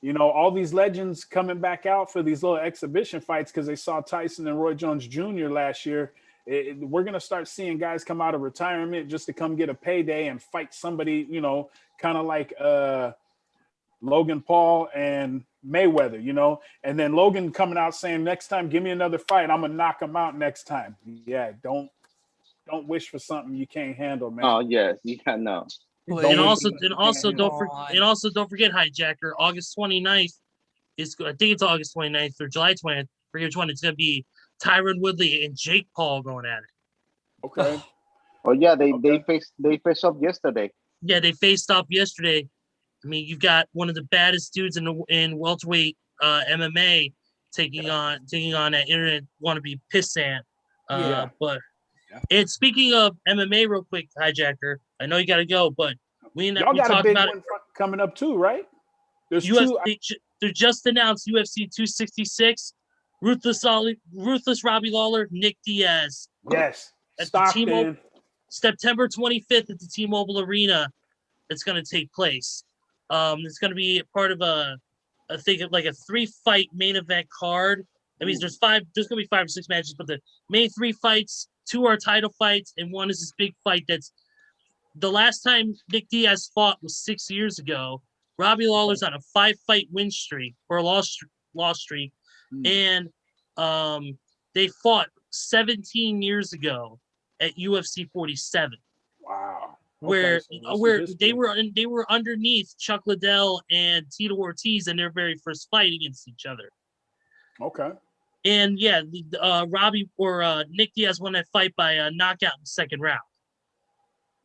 You know, all these legends coming back out for these little exhibition fights because they saw Tyson and Roy Jones Jr. last year. We're going to start seeing guys come out of retirement just to come get a payday and fight somebody, you know, kind of like Logan Paul and Mayweather, you know, and then Logan coming out saying, next time, give me another fight. I'm going to knock him out next time. Yeah, don't wish for something you can't handle, man. Oh, yes. Yeah, no. And also don't forget, Hijacker, August 29th is, I think it's August 29th or July 20th. Forget which one. It's going to be Tyron Woodley and Jake Paul going at it. Okay. Oh, yeah, they faced off yesterday. Yeah, they faced off yesterday. I mean, you've got one of the baddest dudes in welterweight MMA taking on that internet wannabe pissant. But and speaking of MMA, real quick, Hijacker, I know you got to go, but we got a big about one coming up too, right? There's UFC, they just announced UFC 266. Ruthless Robbie Lawler, Nick Diaz. Yes. At the September 25th at the T-Mobile Arena. It's going to take place. It's going to be part of a 3-fight main event card. That means there's going to be 5 or 6 matches, but the main 3 fights, 2 are title fights, and 1 is this big fight. That's the last time Nick Diaz fought was 6 years ago. Robbie Lawler's on a 5-fight win streak or loss streak, and they fought 17 years ago at UFC 47. Wow. Where they were underneath Chuck Liddell and Tito Ortiz in their very first fight against each other. Okay. And yeah, Nick Diaz won that fight by a knockout in the second round.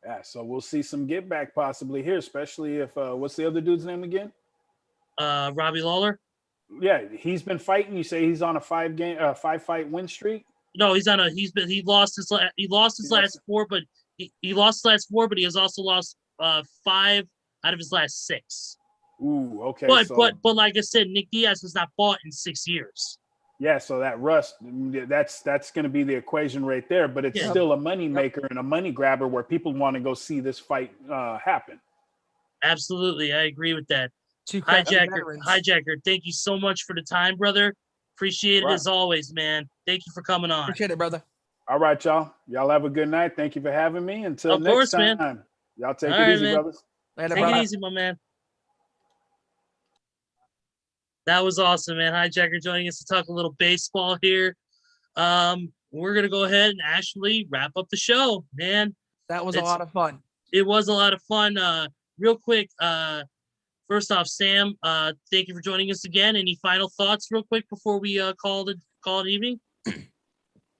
Yeah, so we'll see some get back possibly here, especially if what's the other dude's name again? Robbie Lawler. Yeah, he's been fighting. You say he's on a 5-fight win streak? No, he lost his last 4, but he lost the last 4, but he has also lost 5 out of his last 6. Ooh, okay. But like I said, Nick Diaz has not fought in 6 years. Yeah, so that rust, that's going to be the equation right there. But it's still a money maker and a money grabber where people want to go see this fight happen. Absolutely, I agree with that. Hijacker, thank you so much for the time, brother. Appreciate it as always, man. Thank you for coming on. Appreciate it, brother. All right, y'all. Y'all have a good night. Thank you for having me. Until next time. Man. Y'all take it easy, brothers. Take it easy, my man. That was awesome, man. Hijacker joining us to talk a little baseball here. We're going to go ahead and actually wrap up the show, man. That was a lot of fun. It was a lot of fun. Real quick, first off, Sam, thank you for joining us again. Any final thoughts real quick before we call it evening?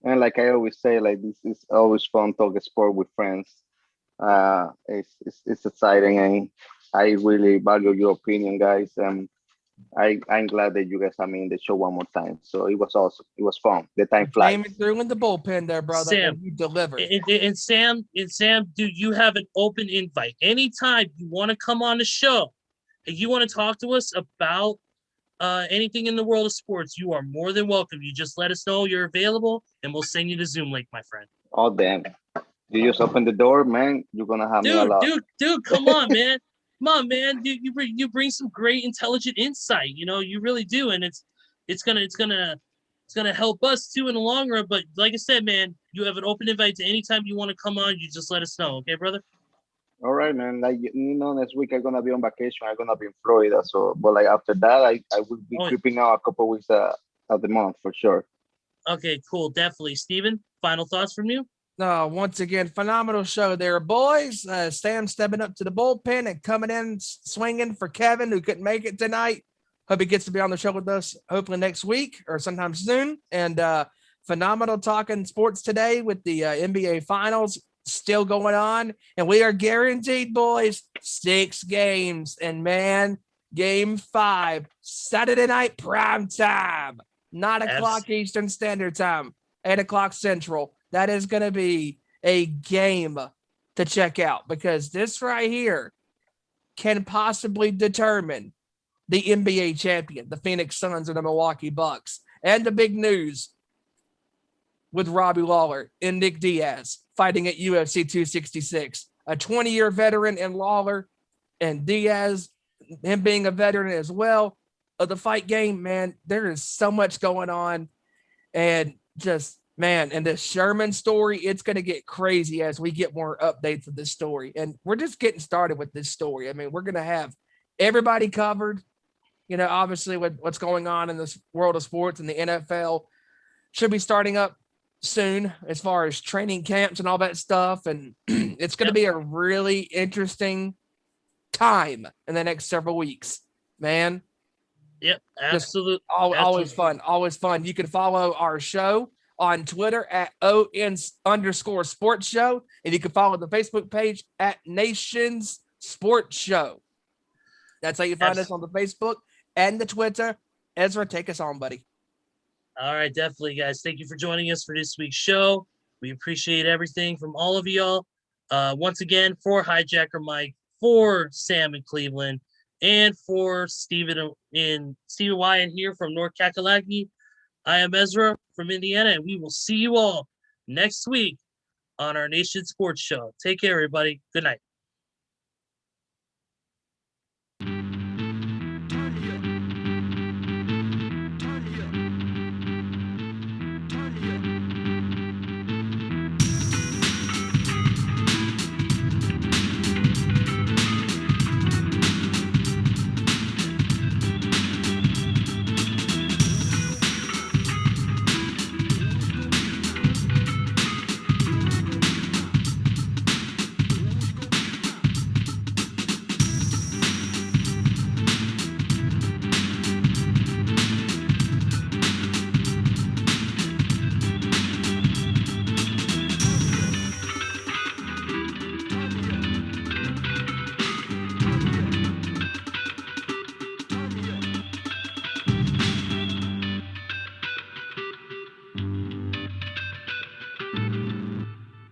And like I always say, like this is always fun talking sport with friends. It's exciting, and I really value your opinion, guys. I'm glad that you guys have me in the show one more time. So it was awesome. It was fun. The time flies. Came through in the bullpen there, brother. Sam, and you delivered. And Sam, dude, you have an open invite. Anytime you want to come on the show and you want to talk to us about anything in the world of sports, you are more than welcome. You just let us know you're available, and we'll send you the Zoom link, my friend. Oh, damn. You just open the door, man. You're going to have me a lot. Dude, come on, man. Come on, man. You bring some great, intelligent insight. You know, you really do, and it's gonna help us too in the long run. But like I said, man, you have an open invite to anytime you want to come on. You just let us know, okay, brother? All right, man. Like next week I'm gonna be on vacation. I'm gonna be in Florida. So, but like after that, I will be creeping out a couple of weeks of the month for sure. Okay, cool, definitely. Steven, final thoughts from you? Once again, phenomenal show there, boys. Sam stepping up to the bullpen and coming in swinging for Kevin, who couldn't make it tonight. Hope he gets to be on the show with us hopefully next week or sometime soon. And phenomenal talking sports today with the NBA Finals still going on. And we are guaranteed, boys, 6 games. And, man, Game 5, Saturday night prime time, 9 o'clock Eastern Standard Time, 8 o'clock Central. That is going to be a game to check out because this right here can possibly determine the NBA champion, the Phoenix Suns or the Milwaukee Bucks. And the big news with Robbie Lawler and Nick Diaz fighting at UFC 266. A 20-year veteran in Lawler and Diaz, him being a veteran as well of the fight game, man, there is so much going on. And just, man, and this Sherman story, it's going to get crazy as we get more updates of this story. And we're just getting started with this story. I mean, we're going to have everybody covered, you know, obviously with what's going on in this world of sports, and the NFL should be starting up soon as far as training camps and all that stuff. And it's going to be a really interesting time in the next several weeks, man. Yep, absolutely. Always fun. You can follow our show on Twitter at @ON_sports show. And you can follow the Facebook page at Nations Sports Show. That's how you find us on the Facebook and the Twitter. Ezra, take us on, buddy. All right, definitely, guys. Thank you for joining us for this week's show. We appreciate everything from all of y'all. Once again, for Hijacker Mike, for Sam in Cleveland, and for Steven Wyatt here from North Kakalaki, I am Ezra from Indiana, and we will see you all next week on our Nation Sports Show. Take care, everybody. Good night.